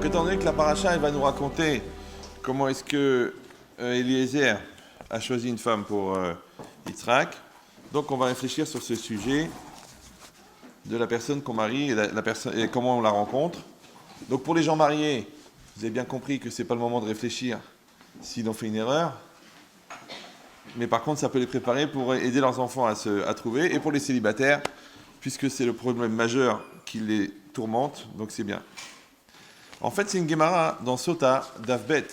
Donc, étant donné que la paracha, elle va nous raconter comment est-ce que Eliezer a choisi une femme pour Yitzhak, donc on va réfléchir sur ce sujet de la personne qu'on marie et, et comment on la rencontre. Donc, pour les gens mariés, vous avez bien compris que ce n'est pas le moment de réfléchir s'ils ont fait une erreur. Mais par contre, ça peut les préparer pour aider leurs enfants à trouver. Et pour les célibataires, puisque c'est le problème majeur qui les tourmente, donc c'est bien. En fait, c'est une Gemara dans Sota, Davbet,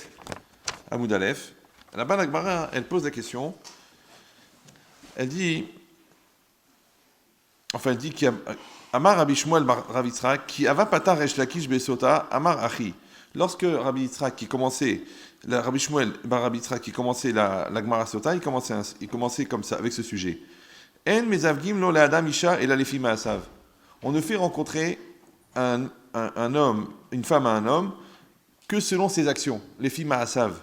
Amoud Aleph. Là-bas, la Gemara, elle pose la question. Elle dit qu'il y a Amar Rabbi Shmuel Rav Yitzhak, qui ava patar resh lakish besota, Amar Achi. Lorsque Rabbi Yitzhak qui commençait, Rabbi Shmuel Rav Yitzhak qui commençait la Gemara Sota, il commençait comme ça, avec ce sujet. En mezavgim lo le adam isha et la lefi ma'asav. On ne fait rencontrer un homme, une femme à un homme, que selon ses actions, les filles ma'asav.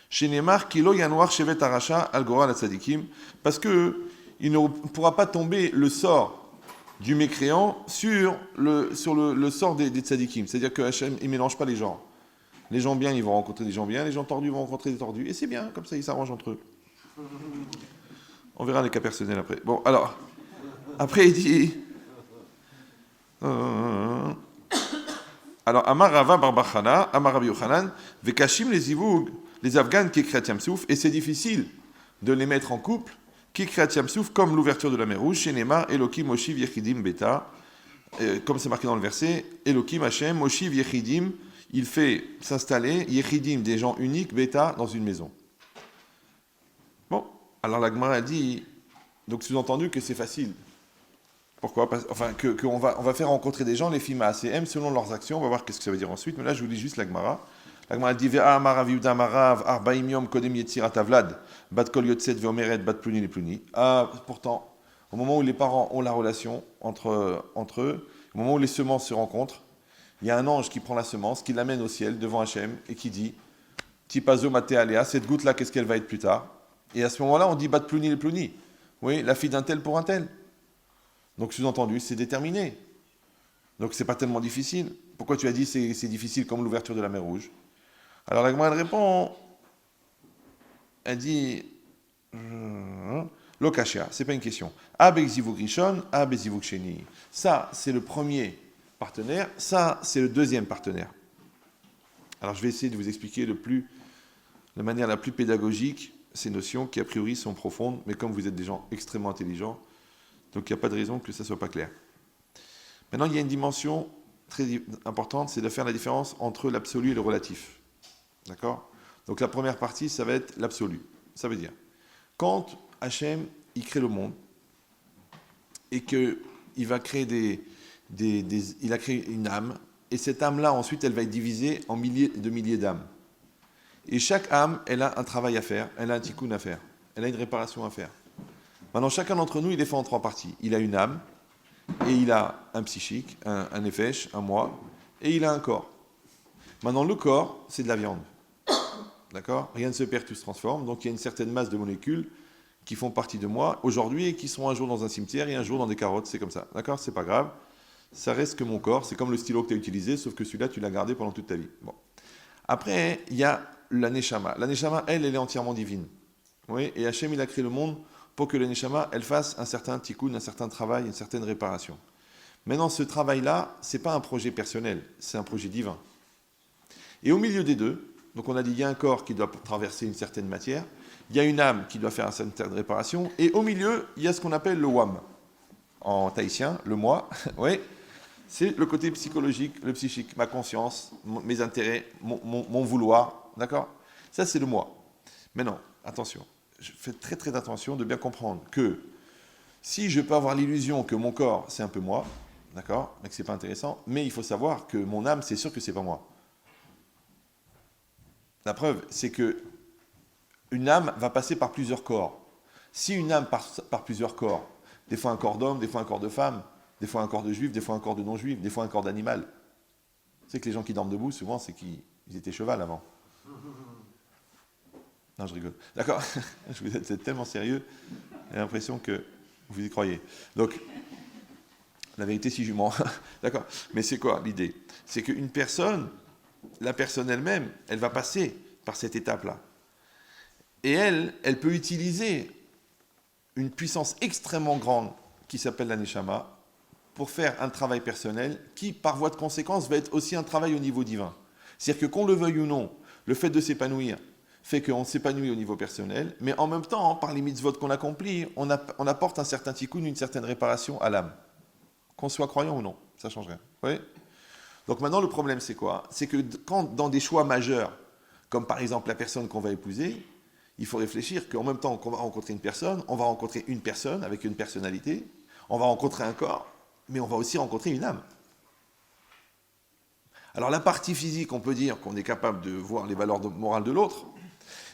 Chez Neymar, kilo yanwar shevet aracha al gora la tzadikim, parce que il ne pourra pas tomber le sort du mécréant sur le sort des tzadikim. C'est-à-dire que Hachem, il ne mélange pas les genres. Les gens bien, ils vont rencontrer des gens bien, les gens tordus vont rencontrer des tordus. Et c'est bien, comme ça, ils s'arrangent entre eux. On verra les cas personnels après. Bon, alors, après, il dit... Alors, Amar Rava Barbachana, Amar Rabbi Yochanan, Vekashim les Ivoug, les Afghans qui créent Yamsouf, et c'est difficile de les mettre en couple, qui créent Yamsouf, comme l'ouverture de la mer Rouge, chez Nema, Elokim, Moshiv, Yechidim, Beta, comme c'est marqué dans le verset, Elokim, Hashem, Moshiv, Yechidim, il fait s'installer, Yechidim, des gens uniques, Beta, dans une maison. Bon, alors la Gemara a dit, donc sous-entendu que c'est facile. Pourquoi ? Enfin, qu'on va faire rencontrer des gens, les filles ACM, selon leurs actions. On va voir qu'est-ce que ça veut dire ensuite. Mais là, je vous lis juste la Gemara. La Gemara dit Ve'a amar Viuda marav arbaim yom kodem yetzirat avlad bat kol yotzet veomeret bat pluni les pluni. Ah, pourtant, au moment où les parents ont la relation entre eux, au moment où les semences se rencontrent, il y a un ange qui prend la semence, qui l'amène au ciel devant Hachem et qui dit Tipazo mate alea, cette goutte-là, qu'est-ce qu'elle va être plus tard ? Et à ce moment-là, on dit bat pluni les pluni. Oui, la fille d'un tel pour un tel. Donc, sous-entendu, c'est déterminé. Donc, c'est pas tellement difficile. Pourquoi tu as dit c'est difficile comme l'ouverture de la mer Rouge ? Alors, la Gemara, elle répond, elle dit, Lokashia, c'est pas une question. Abezivuk Rishon, Abezivuk Sheni. Ça, c'est le premier partenaire. Ça, c'est le deuxième partenaire. Alors, je vais essayer de vous expliquer de manière la plus pédagogique ces notions qui, a priori, sont profondes, mais comme vous êtes des gens extrêmement intelligents, donc il n'y a pas de raison que ça ne soit pas clair. Maintenant, il y a une dimension très importante, c'est de faire la différence entre l'absolu et le relatif. D'accord ? Donc la première partie, ça va être l'absolu. Ça veut dire, quand Hachem, il crée le monde, et qu'il va créer il a créé une âme, et cette âme-là, ensuite, elle va être divisée en milliers de milliers d'âmes. Et chaque âme, elle a un travail à faire, elle a un tikkun à faire, elle a une réparation à faire. Maintenant, chacun d'entre nous, il est fait en trois parties. Il a une âme, et il a un psychique, un nefesh, un moi, et il a un corps. Maintenant, le corps, c'est de la viande. D'accord ? Rien ne se perd, tout se transforme. Donc, il y a une certaine masse de molécules qui font partie de moi aujourd'hui et qui sont un jour dans un cimetière et un jour dans des carottes. C'est comme ça. D'accord ? C'est pas grave. Ça reste que mon corps. C'est comme le stylo que tu as utilisé, sauf que celui-là, tu l'as gardé pendant toute ta vie. Bon. Après, il y a la neshama. La neshama, elle est entièrement divine. Oui ? Et Hachem, il a créé le monde pour que la neshama, elle fasse un certain tikkun, un certain travail, une certaine réparation. Maintenant, ce travail-là, ce n'est pas un projet personnel, c'est un projet divin. Et au milieu des deux, donc on a dit, il y a un corps qui doit traverser une certaine matière, il y a une âme qui doit faire une certaine réparation, et au milieu, il y a ce qu'on appelle le wam. En tahitien, le moi, oui, c'est le côté psychologique, le psychique, ma conscience, mes intérêts, mon vouloir, d'accord ? Ça, c'est le moi. Maintenant, attention. Je fais très très attention de bien comprendre que si je peux avoir l'illusion que mon corps c'est un peu moi, d'accord, mais que c'est pas intéressant, mais il faut savoir que mon âme c'est sûr que c'est pas moi. La preuve c'est que une âme va passer par plusieurs corps. Si une âme passe par plusieurs corps, des fois un corps d'homme, des fois un corps de femme, des fois un corps de juif, des fois un corps de non-juif, des fois un corps d'animal. C'est que les gens qui dorment debout souvent c'est qu'ils étaient cheval avant. Non, je rigole. D'accord. Vous êtes tellement sérieux, j'ai l'impression que vous y croyez. Donc, la vérité, si je mens. D'accord. Mais c'est quoi l'idée ? C'est qu'une personne, la personne elle-même, elle va passer par cette étape-là. Et elle peut utiliser une puissance extrêmement grande qui s'appelle la Neshama pour faire un travail personnel qui, par voie de conséquence, va être aussi un travail au niveau divin. C'est-à-dire que qu'on le veuille ou non, le fait de s'épanouir fait qu'on s'épanouit au niveau personnel, mais en même temps, par les mitzvot qu'on accomplit, on apporte un certain tikkun, une certaine réparation à l'âme. Qu'on soit croyant ou non, ça change rien. Oui. Donc maintenant, le problème, c'est quoi? C'est que quand dans des choix majeurs, comme par exemple la personne qu'on va épouser, il faut réfléchir qu'en même temps qu'on va rencontrer une personne, on va rencontrer une personne avec une personnalité, on va rencontrer un corps, mais on va aussi rencontrer une âme. Alors la partie physique, on peut dire qu'on est capable de voir les valeurs morales de l'autre,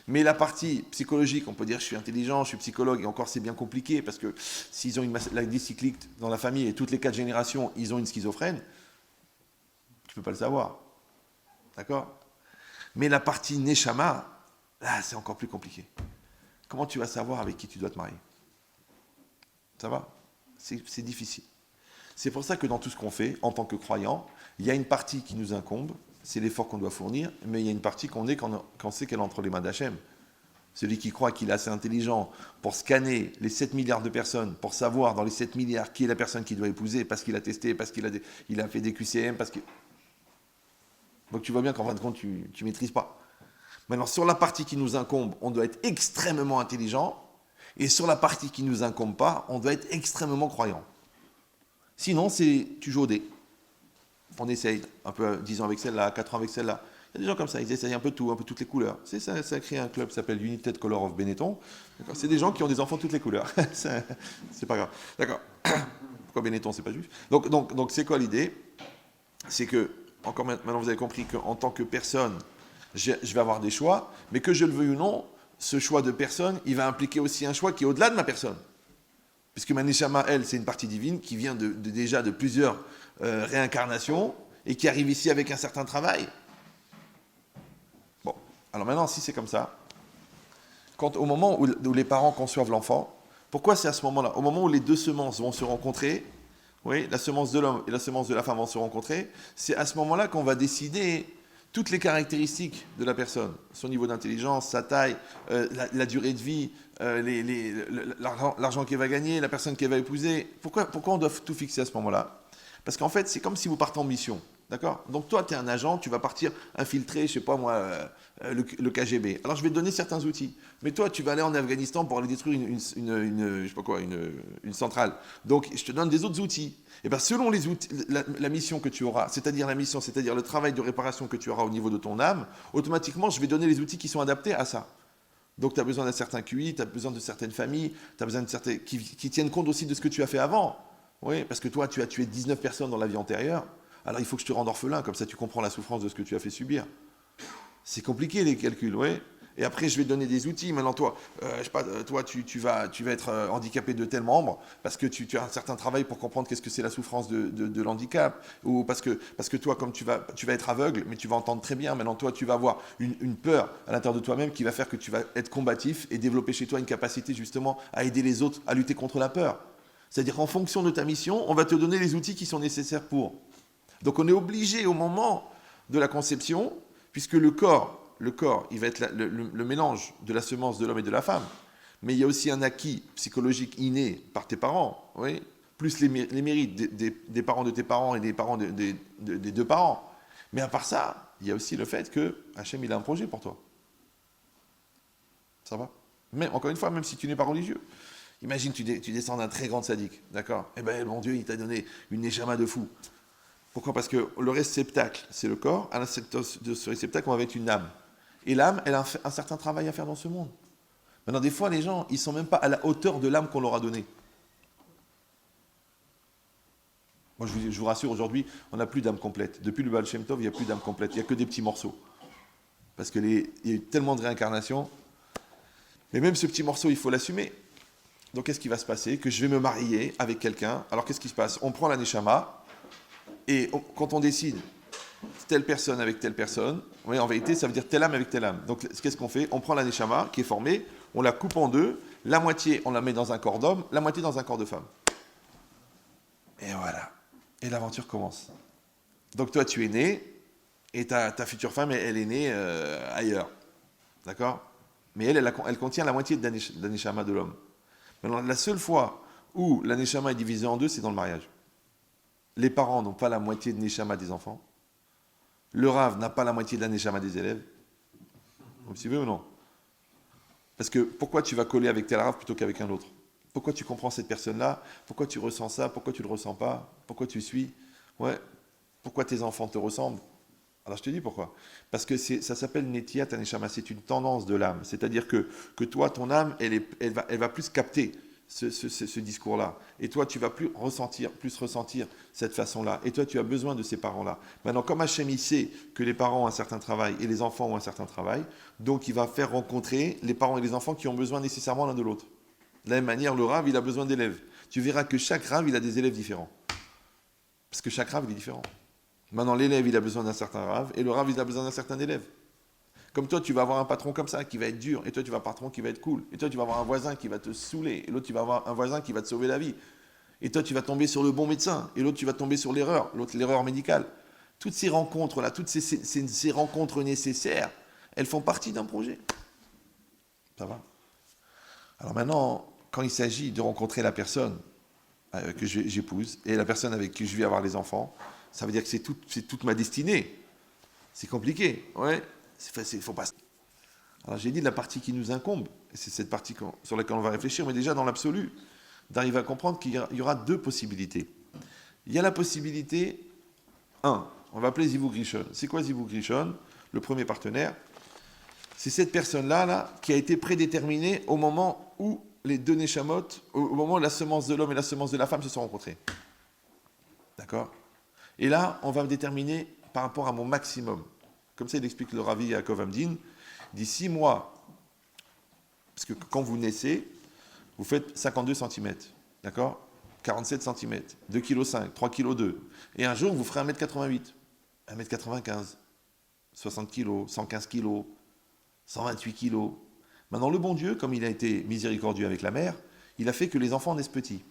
mais la partie psychologique, on peut dire je suis intelligent, je suis psychologue, et encore c'est bien compliqué, parce que s'ils ont une maladie cyclique dans la famille, et toutes les 4 générations, ils ont une schizophrène, tu ne peux pas le savoir. D'accord? Mais la partie Neshama, là c'est encore plus compliqué. Comment tu vas savoir avec qui tu dois te marier? Ça va? C'est difficile. C'est pour ça que dans tout ce qu'on fait, en tant que croyant, il y a une partie qui nous incombe, c'est l'effort qu'on doit fournir, mais il y a une partie qu'on sait qu'elle est entre les mains d'Hachem. Celui qui croit qu'il est assez intelligent pour scanner les 7 milliards de personnes, pour savoir dans les 7 milliards qui est la personne qu'il doit épouser, parce qu'il a testé, parce qu'il a fait des QCM, parce que... Donc tu vois bien qu'en fin de compte, tu ne maîtrises pas. Maintenant, sur la partie qui nous incombe, on doit être extrêmement intelligent, et sur la partie qui ne nous incombe pas, on doit être extrêmement croyant. Sinon, tu joues au dé. On essaye un peu 10 ans avec celle-là, 4 ans avec celle-là. Il y a des gens comme ça, ils essayent un peu tout, un peu toutes les couleurs. Ça a créé un club qui s'appelle United Color of Benetton. C'est des gens qui ont des enfants de toutes les couleurs. C'est pas grave. D'accord. Pourquoi Benetton, c'est pas juif? Donc c'est quoi l'idée? C'est que, encore maintenant, vous avez compris qu'en tant que personne, je vais avoir des choix, mais que je le veuille ou non, ce choix de personne, il va impliquer aussi un choix qui est au-delà de ma personne. Puisque ma Neshama, elle, c'est une partie divine qui vient déjà de plusieurs réincarnations et qui arrive ici avec un certain travail. Bon, alors maintenant, si c'est comme ça, au moment où les parents conçoivent l'enfant, pourquoi c'est à ce moment-là? Au moment où les deux semences vont se rencontrer, oui, la semence de l'homme et la semence de la femme vont se rencontrer, c'est à ce moment-là qu'on va décider toutes les caractéristiques de la personne, son niveau d'intelligence, sa taille, la durée de vie, l'argent qu'elle va gagner, la personne qu'elle va épouser. Pourquoi on doit tout fixer à ce moment-là? Parce qu'en fait, c'est comme si vous partez en mission. D'accord? Donc toi, tu es un agent, tu vas partir infiltrer, je sais pas moi, le KGB. Alors je vais te donner certains outils. Mais toi, tu vas aller en Afghanistan pour aller détruire je sais pas quoi, une centrale. Donc je te donne des autres outils. Et bien selon les outils, la mission que tu auras, c'est-à-dire le travail de réparation que tu auras au niveau de ton âme, automatiquement, je vais donner les outils qui sont adaptés à ça. Donc tu as besoin d'un certain QI, tu as besoin de certaines familles, tu as besoin de certaines qui tiennent compte aussi de ce que tu as fait avant. Oui, parce que toi, tu as tué 19 personnes dans la vie antérieure. Alors il faut que je te rende orphelin, comme ça tu comprends la souffrance de ce que tu as fait subir. C'est compliqué les calculs, oui. Et après je vais te donner des outils. Maintenant toi, je sais pas, toi tu vas être handicapé de tel membre parce que tu as un certain travail pour comprendre qu'est-ce que c'est la souffrance de l'handicap, ou parce que toi comme tu vas être aveugle, mais tu vas entendre très bien. Maintenant toi tu vas avoir une peur à l'intérieur de toi-même qui va faire que tu vas être combatif et développer chez toi une capacité justement à aider les autres à lutter contre la peur. C'est-à-dire qu'en fonction de ta mission, on va te donner les outils qui sont nécessaires pour. Donc on est obligé au moment de la conception, puisque le corps, il va être le mélange de la semence de l'homme et de la femme, mais il y a aussi un acquis psychologique inné par tes parents, oui, plus les mérites des parents de tes parents et des parents des deux parents. Mais à part ça, il y a aussi le fait que Hachem, il a un projet pour toi. Ça va? Mais encore une fois, même si tu n'es pas religieux. Imagine, tu descends d'un très grand sadique, d'accord? Eh bien, mon Dieu, il t'a donné une neshama de fou. Pourquoi? Parce que le réceptacle, c'est le corps. À l'intérieur de ce réceptacle, on va mettre une âme. Et l'âme, elle a un certain travail à faire dans ce monde. Maintenant, des fois, les gens, ils ne sont même pas à la hauteur de l'âme qu'on leur a donnée. Moi, je vous rassure, aujourd'hui, on n'a plus d'âme complète. Depuis le Baal Shem Tov, il n'y a plus d'âme complète. Il n'y a que des petits morceaux. Parce qu'il y a eu tellement de réincarnations. Mais même ce petit morceau, il faut l'assumer. Donc, qu'est-ce qui va se passer? Que je vais me marier avec quelqu'un. Alors, qu'est-ce qui se passe? On prend la neshama. Et quand on décide telle personne avec telle personne, oui, en vérité, ça veut dire telle âme avec telle âme. Donc, qu'est-ce qu'on fait? On prend la neshama qui est formée, on la coupe en deux, la moitié, on la met dans un corps d'homme, la moitié dans un corps de femme. Et voilà. Et l'aventure commence. Donc, toi, tu es né, Et ta future femme, elle est née ailleurs. D'accord? Mais elle contient la moitié de l'aneshama de l'homme. Maintenant, la seule fois où l'aneshama est divisé en deux, c'est dans le mariage. Les parents n'ont pas la moitié de neshama des enfants. Le Rav n'a pas la moitié de l'aneshama des élèves. Vous me suivez ou non? Parce que pourquoi tu vas coller avec tel Rav plutôt qu'avec un autre? Pourquoi tu comprends cette personne-là? Pourquoi tu ressens ça? Pourquoi tu ne le ressens pas? Pourquoi tu suis? Ouais. Pourquoi tes enfants te ressemblent? Alors je te dis pourquoi. Parce que ça s'appelle Netiat Aneshama, c'est une tendance de l'âme. C'est-à-dire que toi, ton âme, elle va plus capter ce discours-là. Et toi, tu vas plus ressentir cette façon-là. Et toi, tu as besoin de ces parents-là. Maintenant, comme Hachem, il sait que les parents ont un certain travail et les enfants ont un certain travail, donc il va faire rencontrer les parents et les enfants qui ont besoin nécessairement l'un de l'autre. De la même manière, le Rav, il a besoin d'élèves. Tu verras que chaque Rav, il a des élèves différents. Parce que chaque Rav, il est différent. Maintenant, l'élève, il a besoin d'un certain Rav, et le Rav, il a besoin d'un certain élève. Comme toi, tu vas avoir un patron comme ça, qui va être dur, et toi, tu vas avoir un patron qui va être cool, et toi, tu vas avoir un voisin qui va te saouler, et l'autre, tu vas avoir un voisin qui va te sauver la vie. Et toi, tu vas tomber sur le bon médecin, et l'autre, tu vas tomber sur l'erreur, l'autre, l'erreur médicale. Toutes ces rencontres-là, toutes ces rencontres nécessaires, elles font partie d'un projet. Ça va? Alors maintenant, quand il s'agit de rencontrer la personne que j'épouse, et la personne avec qui je vais avoir les enfants, ça veut dire que c'est toute ma destinée. C'est compliqué, ouais. Faut pas. Alors j'ai dit la partie qui nous incombe, et c'est cette partie sur laquelle on va réfléchir, mais déjà dans l'absolu, d'arriver à comprendre qu'il y aura deux possibilités. Il y a la possibilité, on va appeler Zivug Rishon. C'est quoi Zivug Rishon? Le premier partenaire, c'est cette personne-là là, qui a été prédéterminée au moment où les deux Neshamot, au moment où la semence de l'homme et la semence de la femme se sont rencontrées. D'accord? Et là, on va me déterminer par rapport à mon maximum. Comme ça, il explique le Ravi Yaakov Amdin. Il dit 6 mois, parce que quand vous naissez, vous faites 52 cm, d'accord? 47 cm, 2,5 kg, 3,2 kg. Et un jour, vous ferez 1m88, 1m95, 60 kg, 115 kg, 128 kg. Maintenant, le bon Dieu, comme il a été miséricordieux avec la mère, il a fait que les enfants naissent petits.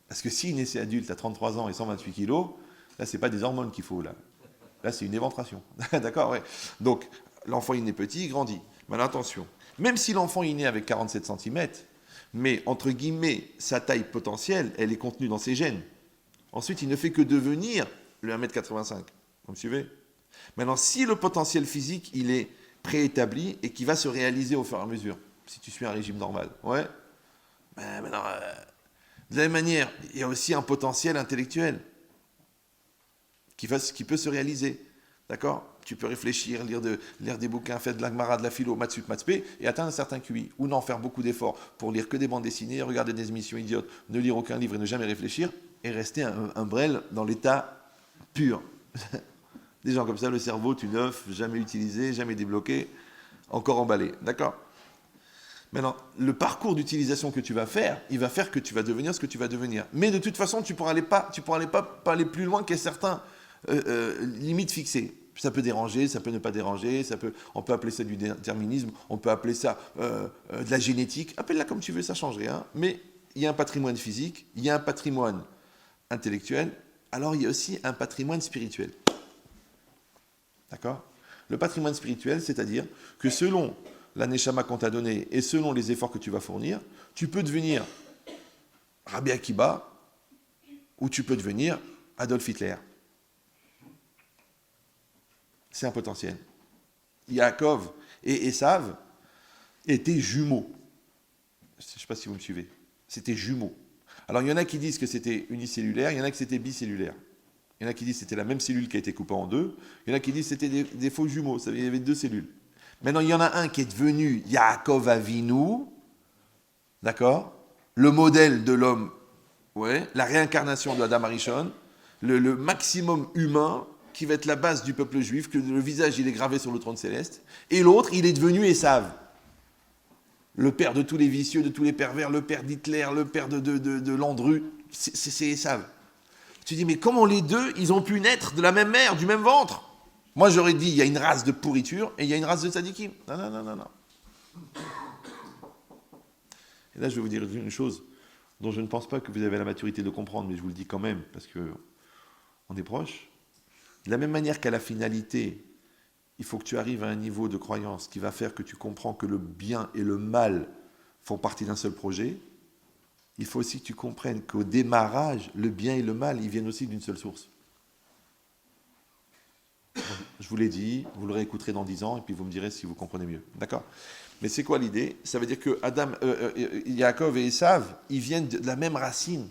Parce que s'il naissait adulte à 33 ans et 128 kilos, là, ce n'est pas des hormones qu'il faut. Là, c'est une éventration. D'accord, ouais. Donc, l'enfant, il naît petit, il grandit. Mais attention, même si l'enfant est né avec 47 cm, mais, entre guillemets, sa taille potentielle, elle est contenue dans ses gènes. Ensuite, il ne fait que devenir le 1m85. Vous me suivez? Maintenant, si le potentiel physique, il est préétabli et qui va se réaliser au fur et à mesure, si tu suis un régime normal, ouais, ben maintenant... de la même manière, il y a aussi un potentiel intellectuel qui peut se réaliser. D'accord? Tu peux réfléchir, lire des bouquins, faire de l'agmara, de la philo, mathsup, mathspé, et atteindre un certain QI. Ou non, faire beaucoup d'efforts pour lire que des bandes dessinées, regarder des émissions idiotes, ne lire aucun livre et ne jamais réfléchir, et rester un brel dans l'état pur. Des gens comme ça, le cerveau, tout neuf, jamais utilisé, jamais débloqué, encore emballé. D'accord? Maintenant, le parcours d'utilisation que tu vas faire, il va faire que tu vas devenir ce que tu vas devenir. Mais de toute façon, tu ne pourras pas aller plus loin qu'il y a certains limites fixées. Ça peut déranger, ça peut ne pas déranger, on peut appeler ça du déterminisme, on peut appeler ça de la génétique. Appelle-la comme tu veux, ça ne change rien. Mais il y a un patrimoine physique, il y a un patrimoine intellectuel, alors il y a aussi un patrimoine spirituel. D'accord? Le patrimoine spirituel, c'est-à-dire que selon la neshama qu'on t'a donnée et selon les efforts que tu vas fournir, tu peux devenir Rabbi Akiba ou tu peux devenir Adolf Hitler. C'est un potentiel. Yaakov et Esav étaient jumeaux. Je ne sais pas si vous me suivez. C'était jumeaux. Alors il y en a qui disent que c'était unicellulaire, il y en a qui c'était bicellulaire. Il y en a qui disent que c'était la même cellule qui a été coupée en deux, il y en a qui disent que c'était des faux jumeaux, il y avait deux cellules. Maintenant, il y en a un qui est devenu Yaakov Avinu, d'accord? Le modèle de l'homme, ouais, la réincarnation de Adam Arishon, le maximum humain qui va être la base du peuple juif, que le visage il est gravé sur le trône céleste. Et l'autre, il est devenu Esav, le père de tous les vicieux, de tous les pervers, le père d'Hitler, le père de Landru, c'est Esav. Tu dis, mais comment les deux, ils ont pu naître de la même mère, du même ventre? Moi, j'aurais dit, il y a une race de pourriture et il y a une race de tzadikim. Non, non, non, non, non. Et là, je vais vous dire une chose dont je ne pense pas que vous avez la maturité de comprendre, mais je vous le dis quand même, parce qu'on est proche. De la même manière qu'à la finalité, il faut que tu arrives à un niveau de croyance qui va faire que tu comprends que le bien et le mal font partie d'un seul projet. Il faut aussi que tu comprennes qu'au démarrage, le bien et le mal, ils viennent aussi d'une seule source. Je vous l'ai dit, vous le réécouterez dans 10 ans et puis vous me direz si vous comprenez mieux. D'accord? Mais c'est quoi l'idée? Ça veut dire que Yaakov et Esav, ils viennent de la même racine.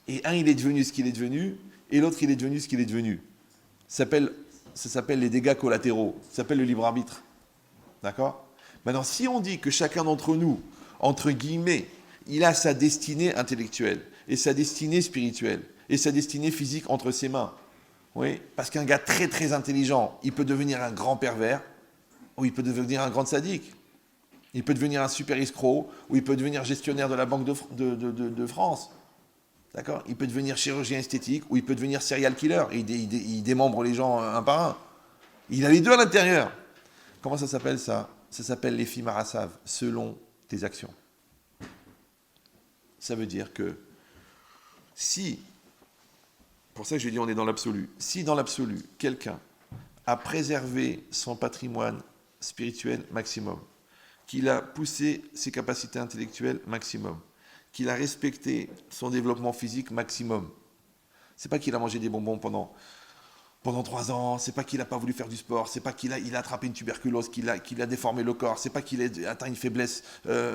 Et un, il est devenu ce qu'il est devenu, et l'autre, il est devenu ce qu'il est devenu. Ça s'appelle les dégâts collatéraux. Ça s'appelle le libre arbitre. D'accord? Maintenant, si on dit que chacun d'entre nous, entre guillemets, il a sa destinée intellectuelle, et sa destinée spirituelle, et sa destinée physique entre ses mains, oui, parce qu'un gars très très intelligent, il peut devenir un grand pervers, ou il peut devenir un grand sadique. Il peut devenir un super escroc, ou il peut devenir gestionnaire de la Banque de France. D'accord? Il peut devenir chirurgien esthétique, ou il peut devenir serial killer. Il démembre les gens un par un. Il a les deux à l'intérieur. Comment ça s'appelle ça? Ça s'appelle les Marasav, selon tes actions. Ça veut dire que si, pour ça que je dis on est dans l'absolu, si dans l'absolu, quelqu'un a préservé son patrimoine spirituel maximum, qu'il a poussé ses capacités intellectuelles maximum, qu'il a respecté son développement physique maximum. C'est pas qu'il a mangé des bonbons pendant 3 ans, c'est pas qu'il n'a pas voulu faire du sport, c'est pas qu'il a attrapé une tuberculose, qu'il a déformé le corps, c'est pas qu'il a atteint une faiblesse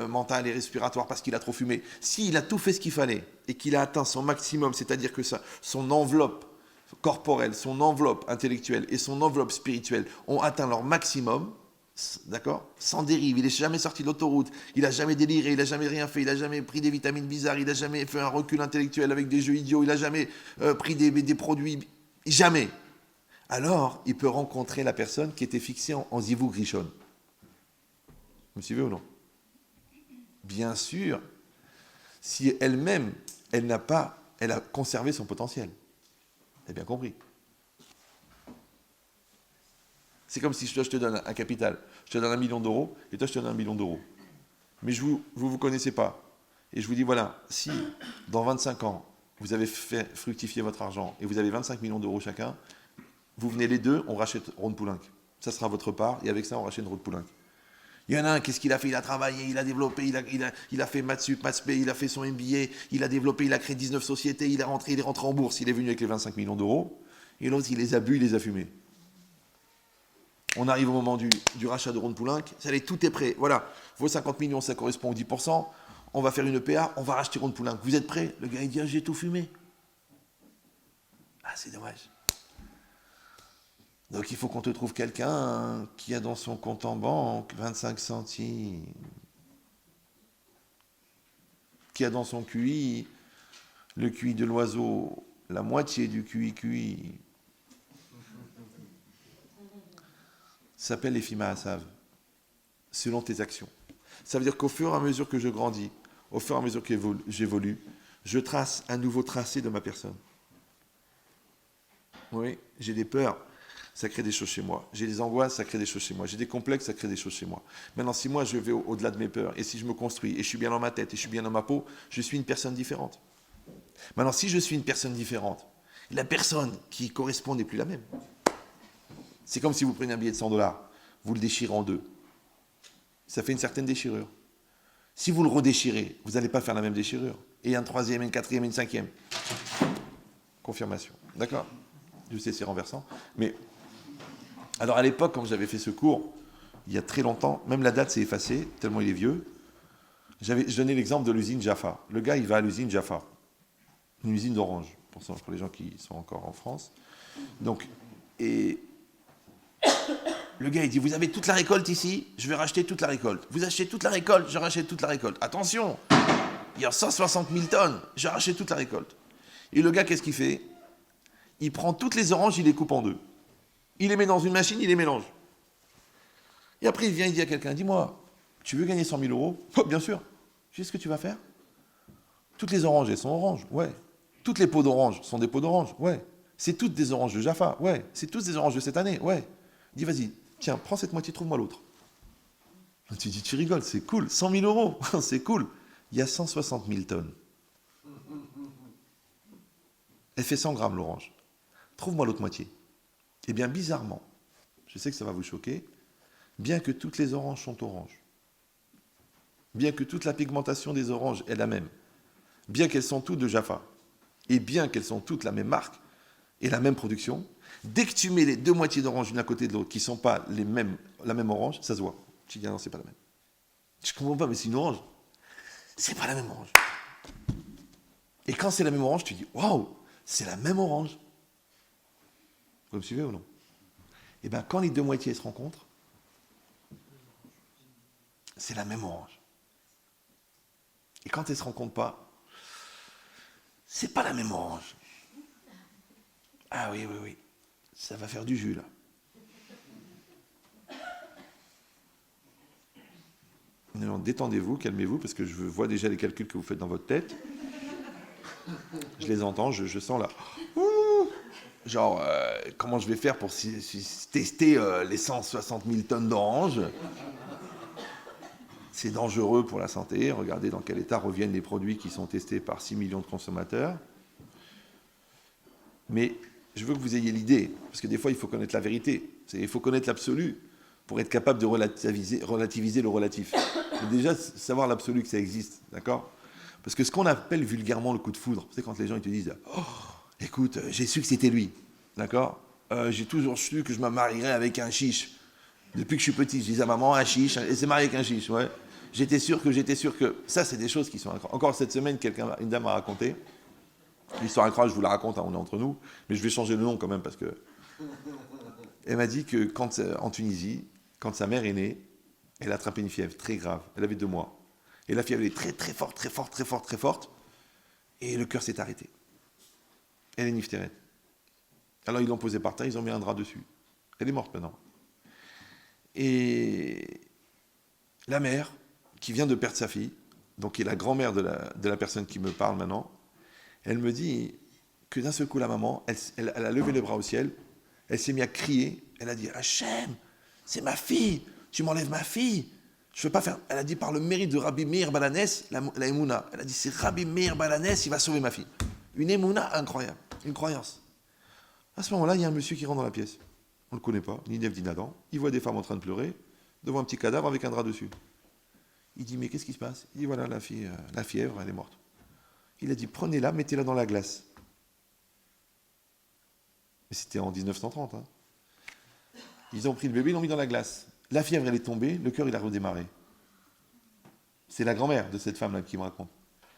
mentale et respiratoire parce qu'il a trop fumé. S'il a tout fait ce qu'il fallait et qu'il a atteint son maximum, c'est-à-dire que son enveloppe corporelle, son enveloppe intellectuelle et son enveloppe spirituelle ont atteint leur maximum, d'accord? Sans dérive, il n'est jamais sorti de l'autoroute, il n'a jamais déliré, il n'a jamais rien fait, il n'a jamais pris des vitamines bizarres, il n'a jamais fait un recul intellectuel avec des jeux idiots, il n'a jamais pris des produits, jamais. Alors, il peut rencontrer la personne qui était fixée en Zivug Rishon. Vous me suivez ou non? Bien sûr, si elle-même, elle a conservé son potentiel. Vous avez bien compris. C'est comme si je te donne un capital, je te donne 1 million d'euros, et toi je te donne 1 million d'euros. Mais vous connaissez pas. Et je vous dis, voilà, si dans 25 ans, vous avez fait fructifier votre argent, et vous avez 25 millions d'euros chacun, vous venez les deux, on rachète Ron Poulenc. Ça sera votre part, et avec ça, on rachète Ron Poulenc. Il y en a un, qu'est-ce qu'il a fait? Il a travaillé, il a développé, il a fait Maths Sup, Maths P, il a fait son MBA, il a développé, il a créé 19 sociétés, il est rentré en bourse, il est venu avec les 25 millions d'euros, et l'autre, il les a bu, il les a fumés. On arrive au moment du rachat de Ron Poulenc, ça y est, tout est prêt. Voilà, vos 50 millions, ça correspond aux 10%, on va faire une PA, on va racheter Ron Poulenc. Vous êtes prêts? Le gars, il dit, j'ai tout fumé. Ah, c'est dommage. Donc il faut qu'on te trouve quelqu'un qui a dans son compte en banque 25 centimes, qui a dans son QI, le QI de l'oiseau, la moitié du QI. Ça s'appelle les Marasav, selon tes actions. Ça veut dire qu'au fur et à mesure que je grandis, au fur et à mesure que j'évolue, je trace un nouveau tracé de ma personne. Oui, j'ai des peurs, ça crée des choses chez moi. J'ai des angoisses, ça crée des choses chez moi. J'ai des complexes, ça crée des choses chez moi. Maintenant, si moi je vais au-delà de mes peurs, et si je me construis, et je suis bien dans ma tête, et je suis bien dans ma peau, je suis une personne différente. Maintenant, si je suis une personne différente, la personne qui correspond n'est plus la même. C'est comme si vous prenez un billet de 100 $, vous le déchirez en deux. Ça fait une certaine déchirure. Si vous le redéchirez, vous n'allez pas faire la même déchirure. Et un troisième, une quatrième, une cinquième. Confirmation. D'accord? Je sais, c'est renversant. Mais, alors à l'époque, quand j'avais fait ce cours, il y a très longtemps, même la date s'est effacée, tellement il est vieux, je donnais l'exemple de l'usine Jaffa. Le gars, il va à l'usine Jaffa. Une usine d'orange, pour les gens qui sont encore en France. Donc, et le gars, il dit, vous avez toute la récolte ici, je vais racheter toute la récolte. Vous achetez toute la récolte, je rachète toute la récolte. Attention, il y a 160 000 tonnes, je rachète toute la récolte. Et le gars, qu'est-ce qu'il fait? Il prend toutes les oranges, il les coupe en deux. Il les met dans une machine, il les mélange. Et après, il vient, il dit à quelqu'un, dis-moi, tu veux gagner 100 000 euros? Oh, bien sûr. Tu sais ce que tu vas faire? Toutes les oranges, elles sont oranges, ouais. Toutes les peaux d'orange sont des peaux d'orange, ouais. C'est toutes des oranges de Jaffa, ouais. C'est toutes des oranges de cette année, ouais. Il dit, vas-y, tiens, prends cette moitié, trouve-moi l'autre. Tu dis, tu rigoles, c'est cool, 100 000 euros, c'est cool. Il y a 160 000 tonnes. Elle fait 100 grammes, l'orange. Trouve-moi l'autre moitié. Eh bien, bizarrement, je sais que ça va vous choquer, bien que toutes les oranges sont oranges, bien que toute la pigmentation des oranges est la même, bien qu'elles sont toutes de Jaffa, et bien qu'elles sont toutes la même marque et la même production, dès que tu mets les deux moitiés d'orange l'une à côté de l'autre, qui ne sont pas la même orange, ça se voit. Tu dis, ah non, c'est pas la même. Je comprends pas, mais c'est une orange. C'est pas la même orange. Et quand c'est la même orange, tu dis, waouh, c'est la même orange. Vous me suivez ou non? Et bien, quand les deux moitiés se rencontrent, c'est la même orange. Et quand elles ne se rencontrent pas, c'est pas la même orange. Ah oui, oui, oui. Ça va faire du jus, là. Non, détendez-vous, calmez-vous, parce que je vois déjà les calculs que vous faites dans votre tête. Je les entends, je sens là. Genre, comment je vais faire pour tester les 160 000 tonnes d'oranges? C'est dangereux pour la santé. Regardez dans quel état reviennent les produits qui sont testés par 6 millions de consommateurs. Mais je veux que vous ayez l'idée, parce que des fois, il faut connaître la vérité. Il faut connaître l'absolu pour être capable de relativiser le relatif. Mais déjà, savoir l'absolu que ça existe, d'accord? Parce que ce qu'on appelle vulgairement le coup de foudre, c'est quand les gens ils te disent « Oh, écoute, j'ai su que c'était lui, d'accord? J'ai toujours su que je me marierais avec un chiche. Depuis que je suis petit, je disais à maman, un chiche, et c'est marié avec un chiche, ouais. J'étais sûr que... Ça, c'est des choses qui sont incroyables. Encore cette semaine, une dame m'a raconté. L'histoire incroyable, je vous la raconte, hein, on est entre nous, mais je vais changer le nom quand même parce que... Elle m'a dit que en Tunisie, quand sa mère est née, elle a attrapé une fièvre très grave. Elle avait 2 mois. Et la fièvre est très très forte, très forte, très forte, très forte. Et le cœur s'est arrêté. Elle est niphtérète. Alors ils l'ont posée par terre, ils ont mis un drap dessus. Elle est morte maintenant. Et la mère, qui vient de perdre sa fille, donc qui est la grand-mère de la personne qui me parle maintenant, elle me dit que d'un seul coup, la maman, elle a levé les bras au ciel, elle s'est mise à crier, elle a dit « Hachem, c'est ma fille, tu m'enlèves ma fille !» Je ne veux pas faire. Elle a dit par le mérite de Rabbi Meir Balanès, la Emouna. Elle a dit c'est Rabbi Meir Balanès, il va sauver ma fille. Une Emouna incroyable, une croyance. À ce moment-là, il y a un monsieur qui rentre dans la pièce. On ne le connaît pas, ni Nev ni Nadan. Il voit des femmes en train de pleurer, devant un petit cadavre avec un drap dessus. Il dit mais qu'est-ce qui se passe? Il dit voilà, la fille, la fièvre, elle est morte. Il a dit prenez-la, mettez-la dans la glace. Mais c'était en 1930. Hein. Ils ont pris le bébé, ils l'ont mis dans la glace. La fièvre, elle est tombée, le cœur, il a redémarré. C'est la grand-mère de cette femme-là qui me raconte.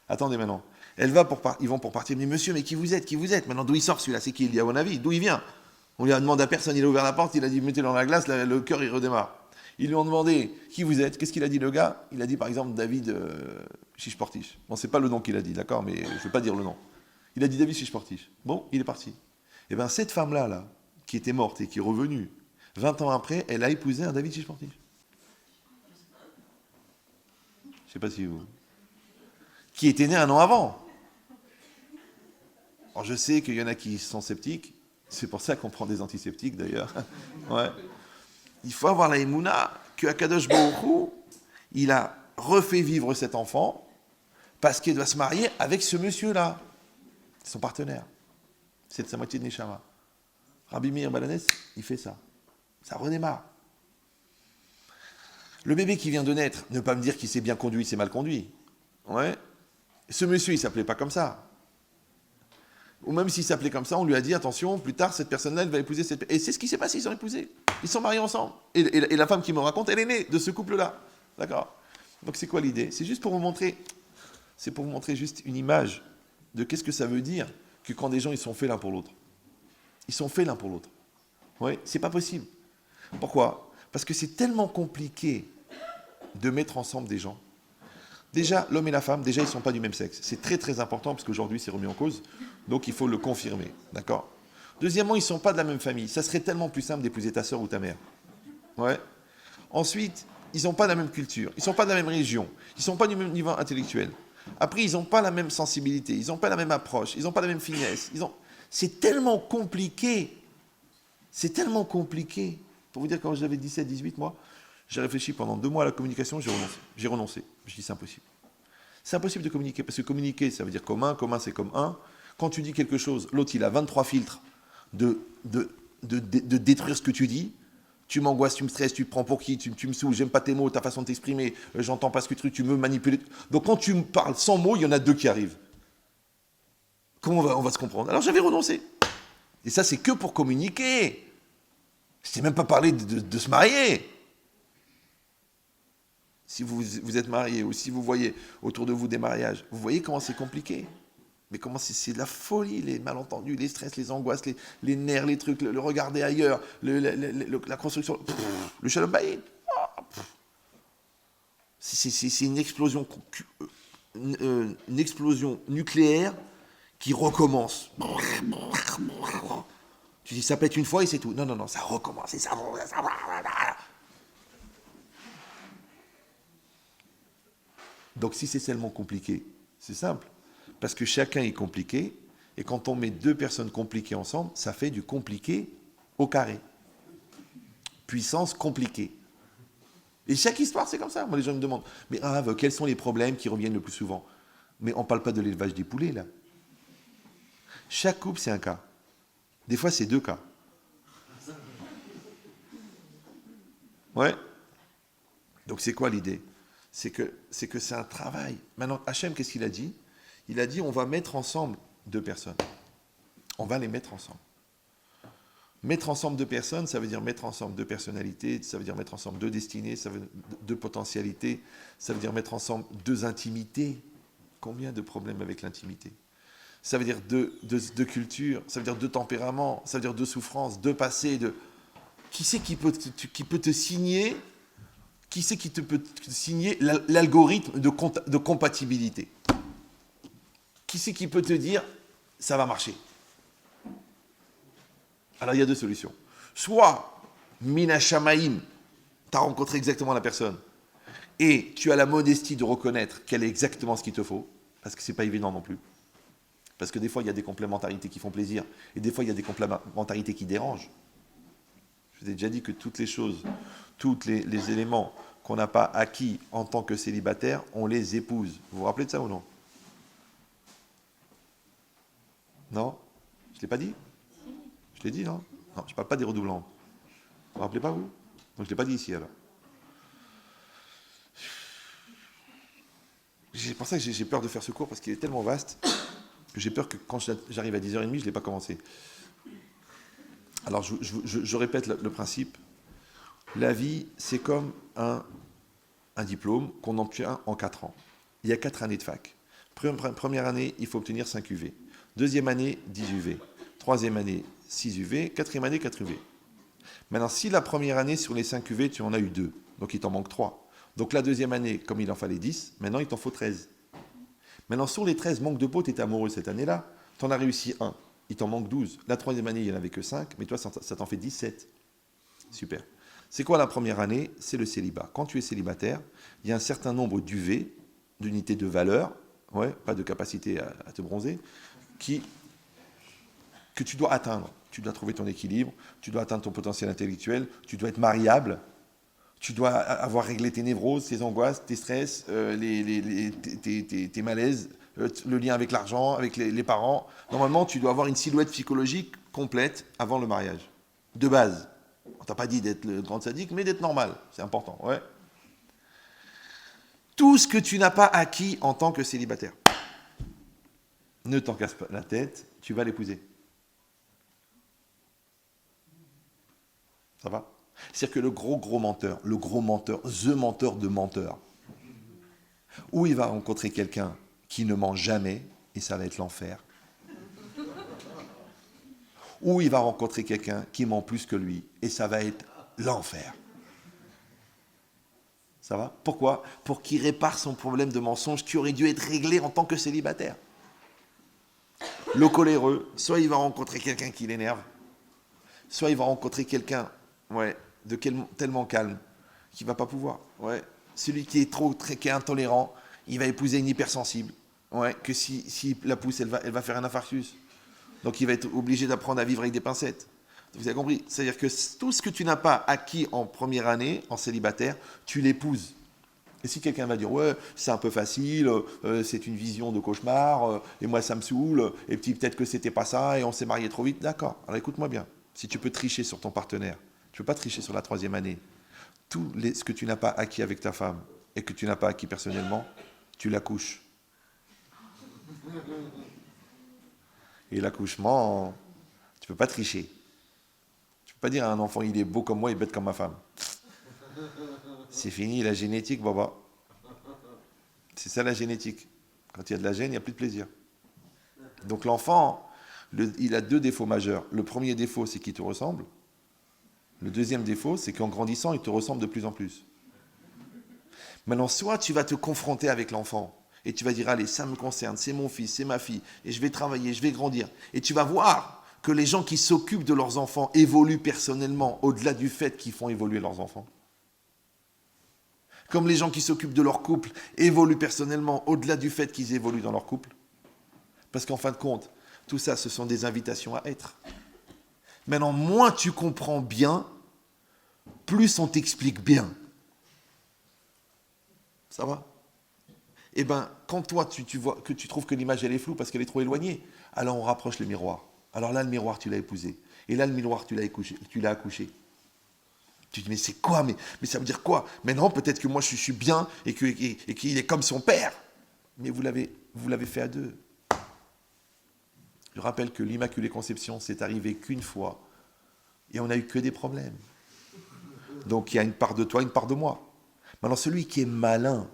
Attendez maintenant. Ils vont pour partir. Mais monsieur, mais qui vous êtes? Qui vous êtes? Maintenant, d'où il sort celui-là? C'est qui? Il dit à mon avis. D'où il vient? On lui a demandé à personne. Il a ouvert la porte. Il a dit mettez-le dans la glace. Le cœur, il redémarre. Ils lui ont demandé qui vous êtes. Qu'est-ce qu'il a dit le gars? Il a dit par exemple David Chichportiche. Bon, c'est pas le nom qu'il a dit, d'accord, mais je ne vais pas dire le nom. Il a dit David Chichportiche. Bon, il est parti. Et bien, cette femme-là, là, qui était morte et qui est revenue, 20 ans après, elle a épousé un David Chichportiche. Je ne sais pas si vous... Qui était né 1 an avant. Alors je sais qu'il y en a qui sont sceptiques. C'est pour ça qu'on prend des antiseptiques d'ailleurs. Ouais. Il faut avoir la émouna que Akadosh Baruch Hu, il a refait vivre cet enfant parce qu'il doit se marier avec ce monsieur-là. Son partenaire. C'est de sa moitié de Neshama. Rabbi Meir Balanès, il fait ça. Ça redémarre. Le bébé qui vient de naître, ne pas me dire qu'il s'est bien conduit, c'est mal conduit. Ouais. Ce monsieur, il ne s'appelait pas comme ça. Ou même s'il s'appelait comme ça, on lui a dit, attention, plus tard, cette personne-là, elle va épouser cette personne. Et c'est ce qui s'est passé, ils ont épousé. Ils sont mariés ensemble. Et la femme qui me raconte, elle est née de ce couple-là. D'accord? Donc c'est quoi l'idée? C'est juste pour vous montrer, juste une image de qu'est-ce que ça veut dire que quand des gens, ils sont faits l'un pour l'autre. Ils sont faits l'un pour l'autre. Oui, c'est pas possible. Pourquoi? Parce que c'est tellement compliqué de mettre ensemble des gens. Déjà, l'homme et la femme, déjà, ils ne sont pas du même sexe. C'est très, très important, parce qu'aujourd'hui, c'est remis en cause. Donc, il faut le confirmer. D'accord? Deuxièmement, ils ne sont pas de la même famille. Ça serait tellement plus simple d'épouser ta sœur ou ta mère. Ouais. Ensuite, ils n'ont pas la même culture. Ils ne sont pas de la même région. Ils ne sont pas du même niveau intellectuel. Après, ils n'ont pas la même sensibilité. Ils n'ont pas la même approche. Ils n'ont pas la même finesse. C'est tellement compliqué. C'est tellement compliqué. Pour vous dire, quand j'avais 17, 18 mois, j'ai réfléchi pendant 2 mois à la communication, j'ai renoncé. Je dis c'est impossible. C'est impossible de communiquer, parce que communiquer, ça veut dire commun c'est comme un. Quand tu dis quelque chose, l'autre il a 23 filtres de de détruire ce que tu dis. Tu m'angoisses, tu me stresses, tu te prends pour qui, tu me saoules, j'aime pas tes mots, ta façon de t'exprimer, j'entends pas ce que tu me manipules. Donc quand tu me parles sans mots, il y en a deux qui arrivent. Comment on va se comprendre? Alors j'avais renoncé. Et ça, c'est que pour communiquer. Je t'ai même pas parlé de se marier. Si vous êtes marié ou si vous voyez autour de vous des mariages, vous voyez comment c'est compliqué. Mais comment c'est de la folie, les malentendus, les stress, les angoisses, les nerfs, les trucs, le regarder ailleurs, la construction, le shalom bayit. C'est une explosion nucléaire qui recommence. Tu dis ça pète une fois et c'est tout. Non, non, non, ça recommence et ça. Donc si c'est tellement compliqué, c'est simple. Parce que chacun est compliqué, et quand on met deux personnes compliquées ensemble, ça fait du compliqué au carré. Puissance compliquée. Et chaque histoire, c'est comme ça. Moi, les gens me demandent, mais Rav, quels sont les problèmes qui reviennent le plus souvent? Mais on ne parle pas de l'élevage des poulets, là. Chaque couple, c'est un cas. Des fois, c'est deux cas. Ouais. Donc, c'est quoi l'idée? C'est que c'est un travail. Maintenant, Hachem, qu'est-ce qu'il a dit? Il a dit, on va mettre ensemble deux personnes. On va les mettre ensemble. Mettre ensemble deux personnes, ça veut dire mettre ensemble deux personnalités, ça veut dire mettre ensemble deux destinées, ça veut dire deux potentialités, ça veut dire mettre ensemble deux intimités. Combien de problèmes avec l'intimité? Ça veut dire deux cultures, ça veut dire deux tempéraments, ça veut dire deux souffrances, deux passés, Qui c'est qui peut te signer? Qui c'est qui peut te signer l'algorithme de compatibilité? Qui c'est qui peut te dire ça va marcher? Alors il y a deux solutions. Soit Mina Shamaim, tu as rencontré exactement la personne et tu as la modestie de reconnaître qu'elle est exactement ce qu'il te faut, parce que c'est pas évident non plus. Parce que des fois il y a des complémentarités qui font plaisir et des fois il y a des complémentarités qui dérangent. Je vous ai déjà dit que toutes les choses, tous les éléments qu'on n'a pas acquis en tant que célibataire, on les épouse. Vous vous rappelez de ça ou non? Non? Je ne l'ai pas dit? Je l'ai dit, non? Non, je ne parle pas des redoublants. Vous ne vous rappelez pas, vous? Donc je ne l'ai pas dit ici, alors. C'est pour ça que j'ai peur de faire ce cours, parce qu'il est tellement vaste, que j'ai peur que quand j'arrive à 10h30, je ne l'ai pas commencé. Alors, je répète le principe. La vie, c'est comme un diplôme qu'on obtient en 4 ans. Il y a 4 années de fac. Première année, il faut obtenir 5 UV. Deuxième année, 10 UV. Troisième année, 6 UV. Quatrième année, 4 UV. Maintenant, si la première année, sur les 5 UV, tu en as eu 2, donc il t'en manque 3. Donc la deuxième année, comme il en fallait 10, maintenant il t'en faut 13. Maintenant, sur les 13, manque de peau, tu étais amoureux cette année-là, tu en as réussi 1, il t'en manque 12. La troisième année, il n'y en avait que 5, mais toi, ça t'en fait 17. Super. C'est quoi la première année? C'est le célibat. Quand tu es célibataire, il y a un certain nombre d'UV, d'unités de valeur, ouais, pas de capacité à te bronzer, que tu dois atteindre. Tu dois trouver ton équilibre, tu dois atteindre ton potentiel intellectuel, tu dois être mariable, tu dois avoir réglé tes névroses, tes angoisses, tes stress, tes malaises, le lien avec l'argent, avec les parents. Normalement, tu dois avoir une silhouette psychologique complète avant le mariage. De base. On t'a pas dit d'être le grand sadique, mais d'être normal. C'est important, ouais. Tout ce que tu n'as pas acquis en tant que célibataire. Ne t'en casse pas la tête, tu vas l'épouser. Ça va? C'est-à-dire que le gros menteur, the menteur de menteurs, où il va rencontrer quelqu'un qui ne ment jamais, et ça va être l'enfer. Ou il va rencontrer quelqu'un qui ment plus que lui, et ça va être l'enfer. Ça va? Pourquoi? Pour qu'il répare son problème de mensonge qui aurait dû être réglé en tant que célibataire. Le coléreux, soit il va rencontrer quelqu'un qui l'énerve, soit il va rencontrer quelqu'un tellement calme qu'il ne va pas pouvoir. Ouais. Celui qui est qui est intolérant, il va épouser une hypersensible. Ouais, que si la pousse, elle va faire un infarctus. Donc il va être obligé d'apprendre à vivre avec des pincettes. Vous avez compris? C'est-à-dire que tout ce que tu n'as pas acquis en première année, en célibataire, tu l'épouses. Et si quelqu'un va dire « Ouais, c'est un peu facile, c'est une vision de cauchemar, et moi ça me saoule, et peut-être que c'était pas ça, et on s'est marié trop vite », d'accord, alors écoute-moi bien. si tu peux tricher sur ton partenaire, tu ne peux pas tricher sur la 3e année. Ce que tu n'as pas acquis avec ta femme et que tu n'as pas acquis personnellement, tu l'accouches. Et l'accouchement, tu ne peux pas tricher. Tu ne peux pas dire à un enfant, il est beau comme moi, il est bête comme ma femme. C'est fini, la génétique, baba. C'est ça la génétique. Quand il y a de la gêne, il n'y a plus de plaisir. Donc l'enfant, il a 2 défauts majeurs. Le premier défaut, c'est qu'il te ressemble. Le deuxième défaut, c'est qu'en grandissant, il te ressemble de plus en plus. Maintenant, soit tu vas te confronter avec l'enfant et tu vas dire, allez, ça me concerne, c'est mon fils, c'est ma fille, et je vais travailler, je vais grandir. Et tu vas voir que les gens qui s'occupent de leurs enfants évoluent personnellement au-delà du fait qu'ils font évoluer leurs enfants. Comme les gens qui s'occupent de leur couple évoluent personnellement au-delà du fait qu'ils évoluent dans leur couple. Parce qu'en fin de compte, tout ça, ce sont des invitations à être. Maintenant, moins tu comprends bien, plus on t'explique bien. Ça va? Eh bien, quand toi, tu vois que tu trouves que l'image, elle est floue parce qu'elle est trop éloignée, alors on rapproche le miroir. Alors là, le miroir, tu l'as épousé. Et là, le miroir, tu l'as accouché. Tu te dis, mais c'est quoi, mais ça veut dire quoi? Mais non, peut-être que moi, je suis bien et qu'il est comme son père. Mais vous l'avez fait à 2. Je rappelle que l'Immaculée Conception, c'est arrivé qu'une fois. Et on n'a eu que des problèmes. Donc, il y a une part de toi, une part de moi. Maintenant, celui qui est malin,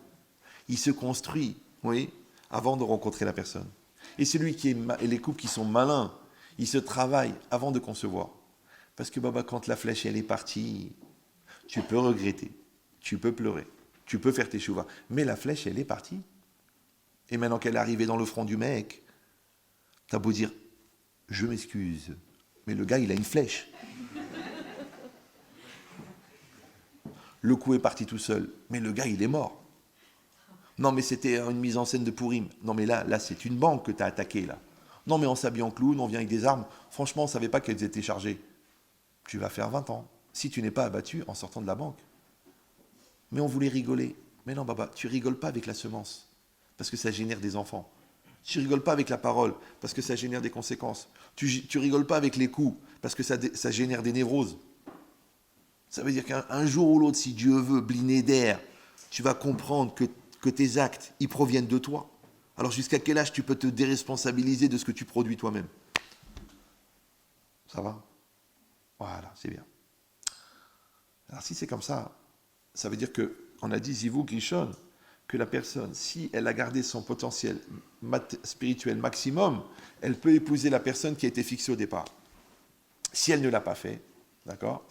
il se construit, oui, avant de rencontrer la personne. Et et les couples qui sont malins, ils se travaillent avant de concevoir. Parce que, quand la flèche, elle est partie, tu peux regretter, tu peux pleurer, tu peux faire tes chouvas. Mais la flèche, elle est partie. Et maintenant qu'elle est arrivée dans le front du mec, t'as beau dire, je m'excuse, mais le gars, il a une flèche. Le coup est parti tout seul, mais le gars, il est mort. Non, mais c'était une mise en scène de Pourim. Non, mais là c'est une banque que tu as attaquée, là. Non, mais on s'habille en clown, on vient avec des armes. Franchement, on ne savait pas qu'elles étaient chargées. Tu vas faire 20 ans, si tu n'es pas abattu en sortant de la banque. Mais on voulait rigoler. Mais non, baba, tu rigoles pas avec la semence, parce que ça génère des enfants. Tu rigoles pas avec la parole, parce que ça génère des conséquences. Tu rigoles pas avec les coups, parce que ça génère des névroses. Ça veut dire qu'un jour ou l'autre, si Dieu veut, bliné d'air, tu vas comprendre que tes actes, ils proviennent de toi. Alors jusqu'à quel âge tu peux te déresponsabiliser de ce que tu produis toi-même? Ça va? Voilà, c'est bien. Alors si c'est comme ça, ça veut dire qu'on a dit Zivug Rishon, que la personne, si elle a gardé son potentiel spirituel maximum, elle peut épouser la personne qui a été fixée au départ. Si elle ne l'a pas fait, d'accord?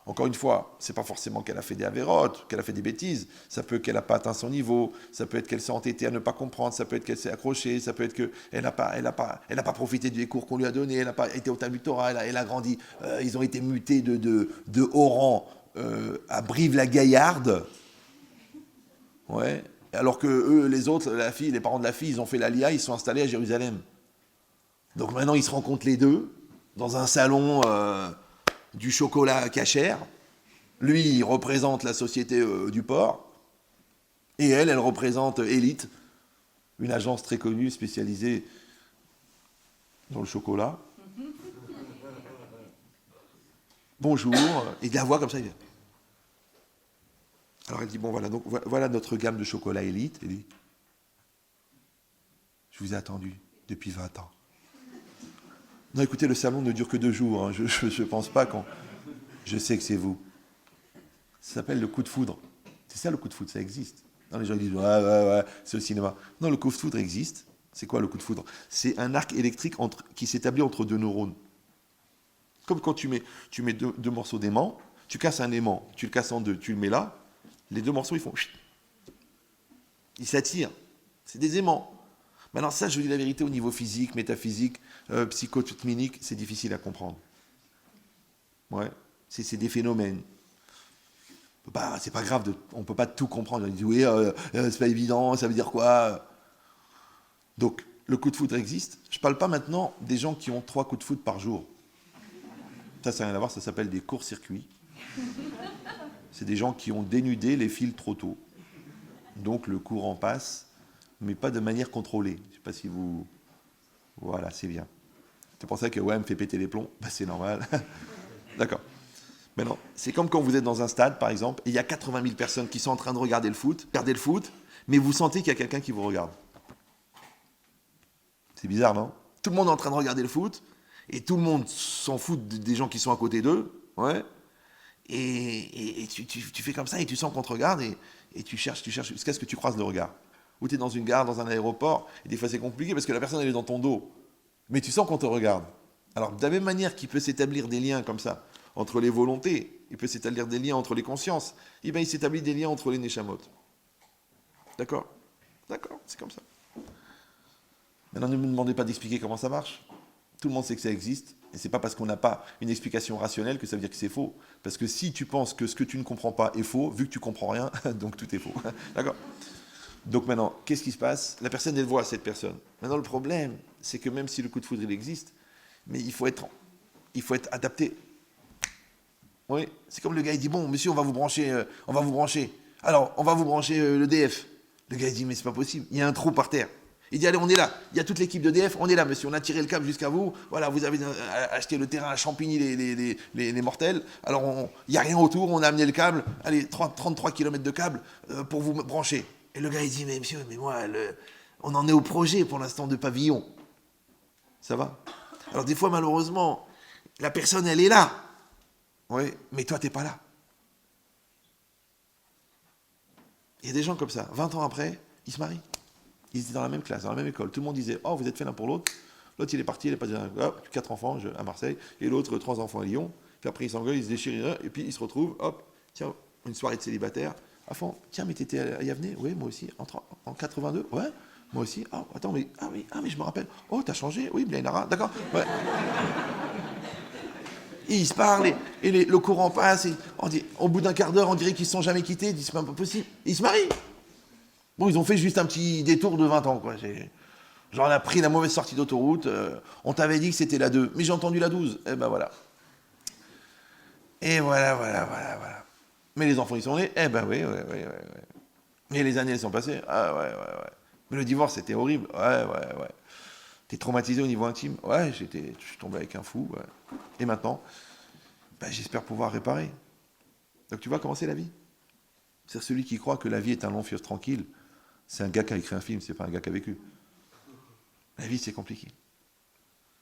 Encore une fois, c'est pas forcément qu'elle a fait des avérotes, qu'elle a fait des bêtises. Ça peut qu'elle n'a pas atteint son niveau, ça peut être qu'elle s'est entêtée à ne pas comprendre, ça peut être qu'elle s'est accrochée, ça peut être qu'elle n'a pas profité des cours qu'on lui a donnés, elle n'a pas été au Talmud Torah, elle a grandi. Ils ont été mutés de Oran à Brive-la-Gaillarde. Ouais. Alors que eux, les autres, les parents de la fille, ils ont fait l'Aliyah, ils sont installés à Jérusalem. Donc maintenant, ils se rencontrent les deux dans un salon du chocolat cachère. Lui, il représente la société du port. Et elle représente Elite, une agence très connue spécialisée dans le chocolat. Bonjour. Et il la voit comme ça. Il dit. Alors elle dit, bon voilà, donc voilà notre gamme de chocolat Elite. Elle dit, je vous ai attendu depuis 20 ans. Non, écoutez, le salon ne dure que 2 jours. Hein. Je ne pense pas qu'on... Je sais que c'est vous. Ça s'appelle le coup de foudre. C'est ça le coup de foudre, ça existe. Non, les gens disent, ouais, c'est au cinéma. Non, le coup de foudre existe. C'est quoi le coup de foudre? C'est un arc électrique qui s'établit entre 2 neurones. Comme quand tu mets deux morceaux d'aimant, tu casses un aimant, tu le casses en 2, tu le mets là, les 2 morceaux, ils font... Ils s'attirent. C'est des aimants. Maintenant, ça, je vous dis la vérité, au niveau physique, métaphysique, psychotechnique, c'est difficile à comprendre. Ouais, c'est des phénomènes. C'est pas grave, on ne peut pas tout comprendre. On dit, oui, c'est pas évident, ça veut dire quoi? Donc, le coup de foudre existe. Je ne parle pas maintenant des gens qui ont 3 coups de foudre par jour. Ça n'a rien à voir, ça s'appelle des courts-circuits. C'est des gens qui ont dénudé les fils trop tôt. Donc, le courant passe, mais pas de manière contrôlée. Je ne sais pas si vous... Voilà, c'est bien. C'est pour ça que ouais, me fait péter les plombs. C'est normal. D'accord. Maintenant, c'est comme quand vous êtes dans un stade, par exemple, et il y a 80 000 personnes qui sont en train de regarder le foot, perdez le foot, mais vous sentez qu'il y a quelqu'un qui vous regarde. C'est bizarre, non? Tout le monde est en train de regarder le foot, et tout le monde s'en fout des gens qui sont à côté d'eux, ouais. Et tu fais comme ça, et tu sens qu'on te regarde, et tu cherches, jusqu'à ce que tu croises le regard. Ou tu es dans une gare, dans un aéroport, et des fois c'est compliqué parce que la personne elle est dans ton dos, mais tu sens qu'on te regarde. Alors de la même manière qu'il peut s'établir des liens comme ça, entre les volontés, il peut s'établir des liens entre les consciences, et bien il s'établit des liens entre les neshamot. D'accord? D'accord, c'est comme ça. Maintenant, ne me demandez pas d'expliquer comment ça marche. Tout le monde sait que ça existe, et c'est pas parce qu'on n'a pas une explication rationnelle que ça veut dire que c'est faux. Parce que si tu penses que ce que tu ne comprends pas est faux, vu que tu comprends rien, donc tout est faux. D'accord? Donc maintenant, qu'est-ce qui se passe? La personne, elle voit cette personne. Maintenant, le problème, c'est que même si le coup de foudre, il existe, mais il faut être adapté. Oui, c'est comme le gars, il dit, bon, monsieur, on va vous brancher. Alors, on va vous brancher le DF. Le gars, il dit, mais c'est pas possible, il y a un trou par terre. Il dit, allez, on est là. Il y a toute l'équipe de DF, on est là, monsieur. On a tiré le câble jusqu'à vous. Voilà, vous avez acheté le terrain à Champigny, les mortels. Alors, il n'y a rien autour, on a amené le câble. Allez, 33 km de câble pour vous brancher. Et le gars, il dit, mais monsieur, mais moi, on en est au projet pour l'instant de pavillon. Ça va? Alors, des fois, malheureusement, la personne, elle est là. Oui, mais toi, t'es pas là. Il y a des gens comme ça. 20 ans après, ils se marient. Ils étaient dans la même classe, dans la même école. Tout le monde disait, oh, vous êtes fait l'un pour l'autre. L'autre, il est parti, il est pas dit, hop, 4 enfants à Marseille, et l'autre, 3 enfants à Lyon. Puis après, ils s'engueulent, ils se déchirent, et puis ils se retrouvent, hop, tiens, une soirée de célibataire. À fond, tiens, mais t'étais à Yavne? Oui, moi aussi. En 82? Ouais, moi aussi. Ah, attends, mais, mais je me rappelle. Oh, t'as changé? Oui, Blainara, d'accord. Ouais. Et ils se parlent, et le courant passe, et au bout d'un quart d'heure, on dirait qu'ils ne se sont jamais quittés, ils disent, c'est pas possible. Ils se marient. Bon, ils ont fait juste un petit détour de 20 ans, quoi. Genre, on a pris la mauvaise sortie d'autoroute, on t'avait dit que c'était la 2, mais j'ai entendu la 12. Et ben voilà. Et voilà. Mais les enfants, ils sont nés. Eh ben oui. Mais les années, elles sont passées. Ah ouais. Mais le divorce, c'était horrible. Ouais. T'es traumatisé au niveau intime. Ouais, je suis tombé avec un fou. Ouais. Et maintenant, j'espère pouvoir réparer. Donc tu vois comment c'est la vie. C'est celui qui croit que la vie est un long fleuve tranquille. C'est un gars qui a écrit un film, c'est pas un gars qui a vécu. La vie, c'est compliqué.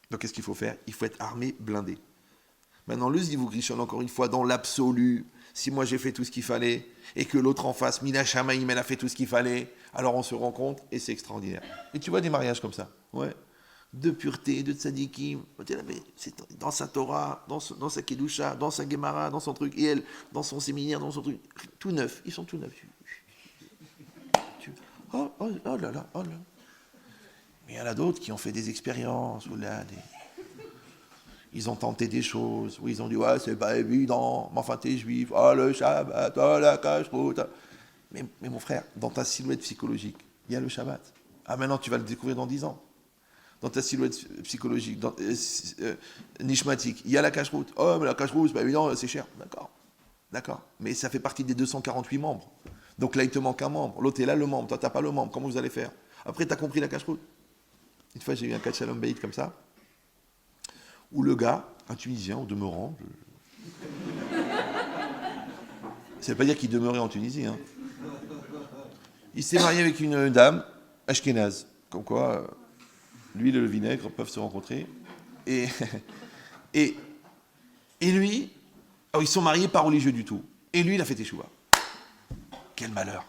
Donc qu'est-ce qu'il faut faire? Il faut être armé, blindé. Maintenant, le Zivug Rishon, encore une fois, dans l'absolu, si moi j'ai fait tout ce qu'il fallait, et que l'autre en face, Mina Shamaïm, elle a fait tout ce qu'il fallait, alors on se rencontre, et c'est extraordinaire. Et tu vois des mariages comme ça, ouais, de pureté, de tzadikim, c'est dans sa Torah, dans sa Kedusha, dans sa Gemara, dans son truc, et elle, dans son séminaire, dans son truc, tout neuf, ils sont tout neufs. Oh là là. Mais il y en a d'autres qui ont fait des expériences, ils ont tenté des choses, où ils ont dit, ouais, c'est pas évident, mais enfin, t'es juif, oh, le Shabbat, oh, la cache-route. Mais mon frère, dans ta silhouette psychologique, il y a le Shabbat. Ah, maintenant, tu vas le découvrir dans 10 ans. Dans ta silhouette psychologique, nishmatique, il y a la cache-route. Oh, mais la cache-route, c'est pas évident, c'est cher. D'accord. Mais ça fait partie des 248 membres. Donc là, il te manque un membre. L'autre est là, le membre. Toi, tu n'as pas le membre. Comment vous allez faire? Après, tu as compris la cache-route. Une fois, j'ai eu un cas de Shalom Bayit comme ça, où le gars, un Tunisien, au demeurant, ça ne veut pas dire qu'il demeurait en Tunisie, hein. Il s'est marié avec une dame, ashkénaze. Comme quoi, l'huile et le vinaigre peuvent se rencontrer. Et lui, alors ils sont mariés pas religieux du tout. Et lui, il a fait teshuva. Quel malheur.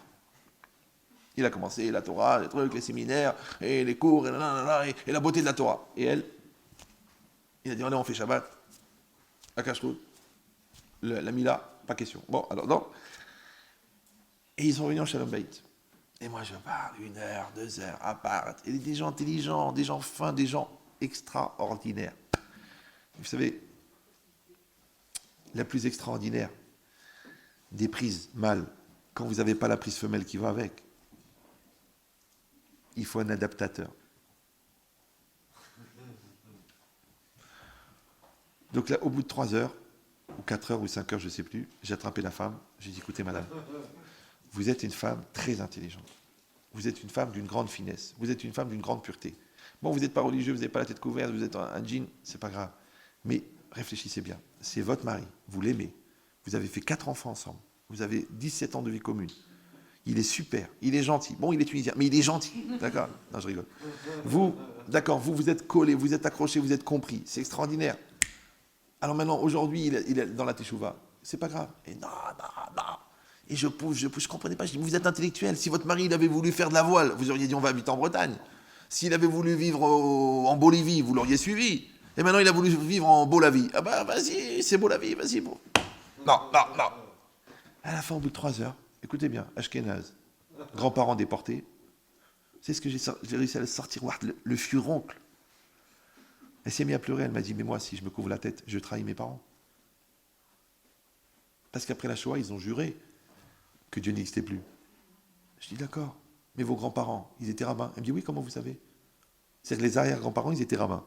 Il a commencé la Torah, les trucs, les séminaires, et les cours, et la beauté de la Torah. Et elle, il a dit, allez, on fait Shabbat, la cache-route, la Mila, pas question. Bon, alors non. Et ils sont venus en Shalom Bayit. Et moi, je parle 1 heure, 2 heures, à part. Et des gens intelligents, des gens fins, des gens extraordinaires. Vous savez, la plus extraordinaire des prises mâles, quand vous n'avez pas la prise femelle qui va avec, il faut un adaptateur. Donc là, au bout de 3 heures, ou 4 heures, ou 5 heures, je ne sais plus, j'ai attrapé la femme, j'ai dit, écoutez madame, vous êtes une femme très intelligente, vous êtes une femme d'une grande finesse, vous êtes une femme d'une grande pureté. Bon, vous n'êtes pas religieux, vous n'avez pas la tête couverte, vous êtes un djinn, c'est pas grave. Mais réfléchissez bien. C'est votre mari, vous l'aimez. Vous avez fait 4 enfants ensemble. Vous avez 17 ans de vie commune. Il est super, il est gentil. Bon, il est tunisien, mais il est gentil. D'accord? Non, je rigole. Vous, d'accord, vous êtes collés, vous êtes accrochés, vous êtes compris. C'est extraordinaire. Alors maintenant, aujourd'hui, il est dans la teshuva. C'est pas grave. Et non. Et je pousse, je comprenais pas. Je dis, vous êtes intellectuel. Si votre mari, il avait voulu faire de la voile, vous auriez dit, on va habiter en Bretagne. S'il avait voulu vivre en Bolivie, vous l'auriez suivi. Et maintenant, il a voulu vivre en Bolavie. Ah bah, vas-y, c'est Bolavie, vas-y. Bon. Non. À la fin, au bout de 3 heures, écoutez bien, Ashkenaz, grands-parents déportés, c'est ce que j'ai réussi à le sortir, le furoncle. Elle s'est mise à pleurer, elle m'a dit, mais moi, si je me couvre la tête, je trahis mes parents. Parce qu'après la Shoah, ils ont juré que Dieu n'existait plus. Je dis, d'accord, mais vos grands-parents, ils étaient rabbins. Elle me dit, oui, comment vous savez? C'est que les arrière-grands-parents, ils étaient rabbins.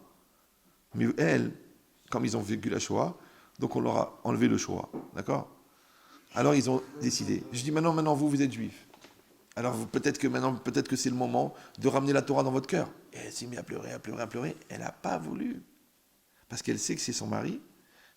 Mais elles, comme ils ont vécu la Shoah, donc on leur a enlevé le Shoah, d'accord? Alors ils ont décidé. Je dis, maintenant, vous êtes juifs. Alors peut-être que c'est le moment de ramener la Torah dans votre cœur. Et elle s'est mise à pleurer. Elle n'a pas voulu. Parce qu'elle sait que c'est son mari.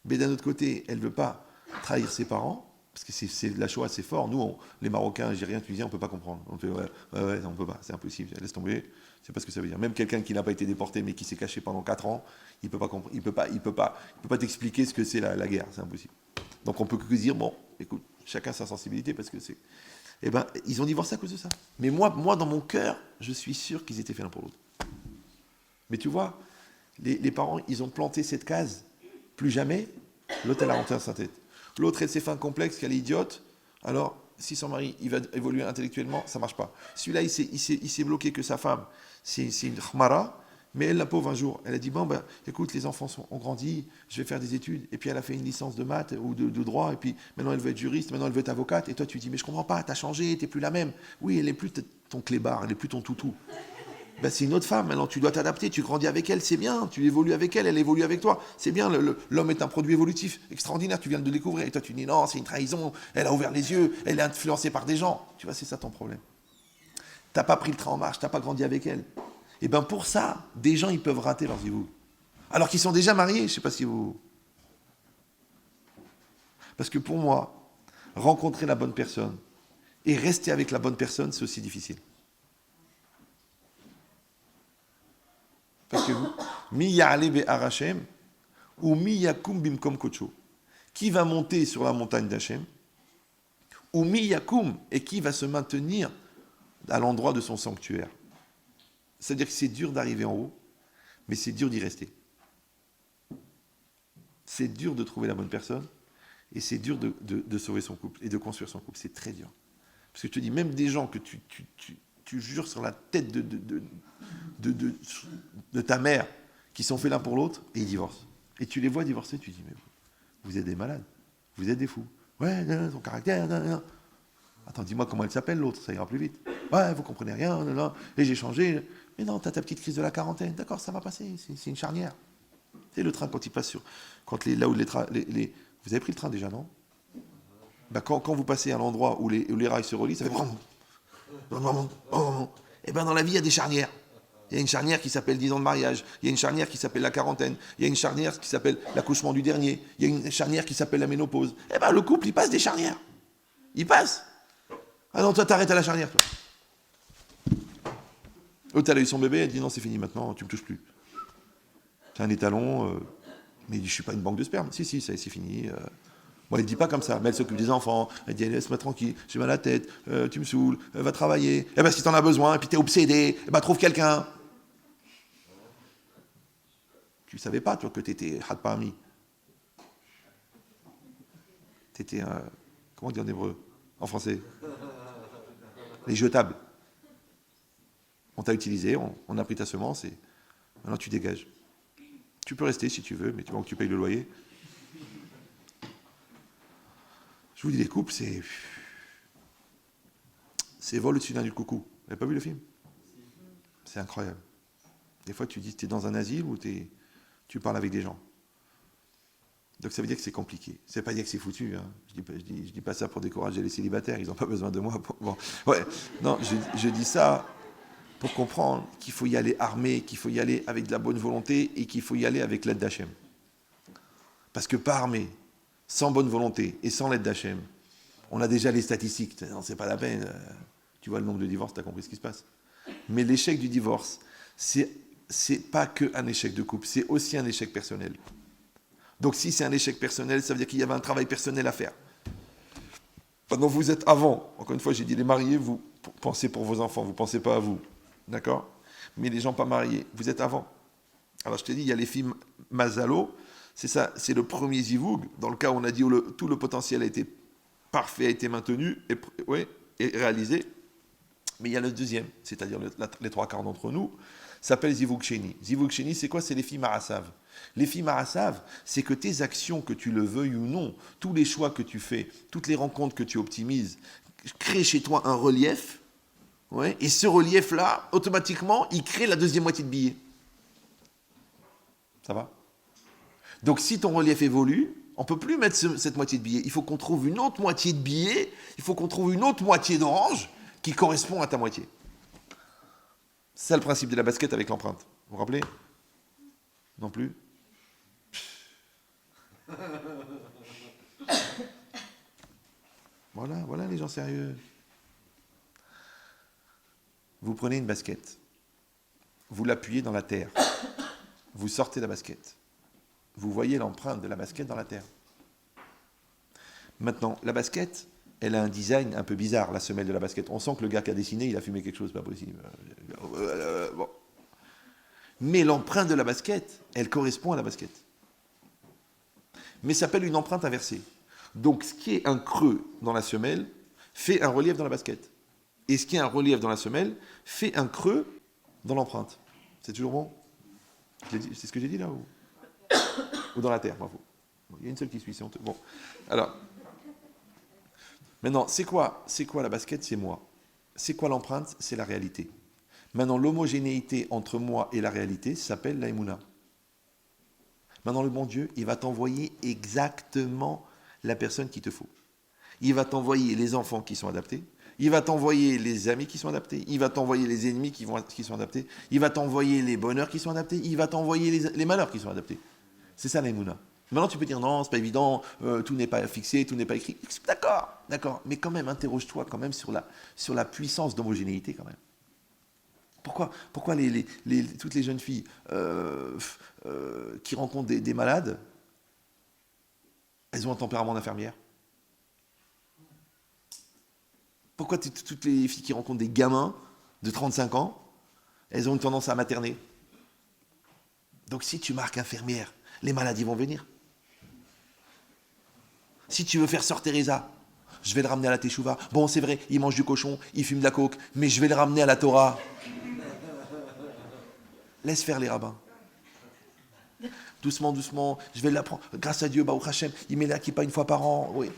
Mais d'un autre côté, elle ne veut pas trahir ses parents. Parce que la Shoah, c'est fort. Nous, les Marocains, Algériens, Tunisiens, on ne peut pas comprendre. On fait, ouais, on ne peut pas, c'est impossible. Laisse tomber. C'est pas ce que ça veut dire. Même quelqu'un qui n'a pas été déporté, mais qui s'est caché pendant 4 ans, il ne peut pas t'expliquer ce que c'est la guerre. C'est impossible. Donc on peut que dire, bon, écoute, chacun sa sensibilité, parce que c'est... Eh bien, ils ont divorcé à cause de ça. Mais moi, dans mon cœur, je suis sûr qu'ils étaient faits l'un pour l'autre. Mais tu vois, les parents, ils ont planté cette case. Plus jamais, l'autre, elle a rentré dans sa tête. L'autre, elle s'est fait un complexe, qu'elle est idiote. Alors, si son mari, il va évoluer intellectuellement, ça ne marche pas. Celui-là, il s'est bloqué que sa femme, c'est une khmara. Mais elle, la pauvre, un jour, elle a dit, bon, ben, écoute, les enfants ont grandi, je vais faire des études. Et puis elle a fait une licence de maths ou de droit, et puis maintenant elle veut être juriste, maintenant elle veut être avocate. Et toi, tu dis, mais je comprends pas, t'as changé, t'es plus la même. Oui, elle n'est plus ton clébard, elle n'est plus ton toutou. Ben, c'est une autre femme, maintenant tu dois t'adapter, tu grandis avec elle, c'est bien, tu évolues avec elle, elle évolue avec toi. C'est bien, l'homme est un produit évolutif extraordinaire, tu viens de le découvrir. Et toi, tu dis, non, c'est une trahison, elle a ouvert les yeux, elle est influencée par des gens. Tu vois, c'est ça ton problème. T'as pas pris le train en marche, t'as pas grandi avec elle. Et bien pour ça, des gens, ils peuvent rater leurs zivougs. Alors qu'ils sont déjà mariés, je ne sais pas si vous... Parce que pour moi, rencontrer la bonne personne et rester avec la bonne personne, c'est aussi difficile. Parce que mi ya'ale be'ar Hashem ou mi yakum bimkom kocho. Qui va monter sur la montagne d'Hachem ou mi yakum, et qui va se maintenir à l'endroit de son sanctuaire. C'est-à-dire que c'est dur d'arriver en haut, mais c'est dur d'y rester. C'est dur de trouver la bonne personne, et c'est dur de sauver son couple et de construire son couple. C'est très dur. Parce que je te dis, même des gens que tu jures sur la tête de ta mère, qui sont faits l'un pour l'autre, et ils divorcent. Et tu les vois divorcer, tu dis, mais vous êtes des malades, vous êtes des fous. Ouais, son caractère, Attends, dis-moi comment elle s'appelle l'autre, ça ira plus vite. Ouais, vous comprenez rien, et j'ai changé. Mais non, t'as ta petite crise de la quarantaine. D'accord, ça va passer, c'est une charnière. C'est le train quand il passe sur... Là où vous avez pris le train déjà, non? Ben, quand vous passez à l'endroit où les rails se relient, ça fait... Et bien dans la vie, il y a des charnières. Il y a une charnière qui s'appelle 10 ans de mariage. Il y a une charnière qui s'appelle la quarantaine. Il y a une charnière qui s'appelle l'accouchement du dernier. Il y a une charnière qui s'appelle la ménopause. Et bien le couple, il passe des charnières. Il passe. Ah non, toi, t'arrêtes à la charnière, toi. L'autre, elle a eu son bébé, elle dit non, c'est fini maintenant, tu me touches plus. C'est un étalon, mais il dit, je suis pas une banque de sperme. Si, c'est fini. Bon, elle ne dit pas comme ça, mais elle s'occupe des enfants. Elle dit, laisse-moi tranquille, j'ai mal à la tête, tu me saoules, va travailler. Eh ben, si t'en as besoin, et puis t'es obsédé, eh ben, trouve quelqu'un. Tu savais pas, toi, que t'étais had parmi. T'étais un... Comment on dit en hébreu? En français? Les jetables. On t'a utilisé, on a pris ta semence et maintenant tu dégages. Tu peux rester si tu veux, mais tu vois que tu payes le loyer. Je vous dis, les couples, c'est vol au-dessus d'un nid de coucou. Vous n'avez pas vu le film? C'est incroyable. Des fois, tu dis que tu es dans un asile ou tu parles avec des gens. Donc ça veut dire que c'est compliqué. Ça ne veut pas dire que c'est foutu. Hein. Je dis pas ça pour décourager les célibataires, ils n'ont pas besoin de moi. Bon. Ouais. Non, je dis ça pour comprendre qu'il faut y aller armé, qu'il faut y aller avec de la bonne volonté et qu'il faut y aller avec l'aide d'Hachem. Parce que pas armé, sans bonne volonté et sans l'aide d'Hachem, on a déjà les statistiques. Non, c'est pas la peine. Tu vois le nombre de divorces, tu as compris ce qui se passe. Mais l'échec du divorce, c'est pas qu'un échec de couple, c'est aussi un échec personnel. Donc si c'est un échec personnel, ça veut dire qu'il y avait un travail personnel à faire. Pendant que vous êtes avant, encore une fois, j'ai dit les mariés, vous pensez pour vos enfants, vous ne pensez pas à vous. D'accord? Mais les gens pas mariés, vous êtes avant. Alors je te dis, il y a les films Mazalo, c'est ça, c'est le premier zivoug, dans le cas où on a dit où tout le potentiel a été parfait, a été maintenu et réalisé. Mais il y a le deuxième, c'est-à-dire les trois quarts d'entre nous, s'appelle Zivoug Sheni. Zivoug Sheni, c'est quoi? C'est les filles Marasav. Les filles Marasav, c'est que tes actions, que tu le veuilles ou non, tous les choix que tu fais, toutes les rencontres que tu optimises, créent chez toi un relief, et ce relief-là, automatiquement, il crée la deuxième moitié de billet. Ça va? Donc si ton relief évolue, on ne peut plus mettre cette moitié de billet. Il faut qu'on trouve une autre moitié de billet, il faut qu'on trouve une autre moitié d'orange qui correspond à ta moitié. C'est ça le principe de la basket avec l'empreinte. Vous vous rappelez? Non plus? Voilà les gens sérieux. Vous prenez une basket, vous l'appuyez dans la terre, vous sortez la basket, vous voyez l'empreinte de la basket dans la terre. Maintenant, la basket, elle a un design un peu bizarre, la semelle de la basket. On sent que le gars qui a dessiné, il a fumé quelque chose, pas possible. Bon. Mais l'empreinte de la basket, elle correspond à la basket. Mais ça s'appelle une empreinte inversée. Donc, ce qui est un creux dans la semelle fait un relief dans la basket. Et ce qui est un relief dans la semelle fait un creux dans l'empreinte. C'est toujours bon? C'est ce que j'ai dit là ou dans la terre, bravo. Il y a une seule qui suit, c'est honteux. Bon, alors, maintenant, c'est quoi la basket? C'est moi. C'est quoi l'empreinte? C'est la réalité. Maintenant, l'homogénéité entre moi et la réalité s'appelle la Emouna. Maintenant, le bon Dieu, il va t'envoyer exactement la personne qu'il te faut. Il va t'envoyer les enfants qui sont adaptés. Il va t'envoyer les amis qui sont adaptés. Il va t'envoyer les ennemis qui sont adaptés. Il va t'envoyer les bonheurs qui sont adaptés. Il va t'envoyer les malheurs qui sont adaptés. C'est ça la Emouna. Maintenant, tu peux dire non, c'est pas évident, tout n'est pas fixé, tout n'est pas écrit. D'accord. Mais quand même, interroge-toi quand même sur la puissance d'homogénéité quand même. Pourquoi toutes les jeunes filles qui rencontrent des malades, elles ont un tempérament d'infirmière? Pourquoi toutes les filles qui rencontrent des gamins de 35 ans, elles ont une tendance à materner? Donc si tu marques infirmière, les maladies vont venir. Si tu veux faire sœur Teresa, je vais le ramener à la Teshuvah. Bon, c'est vrai, il mange du cochon, il fume de la coke, mais je vais le ramener à la Torah. Laisse faire les rabbins. Doucement, je vais l'apprendre. Grâce à Dieu, Baruch Hashem, il met la kippa une fois par an. Oui.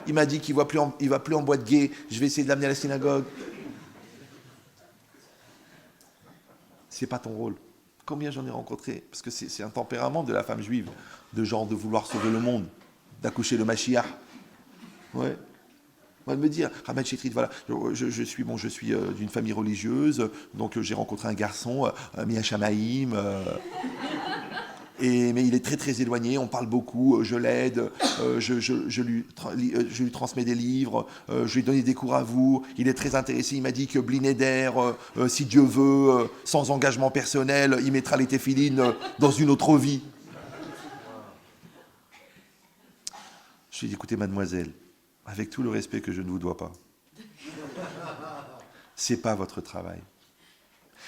Il m'a dit qu'il ne va plus en boîte gay. Je vais essayer de l'amener à la synagogue. C'est pas ton rôle. Combien j'en ai rencontré? Parce que c'est un tempérament de la femme juive, de genre de vouloir sauver le monde, d'accoucher le Mashiach. Ouais. On va me dire, Rabban Chetrit, voilà, je suis d'une famille religieuse, donc j'ai rencontré un garçon, Mia Shamaïm, mais il est très très éloigné, on parle beaucoup, je l'aide, je lui transmets des livres, je lui ai donné des cours à vous, il est très intéressé, il m'a dit que Blineder, si Dieu veut, sans engagement personnel, il mettra les téphilines dans une autre vie. Je lui ai dit, écoutez mademoiselle, avec tout le respect que je ne vous dois pas, c'est pas votre travail.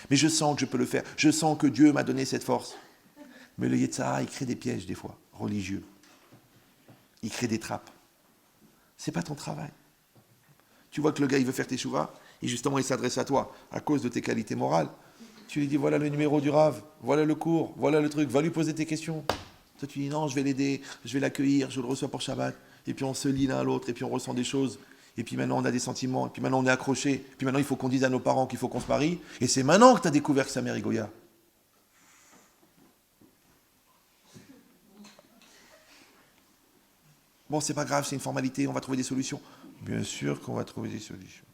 Mais je sens que je peux le faire, je sens que Dieu m'a donné cette force. Mais le Yetzara, il crée des pièges des fois, religieux. Il crée des trappes. C'est pas ton travail. Tu vois que le gars, il veut faire tes chouvas, et justement, il s'adresse à toi, à cause de tes qualités morales. Tu lui dis, voilà le numéro du Rav, voilà le cours, voilà le truc, va lui poser tes questions. Toi, tu dis, non, je vais l'aider, je vais l'accueillir, je le reçois pour Shabbat. Et puis on se lie l'un à l'autre, et puis on ressent des choses. Et puis maintenant, on a des sentiments, et puis maintenant, on est accroché. Et puis maintenant, il faut qu'on dise à nos parents qu'il faut qu'on se marie. Et c'est maintenant que tu as découvert que sa mère est Goya. Bon, c'est pas grave, c'est une formalité, on va trouver des solutions. Bien sûr qu'on va trouver des solutions.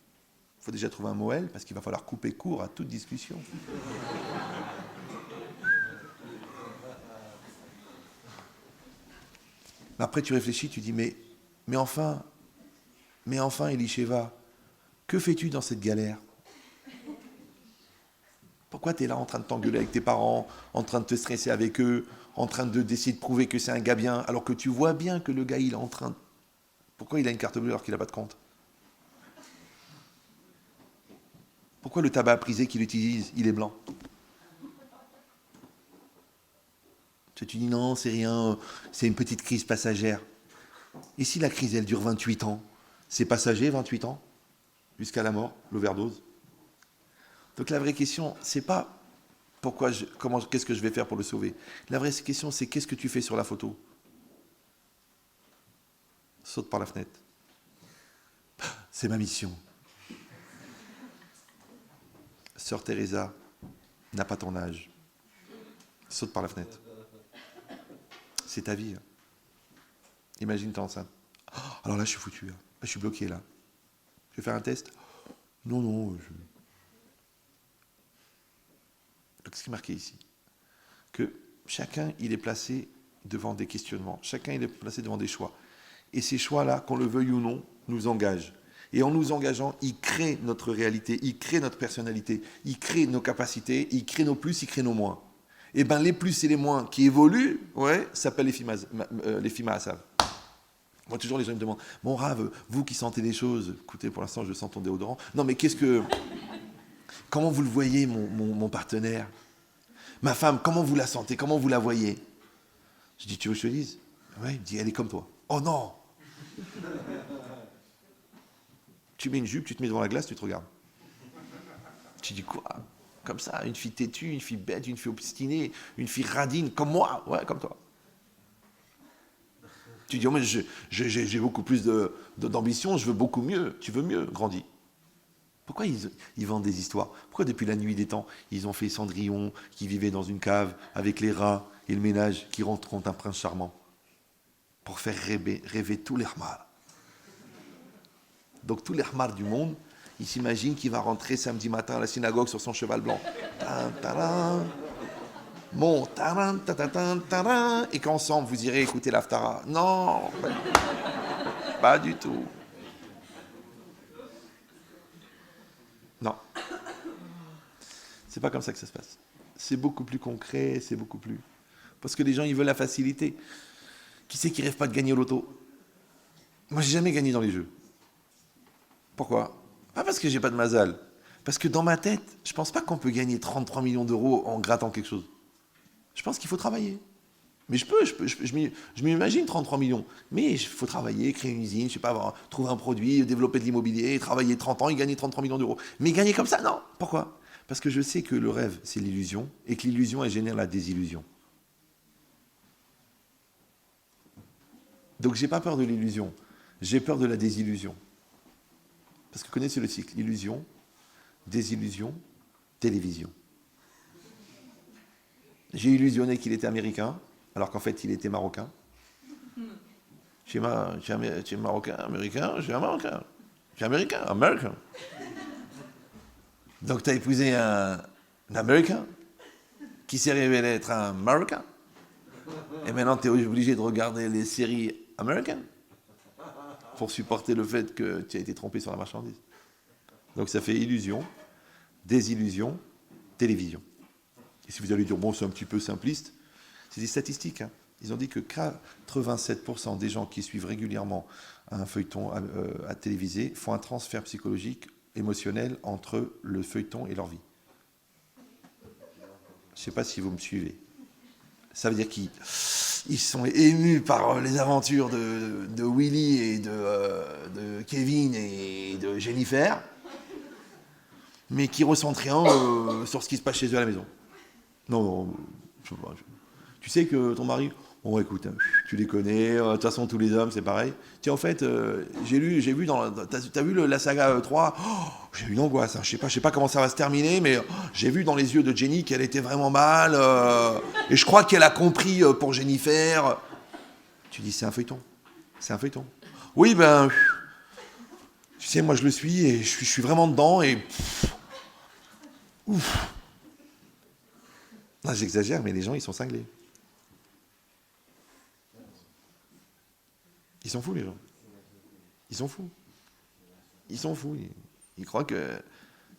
Il faut déjà trouver un Moël, parce qu'il va falloir couper court à toute discussion. Mais après, tu réfléchis, tu dis, mais enfin, Elisheva, que fais-tu dans cette galère? Pourquoi tu es là en train de t'engueuler avec tes parents, en train de te stresser avec eux, en train d'essayer de prouver que c'est un gars bien, alors que tu vois bien que le gars, il est en train... Pourquoi il a une carte bleue alors qu'il n'a pas de compte? Pourquoi le tabac prisé qu'il utilise, il est blanc? Tu dis non, c'est rien, c'est une petite crise passagère. Et si la crise, elle dure 28 ans, c'est passager, 28 ans, jusqu'à la mort, l'overdose. Donc la vraie question, c'est pas qu'est-ce que je vais faire pour le sauver. La vraie question, c'est qu'est-ce que tu fais sur la photo? Saute par la fenêtre. C'est ma mission. Sœur Teresa n'a pas ton âge. Saute par la fenêtre. C'est ta vie. Imagine, t'es enceinte. Oh, alors là, je suis foutu. Là. Je suis bloqué là. Je vais faire un test. Non. Donc, ce qui est marqué ici, que chacun, il est placé devant des questionnements. Chacun, il est placé devant des choix. Et ces choix-là, qu'on le veuille ou non, nous engagent. Et en nous engageant, il crée notre réalité, il crée notre personnalité, il crée nos capacités, il crée nos plus, il crée nos moins. Et bien, les plus et les moins qui évoluent, s'appellent les Fima. Moi, toujours, les gens me demandent, bon, Rav, vous qui sentez des choses, écoutez, pour l'instant, je sens ton déodorant. Non, mais comment vous le voyez, mon partenaire? Ma femme, comment vous la sentez? Comment vous la voyez? Je dis, tu veux que je te dise? Ouais, il me dit, elle est comme toi. Oh non! Tu mets une jupe, tu te mets devant la glace, tu te regardes. Tu dis quoi? Comme ça, une fille têtue, une fille bête, une fille obstinée, une fille radine, comme moi, ouais, comme toi. Tu dis, oh, mais j'ai beaucoup plus d'ambition, je veux beaucoup mieux. Tu veux mieux, grandis. Pourquoi ils vendent des histoires? Pourquoi depuis la nuit des temps, ils ont fait Cendrillon, qui vivait dans une cave avec les rats et le ménage, qui rencontrent un prince charmant? Pour faire rêver tous les hmars. Donc tous les hmars du monde, ils s'imaginent qu'il va rentrer samedi matin à la synagogue sur son cheval blanc. Mon taran, taran, et qu'ensemble vous irez écouter l'Aftara. Non, pas du tout. Non. C'est pas comme ça que ça se passe. C'est beaucoup plus concret, c'est beaucoup plus... Parce que les gens, ils veulent la facilité. Qui c'est qui rêve pas de gagner au loto? Moi, j'ai jamais gagné dans les jeux. Pourquoi? Pas parce que j'ai pas de mazal. Parce que dans ma tête, je pense pas qu'on peut gagner 33 millions d'euros en grattant quelque chose. Je pense qu'il faut travailler. Mais je m'imagine 33 millions. Mais il faut travailler, créer une usine, je sais pas, trouver un produit, développer de l'immobilier, travailler 30 ans et gagner 33 millions d'euros. Mais gagner comme ça, non. Pourquoi? Parce que je sais que le rêve, c'est l'illusion, et que l'illusion, elle génère la désillusion. Donc j'ai pas peur de l'illusion, j'ai peur de la désillusion. Parce que connaissez le cycle, illusion, désillusion, télévision. J'ai illusionné qu'il était américain, alors qu'en fait il était marocain. Tu es marocain, américain, je suis un marocain. Je suis américain, américain. Donc tu as épousé un américain qui s'est révélé être un marocain. Et maintenant tu es obligé de regarder les séries américaines pour supporter le fait que tu as été trompé sur la marchandise. Donc ça fait illusion, désillusion, télévision. Et si vous allez dire, bon, c'est un petit peu simpliste, c'est des statistiques. Hein. Ils ont dit que 87% des gens qui suivent régulièrement un feuilleton à télévisé font un transfert psychologique, émotionnel entre le feuilleton et leur vie. Je ne sais pas si vous me suivez. Ça veut dire qu'ils sont émus par les aventures de Willy et de Kevin et de Jennifer, mais qui ressentent rien sur ce qui se passe chez eux à la maison. Non, tu sais que ton mari, bon écoute, tu les connais, de toute façon tous les hommes c'est pareil. Tiens en fait, j'ai vu t'as vu la saga 3, j'ai eu une angoisse, hein. Je sais pas comment ça va se terminer, mais j'ai vu dans les yeux de Jenny qu'elle était vraiment mal, et je crois qu'elle a compris pour Jennifer. Tu dis c'est un feuilleton. Oui ben, tu sais moi je le suis et je suis vraiment dedans et... Ouf. Non, j'exagère, mais les gens, ils sont cinglés. Ils sont fous, les gens. Ils sont fous. Ils sont fous. Ils croient que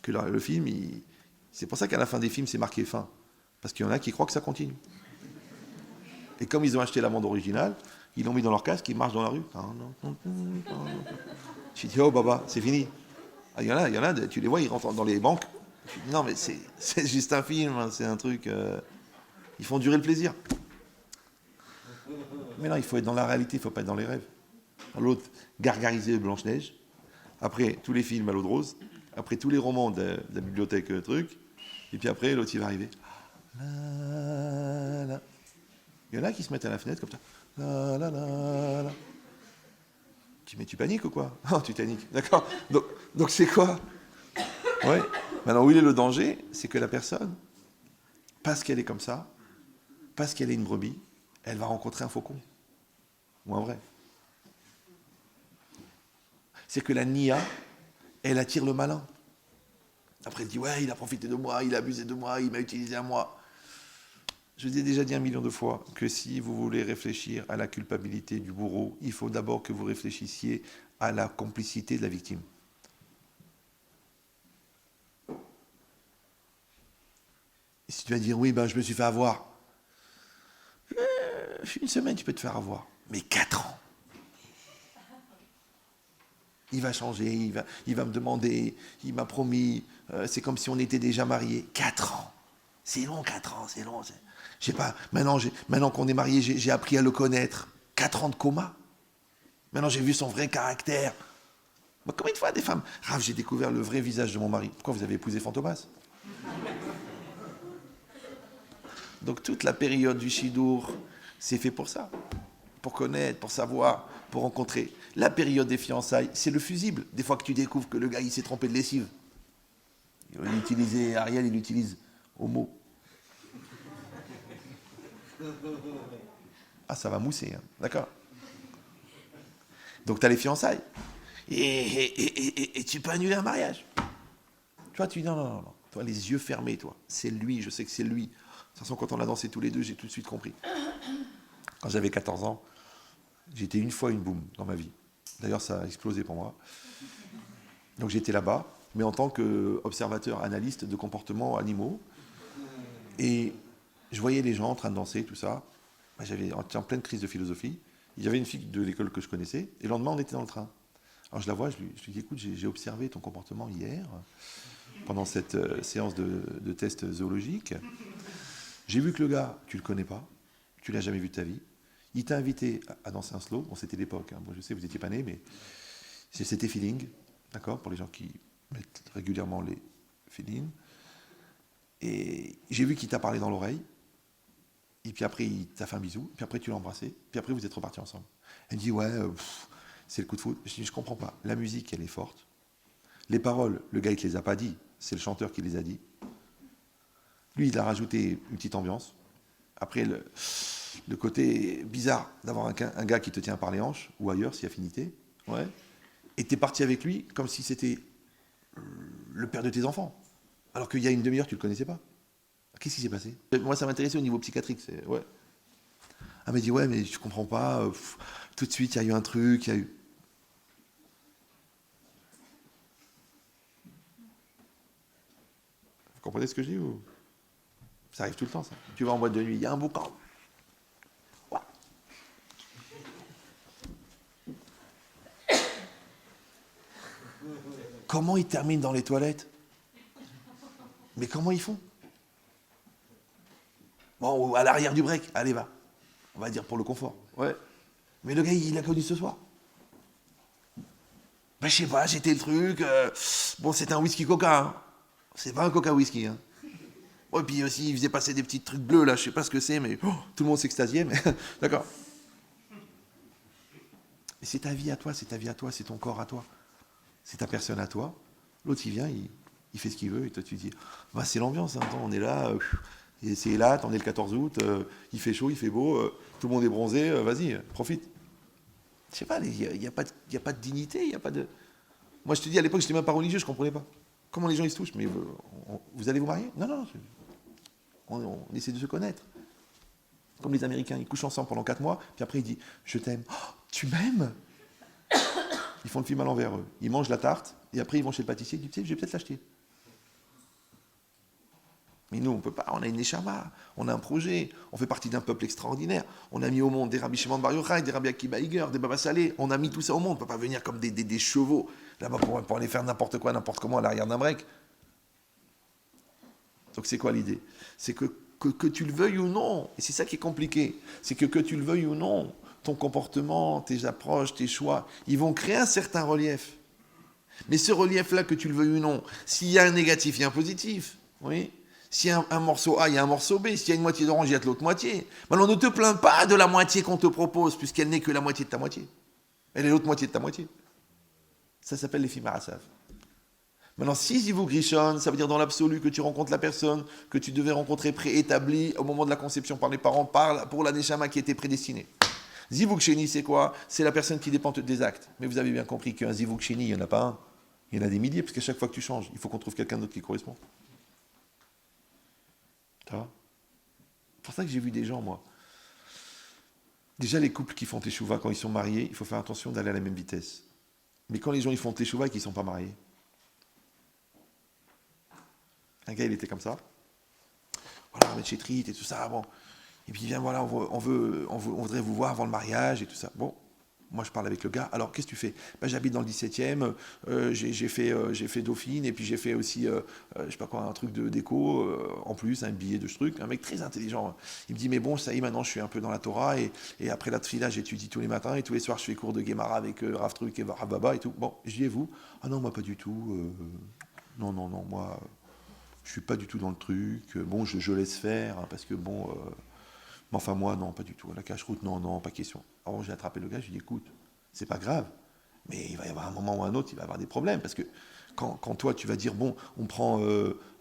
le film, c'est pour ça qu'à la fin des films, c'est marqué fin. Parce qu'il y en a qui croient que ça continue. Et comme ils ont acheté la bande originale, ils l'ont mis dans leur casque, ils marchent dans la rue. Je dis, oh baba, c'est fini. Ah, il y en a, tu les vois, ils rentrent dans les banques. Je dis, non, mais c'est juste un film, hein, c'est un truc. Ils font durer le plaisir. Mais non, il faut être dans la réalité, il ne faut pas être dans les rêves. L'autre, gargariser Blanche-Neige. Après, tous les films à l'eau de rose. Après, tous les romans de la bibliothèque truc. Et puis après, l'autre, il va arriver. La, la. Il y en a qui se mettent à la fenêtre comme ça. La, la, la, la. Mais tu paniques ou quoi? Non, tu paniques. D'accord. Donc c'est quoi? Ouais. Maintenant, où il est le danger? C'est que la personne, parce qu'elle est comme ça, parce qu'elle est une brebis, elle va rencontrer un faucon. Ou un vrai. C'est que la Nia, elle attire le malin. Après, elle dit, ouais, il a profité de moi, il a abusé de moi, il m'a utilisé à moi. Je vous ai déjà dit 1 million de fois que si vous voulez réfléchir à la culpabilité du bourreau, il faut d'abord que vous réfléchissiez à la complicité de la victime. Et si tu vas dire, oui, ben, je me suis fait avoir. Une semaine, tu peux te faire avoir. Mais 4 ans. Il va changer, il va me demander, il m'a promis, c'est comme si on était déjà mariés. 4 ans. C'est long, 4 ans, c'est long. Je sais pas, maintenant qu'on est mariés, j'ai appris à le connaître. 4 ans de coma. Maintenant, j'ai vu son vrai caractère. Moi, combien de fois des femmes... Raph, j'ai découvert le vrai visage de mon mari. Pourquoi vous avez épousé Fantomas? Donc, toute la période du Chidour, c'est fait pour ça. Pour connaître, pour savoir, pour rencontrer. La période des fiançailles, c'est le fusible. Des fois que tu découvres que le gars, il s'est trompé de lessive. Ariel, il utilise homo. Ah, ça va mousser, hein. D'accord. Donc, tu as les fiançailles. Et tu peux annuler un mariage. Tu vois, tu dis non. Toi, les yeux fermés, toi. C'est lui, je sais que c'est lui. De toute façon, quand on a dansé tous les deux, j'ai tout de suite compris. Quand j'avais 14 ans, j'étais une fois une boum dans ma vie. D'ailleurs, ça a explosé pour moi. Donc, j'étais là-bas, mais en tant qu'observateur, analyste de comportements animaux. Et je voyais les gens en train de danser, tout ça. J'étais en pleine crise de philosophie. Il y avait une fille de l'école que je connaissais. Et le lendemain, on était dans le train. Alors je la vois, je lui dis, écoute, j'ai observé ton comportement hier, pendant cette séance de test zoologique. J'ai vu que le gars, tu le connais pas, tu l'as jamais vu de ta vie. Il t'a invité à danser un slow. Bon, c'était l'époque. Hein. Bon, je sais, vous n'étiez pas né, mais c'était feeling, d'accord, pour les gens qui mettent régulièrement les feelings. Et j'ai vu qu'il t'a parlé dans l'oreille. Et puis après, il t'a fait un bisou. Puis après, tu l'as embrassé. Puis après, vous êtes repartis ensemble. Elle me dit, ouais, c'est le coup de foudre. Je dis, je comprends pas. La musique, elle est forte. Les paroles, le gars, il ne te les a pas dit. C'est le chanteur qui les a dit. Lui, il a rajouté une petite ambiance. Après, le côté bizarre d'avoir un gars qui te tient par les hanches, ou ailleurs, si affinité. Ouais. Et t'es parti avec lui comme si c'était le père de tes enfants. Alors qu'il y a une demi-heure, tu ne le connaissais pas. Qu'est-ce qui s'est passé? Moi, ça m'intéressait au niveau psychiatrique. Ouais. Elle m'a dit, ouais, mais je comprends pas. Tout de suite, il y a eu un truc, il y a eu... Vous comprenez ce que je dis ou... Ça arrive tout le temps, ça. Tu vas en boîte de nuit, il y a un boucan. Ouais. Comment ils terminent dans les toilettes? Mais comment ils font? Bon, à l'arrière du break, allez, va. On va dire pour le confort. Ouais. Mais le gars, il l'a connu ce soir. Ben, je sais pas, c'était le truc. Bon, c'était un whisky coca. Hein. C'est pas un coca whisky. Hein. Ouais, puis aussi, il faisait passer des petits trucs bleus, là, je sais pas ce que c'est, mais tout le monde s'extasiait, mais d'accord. Et c'est ta vie à toi, c'est ta vie à toi, c'est ton corps à toi. C'est ta personne à toi. L'autre, il vient, il fait ce qu'il veut, et toi, tu dis, bah, c'est l'ambiance, hein. Attends, on est là, et c'est là, on est le 14 août, il fait chaud, il fait beau, tout le monde est bronzé, vas-y, profite. Je sais pas, il n'y a pas de dignité, il n'y a pas de... Moi, je te dis, à l'époque, je n'étais même pas religieux, je ne comprenais pas. Comment les gens, ils se touchent? Mais vous allez vous marier? Non. On essaie de se connaître. Comme les Américains, ils couchent ensemble pendant 4 mois, puis après, ils disent, je t'aime. Oh, Tu m'aimes? Ils font le film à l'envers, eux. Ils mangent la tarte, et après ils vont chez le pâtissier, ils disent, tu sais, je vais peut-être l'acheter. Mais nous, on ne peut pas, on a une neshama, on a un projet, on fait partie d'un peuple extraordinaire. On a mis au monde des Rabbi Shimon Bar Yochai, des Rabbi Akiba Iger, des Baba Saleh, on a mis tout ça au monde. On ne peut pas venir comme des chevaux, là-bas pour aller faire n'importe quoi, n'importe comment à l'arrière d'un break. Donc c'est quoi l'idée? C'est que tu le veuilles ou non, et c'est ça qui est compliqué, c'est que tu le veuilles ou non, ton comportement, tes approches, tes choix, ils vont créer un certain relief. Mais ce relief-là, que tu le veuilles ou non, s'il y a un négatif, il y a un positif. Oui. S'il y a un morceau A, il y a un morceau B. S'il y a une moitié d'orange, il y a de l'autre moitié. Alors ne te plains pas de la moitié qu'on te propose, puisqu'elle n'est que la moitié de ta moitié. Elle est l'autre moitié de ta moitié. Ça s'appelle les Fimarasav. Maintenant, si Zivug Rishon, ça veut dire dans l'absolu que tu rencontres la personne que tu devais rencontrer préétablie au moment de la conception par les parents pour la Neshama qui était prédestinée. Zivug Sheni, c'est quoi? C'est la personne qui dépend des actes. Mais vous avez bien compris qu'un Zivug Sheni, il n'y en a pas un. Il y en a des milliers, parce qu'à chaque fois que tu changes, il faut qu'on trouve quelqu'un d'autre qui correspond. C'est pour ça que j'ai vu des gens, moi. Déjà, les couples qui font teshuva quand ils sont mariés, il faut faire attention d'aller à la même vitesse. Mais quand les gens ils font teshuva et qu'ils ne sont pas mariés, un gars, il était comme ça. Voilà, on met chétrit et tout ça, bon. Et puis il vient, voilà, on voudrait vous voir avant le mariage et tout ça. Bon, moi je parle avec le gars. Alors qu'est-ce que tu fais? Ben, j'habite dans le 17e, j'ai fait Dauphine, et puis j'ai fait aussi, je sais pas quoi, un truc de déco, en plus, un billet de ce truc. Un mec très intelligent. Il me dit, mais bon, ça y est, maintenant je suis un peu dans la Torah, et après la tfila, j'étudie tous les matins, et tous les soirs je fais cours de Gemara avec Rav Truc et Rav Baba et tout. Bon, je dis, et vous? Ah non, moi pas du tout. Non, moi, je suis pas du tout dans le truc. Bon, je laisse faire, hein, parce que bon... mais enfin, moi, non, pas du tout. La cache-route, non, pas question. Alors, j'ai attrapé le gars, je lui ai dit, écoute, c'est pas grave, mais il va y avoir un moment ou un autre, il va y avoir des problèmes. Parce que quand toi, tu vas dire, bon, on prend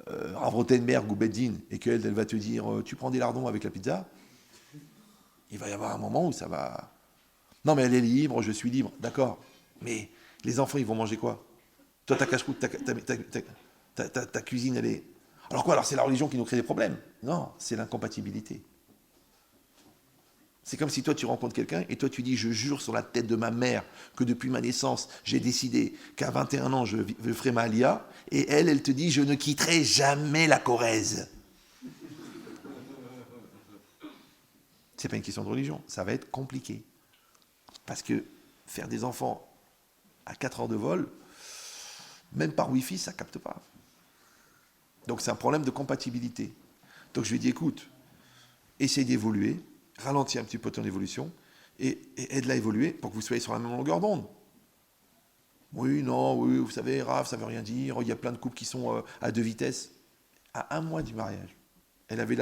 Rav Rothenberg ou Beddin, et qu'elle, elle va te dire, tu prends des lardons avec la pizza, il va y avoir un moment où ça va... Non, mais elle est libre, je suis libre, d'accord. Mais les enfants, ils vont manger quoi? Toi, ta cache-route, ta cuisine, elle est... Alors quoi? Alors c'est la religion qui nous crée des problèmes? Non, c'est l'incompatibilité. C'est comme si toi tu rencontres quelqu'un et toi tu dis, je jure sur la tête de ma mère que depuis ma naissance, j'ai décidé qu'à 21 ans, je ferai ma alia, et elle te dit, je ne quitterai jamais la Corrèze. C'est pas une question de religion, ça va être compliqué. Parce que faire des enfants à 4 heures de vol, même par Wi-Fi, ça capte pas. Donc c'est un problème de compatibilité. Donc je lui ai dit, écoute, essaye d'évoluer, ralentis un petit peu ton évolution, et aide-la à évoluer pour que vous soyez sur la même longueur d'onde. Oui, vous savez, Rav, ça veut rien dire, il y a plein de couples qui sont à 2 vitesses. À 1 mois du mariage, elle avait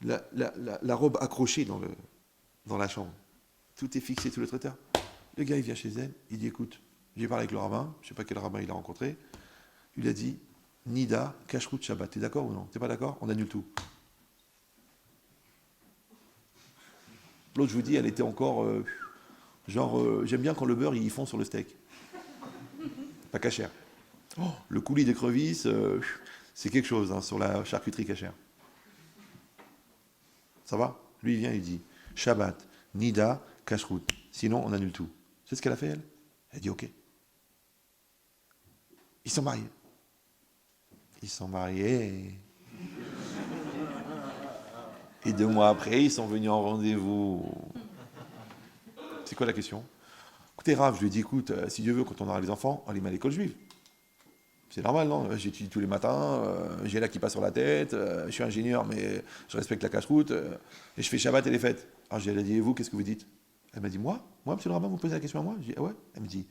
la robe accrochée dans la chambre. Tout est fixé, tout le traiteur. Le gars, il vient chez elle, il dit, écoute, j'ai parlé avec le rabbin, je ne sais pas quel rabbin il a rencontré, il lui a dit, Nida, Kashrut, Shabbat, t'es d'accord ou non? T'es pas d'accord? On annule tout. L'autre, je vous dis, elle était encore, j'aime bien quand le beurre, il fond sur le steak. Pas cachère. Oh, le coulis d'écrevisse, c'est quelque chose, hein, sur la charcuterie cachère. Ça va? Lui, il vient, il dit, Shabbat, Nida, Kashrut. Sinon, on annule tout. C'est ce qu'elle a fait, elle? Elle a dit, ok. Ils sont mariés. Ils sont mariés. Et 2 mois après, ils sont venus en rendez-vous. C'est quoi la question? Écoutez, Rav, je lui ai dit, écoute, si Dieu veut, quand on aura les enfants, on les met à l'école juive. C'est normal, non? J'étudie tous les matins, j'ai la kippa sur la tête, je suis ingénieur, mais je respecte la cache-route, et je fais Shabbat et les fêtes. Alors elle a dit, et vous, qu'est-ce que vous dites? Elle m'a dit, moi, monsieur le rabbin, vous posez la question à moi? Je dis, ah ouais? Elle me dit,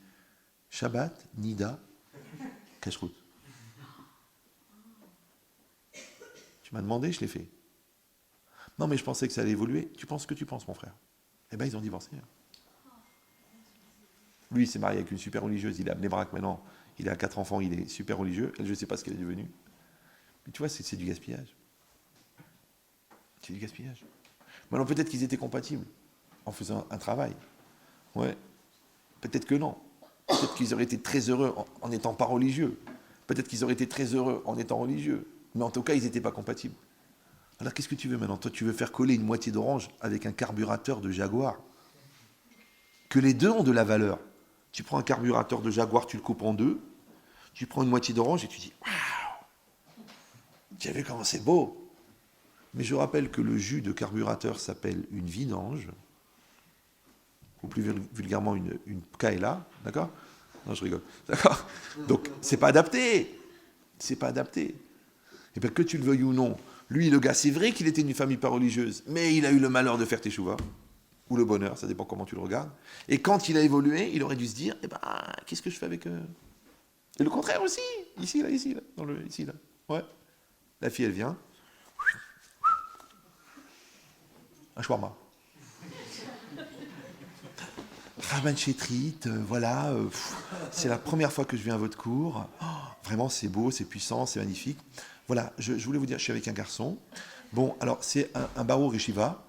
Shabbat, Nida, cache-route. Tu m'as demandé, je l'ai fait. Non, mais je pensais que ça allait évoluer. Tu penses ce que tu penses, mon frère. Eh bien, ils ont divorcé. Lui, il s'est marié avec une super religieuse. Il est à Bnei-Brak maintenant. Il a 4 enfants. Il est super religieux. Elle, je ne sais pas ce qu'elle est devenue. Mais tu vois, c'est du gaspillage. C'est du gaspillage. Maintenant, peut-être qu'ils étaient compatibles en faisant un travail. Ouais. Peut-être que non. Peut-être qu'ils auraient été très heureux en n'étant pas religieux. Peut-être qu'ils auraient été très heureux en étant religieux. Mais en tout cas, ils n'étaient pas compatibles. Alors qu'est-ce que tu veux maintenant? Toi, tu veux faire coller une moitié d'orange avec un carburateur de Jaguar? que les deux ont de la valeur. Tu prends un carburateur de Jaguar, tu le coupes en deux, tu prends une moitié d'orange et tu dis waouh, tu as vu comment c'est beau. Mais je rappelle que le jus de carburateur s'appelle une vidange, ou plus vulgairement une kaela, d'accord? Non, je rigole, d'accord? Donc, c'est pas adapté. C'est pas adapté. Et bien, que tu le veuilles ou non, lui, le gars, c'est vrai qu'il était d'une famille pas religieuse, mais il a eu le malheur de faire teshuva, ou le bonheur, ça dépend comment tu le regardes. Et quand il a évolué, il aurait dû se dire, eh ben, qu'est-ce que je fais avec eux? Et le contraire aussi, ici, là, ici, là. Ouais. La fille, elle vient. Un shawarma. Raman Chetrit, voilà, c'est la première fois que je viens à votre cours. Oh, vraiment, c'est beau, c'est puissant, c'est magnifique. Voilà, je voulais vous dire, je suis avec un garçon. Bon, alors, c'est un Barour Yeshiva.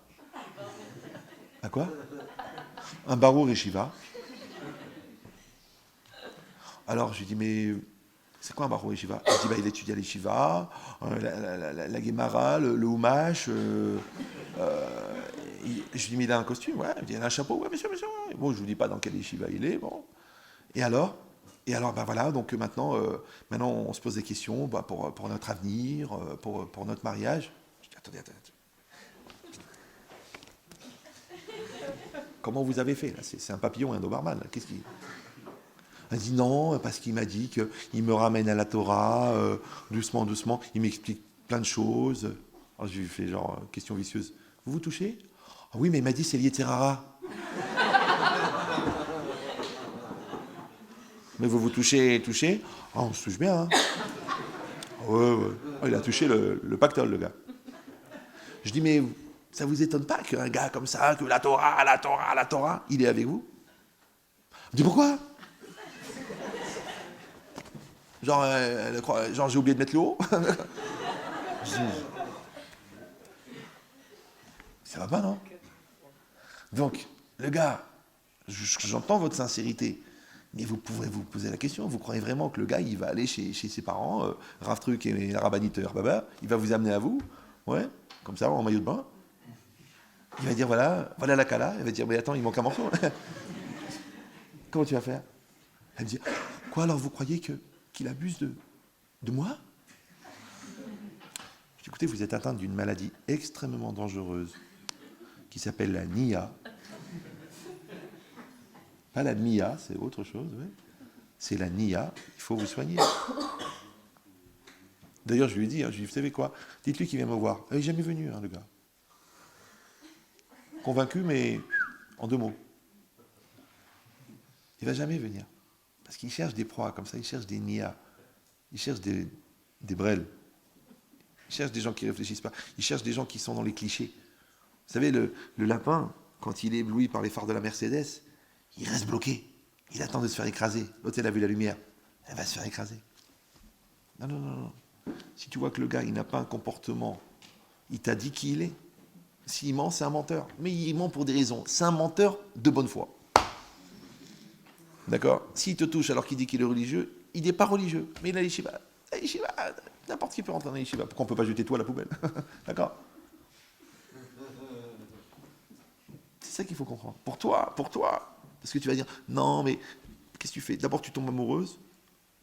Un quoi? Un Barour Yeshiva. Alors, je lui dis, mais c'est quoi un Barour Yeshiva? Il dit, bah, il étudie à l'Yeshiva, la Gemara, le Humash. Je lui dis, mais il a un costume, ouais. Il dit, il a un chapeau, ouais, monsieur, monsieur. Ouais. Bon, je ne vous dis pas dans quel Yeshiva il est, bon. Et alors, ben voilà, donc maintenant, on se pose des questions pour notre avenir, pour notre mariage. Je dis, attendez. Comment vous avez fait là? C'est un papillon et un Doberman. Là. Qu'est-ce qu'il... Elle dit non, parce qu'il m'a dit qu'il me ramène à la Torah, doucement, il m'explique plein de choses. Alors je lui fais genre, question vicieuse, vous vous touchez? Ah oui, mais il m'a dit c'est l'Yetzerara. Mais vous vous touchez? Ah, on se touche bien, hein. Ouais. Oh, il a touché le pactole, le gars. Je dis, mais ça vous étonne pas qu'un gars comme ça, que la Torah, il est avec vous? Je dis, pourquoi? Genre, j'ai oublié de mettre le haut. Ça va pas, non? Donc, le gars, j'entends votre sincérité, mais vous pouvez vous poser la question, vous croyez vraiment que le gars, il va aller chez ses parents, Rav Truc et la rabbinite Baba, il va vous amener à vous, ouais, comme ça, en maillot de bain. Il va dire, voilà la Kala, il va dire, mais attends, il manque un morceau. Comment tu vas faire? Elle me dit, quoi, alors vous croyez qu'il abuse de moi? Je dis, écoutez, vous êtes atteinte d'une maladie extrêmement dangereuse qui s'appelle la NIA. Pas la MIA, c'est autre chose, oui. C'est la NIA, il faut vous soigner. D'ailleurs, je lui ai dit, vous savez quoi? Dites-lui qu'il vient me voir. Il n'est jamais venu, le gars. Convaincu, mais en 2 mots. Il ne va jamais venir. Parce qu'il cherche des proies comme ça, il cherche des NIA. Il cherche des brels. Il cherche des gens qui ne réfléchissent pas. Il cherche des gens qui sont dans les clichés. Vous savez, le lapin, quand il est ébloui par les phares de la Mercedes, il reste bloqué. Il attend de se faire écraser. L'autre, elle a vu la lumière. Elle va se faire écraser. Non. Si tu vois que le gars, il n'a pas un comportement, il t'a dit qui il est. S'il ment, c'est un menteur. Mais il ment pour des raisons. C'est un menteur de bonne foi. D'accord? S'il te touche alors qu'il dit qu'il est religieux, il n'est pas religieux. Mais il a l'Yeshiva. N'importe qui peut rentrer dans l'Yeshiva. Pourquoi on ne peut pas jeter toi à la poubelle? D'accord? C'est ça qu'il faut comprendre. Pour toi. Parce que tu vas dire, non, mais qu'est-ce que tu fais? D'abord, tu tombes amoureuse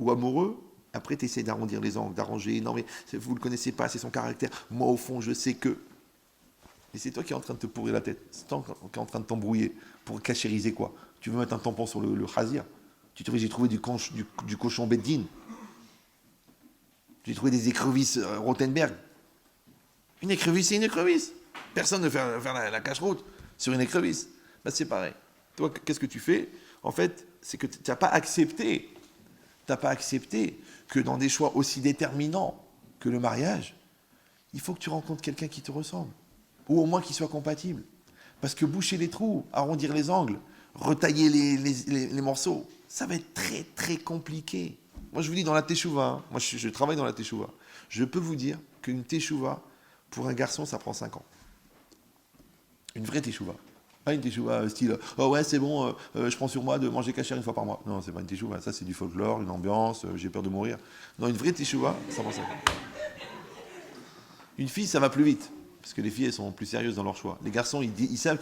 ou amoureux. Après, tu essaies d'arrondir les angles, d'arranger. Non, mais vous ne le connaissez pas, c'est son caractère. Moi, au fond, je sais que. Et c'est toi qui es en train de te pourrir la tête. C'est toi qui es en train de t'embrouiller pour cachériser quoi? Tu veux mettre un tampon sur le chazir. Tu te dis, j'ai trouvé du cochon Beddin. J'ai trouvé des écrevisses Rothenberg. Une écrevisse, c'est une écrevisse. Personne ne fait faire la cache-route sur une écrevisse. Ben, c'est pareil. Toi, qu'est-ce que tu fais? En fait, c'est que tu n'as pas accepté. Tu n'as pas accepté que dans des choix aussi déterminants que le mariage, il faut que tu rencontres quelqu'un qui te ressemble. Ou au moins qui soit compatible. Parce que boucher les trous, arrondir les angles, retailler les morceaux, ça va être très très compliqué. Moi je vous dis dans la teshuva, moi je travaille dans la teshuva, je peux vous dire qu'une teshuva, pour un garçon, ça prend 5 ans. Une vraie teshuva. Pas une teshuva style, oh ouais c'est bon, je prends sur moi de manger kasher 1 fois par mois. Non, c'est pas une teshuva, ça c'est du folklore, une ambiance, j'ai peur de mourir. Non, une vraie teshuva, ça prend 5 ans. Une fille, ça va plus vite. Parce que les filles, elles sont plus sérieuses dans leur choix. Les garçons, ils savent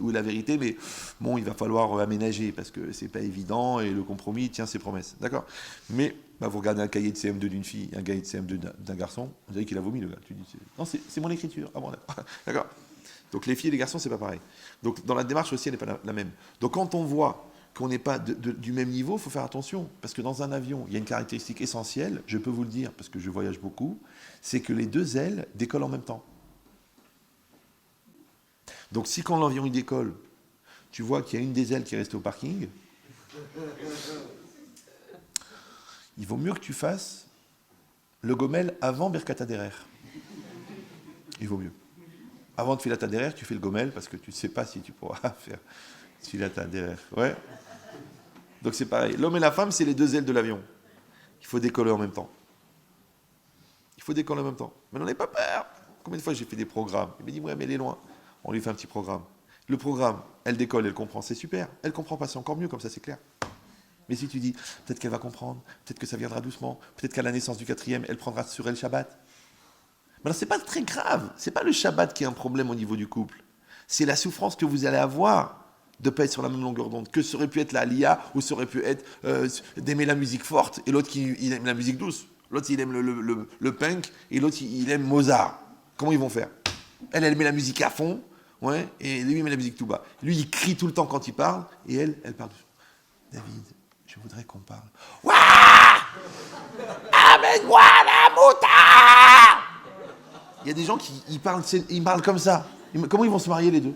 où est la vérité, mais bon, il va falloir aménager parce que c'est pas évident et le compromis tient ses promesses. D'accord? Mais bah, vous regardez un cahier de CM2 d'une fille, un cahier de CM2 d'un garçon, vous savez qu'il a vomi le gars. Tu dis, non, c'est mon écriture. Ah bon, d'accord. Donc les filles et les garçons, c'est pas pareil. Donc dans la démarche aussi, elle n'est pas la même. Donc quand on voit qu'on n'est pas du même niveau, il faut faire attention. Parce que dans un avion, il y a une caractéristique essentielle, je peux vous le dire, parce que je voyage beaucoup, c'est que les deux ailes décollent en même temps. Donc si quand l'avion il décolle, tu vois qu'il y a une des ailes qui est restée au parking, il vaut mieux que tu fasses le Gomel avant Birkat Haderer. Il vaut mieux. Avant de Tfilat Haderer, tu fais le Gomel parce que tu ne sais pas si tu pourras faire Tfilat Haderer. Ouais. Donc c'est pareil. L'homme et la femme, c'est les deux ailes de l'avion. Il faut décoller en même temps. Il faut décoller en même temps. Mais n'en aie pas peur. Combien de fois j'ai fait des programmes? Il me dit, ouais, mais elle est loin. On lui fait un petit programme. Le programme, elle décolle, elle comprend, c'est super. Elle comprend pas, c'est encore mieux, comme ça c'est clair. Mais si tu dis, peut-être qu'elle va comprendre, peut-être que ça viendra doucement, peut-être qu'à la naissance du quatrième, elle prendra sur elle Shabbat. Mais alors c'est pas très grave, c'est pas le Shabbat qui est un problème au niveau du couple. C'est la souffrance que vous allez avoir de ne pas être sur la même longueur d'onde. Que ça aurait pu être la Lia, ou ça aurait pu être d'aimer la musique forte, et l'autre il aime la musique douce. L'autre il aime le punk, et l'autre il aime Mozart. Comment ils vont faire? Elle met la musique à fond, ouais, et lui il met la musique tout bas. Lui il crie tout le temps quand il parle, et elle parle doucement. David, je voudrais qu'on parle. Ouah, amène-moi la moutarde. Il y a des gens qui ils parlent comme ça. Comment ils vont se marier les deux?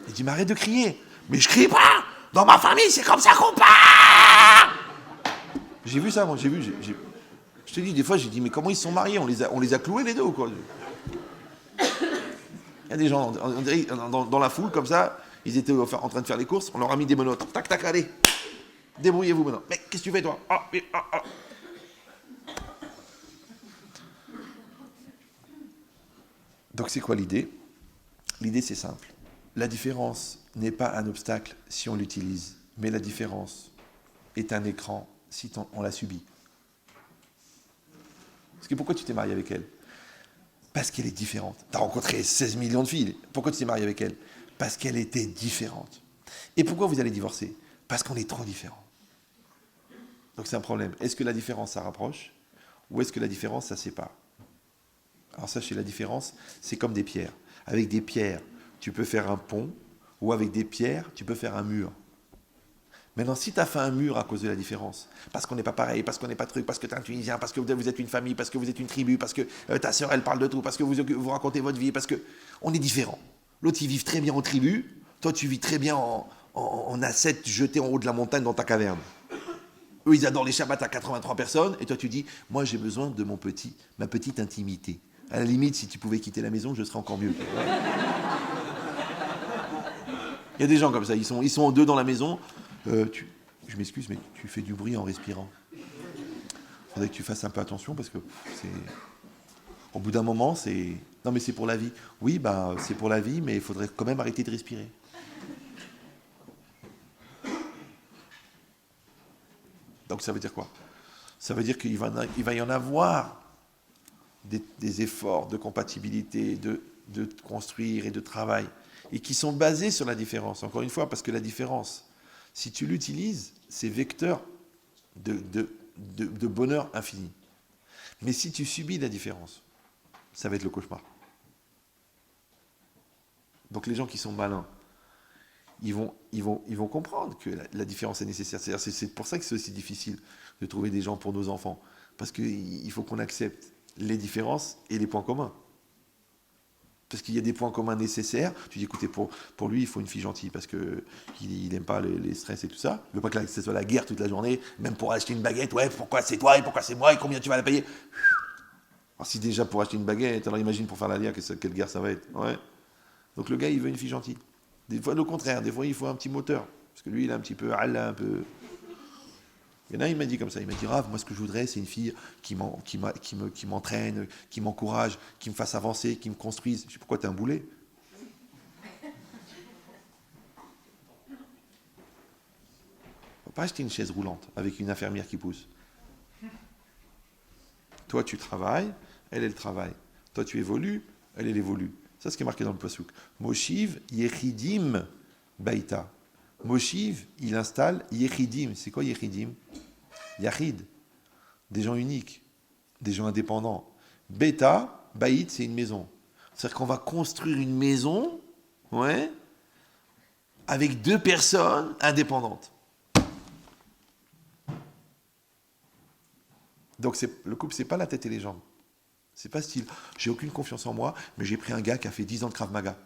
Il dit, mais arrête de crier. Mais je crie pas. Dans ma famille, c'est comme ça qu'on parle. J'ai vu ça, moi, j'ai vu. Je te dis, des fois, j'ai dit, mais comment ils se sont mariés? On les a cloués les deux ou quoi? Il y a des gens dans la foule, comme ça, ils étaient en train de faire les courses, on leur a mis des menottes. Tac, tac, allez. Débrouillez-vous maintenant. Mais qu'est-ce que tu fais, toi? Donc, c'est quoi l'idée? L'idée, c'est simple. La différence n'est pas un obstacle si on l'utilise, mais la différence est un écran si on la subit. Parce que pourquoi tu t'es marié avec elle? Parce qu'elle est différente. Tu as rencontré 16 millions de filles. Pourquoi tu t'es marié avec elle? Parce qu'elle était différente. Et pourquoi vous allez divorcer? Parce qu'on est trop différents. Donc c'est un problème. Est-ce que la différence, ça rapproche? Ou est-ce que la différence, ça sépare? Alors sachez, la différence, c'est comme des pierres. Avec des pierres, tu peux faire un pont, ou avec des pierres, tu peux faire un mur. Maintenant, si tu as fait un mur à cause de la différence, parce qu'on n'est pas pareil, parce qu'on n'est pas truc, parce que tu es un Tunisien, parce que vous êtes une famille, parce que vous êtes une tribu, parce que ta sœur, elle parle de tout, parce que vous racontez votre vie, parce qu'on est différents. L'autre, il vit très bien en tribu, toi, tu vis très bien en ascète jeté en haut de la montagne dans ta caverne. Eux, ils adorent les Shabbats à 83 personnes, et toi, tu dis, moi, j'ai besoin de ma petite intimité. À la limite, si tu pouvais quitter la maison, je serais encore mieux. Il y a des gens comme ça, ils sont en deux dans la maison. Je m'excuse, mais tu fais du bruit en respirant. Il faudrait que tu fasses un peu attention parce que au bout d'un moment, c'est... Non, mais c'est pour la vie. Oui, bah, c'est pour la vie, mais il faudrait quand même arrêter de respirer. Donc ça veut dire quoi? Ça veut dire qu'il va y en avoir des efforts de compatibilité, de construire et de travail, et qui sont basés sur la différence. Encore une fois, parce que la différence, si tu l'utilises, c'est vecteur de bonheur infini. Mais si tu subis la différence, ça va être le cauchemar. Donc les gens qui sont malins, ils vont comprendre que la différence est nécessaire. C'est pour ça que c'est aussi difficile de trouver des gens pour nos enfants. Parce qu'il faut qu'on accepte les différences et les points communs. Parce qu'il y a des points communs nécessaires. Tu dis, écoutez, pour lui, il faut une fille gentille parce qu'il n'aime pas les stress et tout ça. Il ne veut pas que ce soit la guerre toute la journée, même pour acheter une baguette. Ouais, pourquoi c'est toi et pourquoi c'est moi et combien tu vas la payer? Alors si déjà pour acheter une baguette, alors imagine pour faire la lia, quelle guerre ça va être. Ouais. Donc le gars, il veut une fille gentille. Des fois, le contraire. Des fois, il faut un petit moteur. Parce que lui, il a un petit peu... un peu... Il y en a, il m'a dit comme ça, il m'a dit, Rav, moi ce que je voudrais, c'est une fille qui m'entraîne, qui m'encourage, qui me fasse avancer, qui me construise. Je sais pourquoi t'es un boulet. On va pas acheter une chaise roulante avec une infirmière qui pousse. Toi, tu travailles, elle travaille. Toi, tu évolues, elle évolue. Ça, c'est ce qui est marqué dans le Pasuk. Moshiv Yechidim Baïta. Moshiv, il installe Yechidim. C'est quoi Yechidim? Yachid. Des gens uniques, des gens indépendants. Beta, Baït, c'est une maison. C'est-à-dire qu'on va construire une maison, ouais, avec 2 personnes indépendantes. Donc le couple, c'est pas la tête et les jambes. C'est pas style, j'ai aucune confiance en moi, mais j'ai pris un gars qui a fait 10 ans de Krav Maga.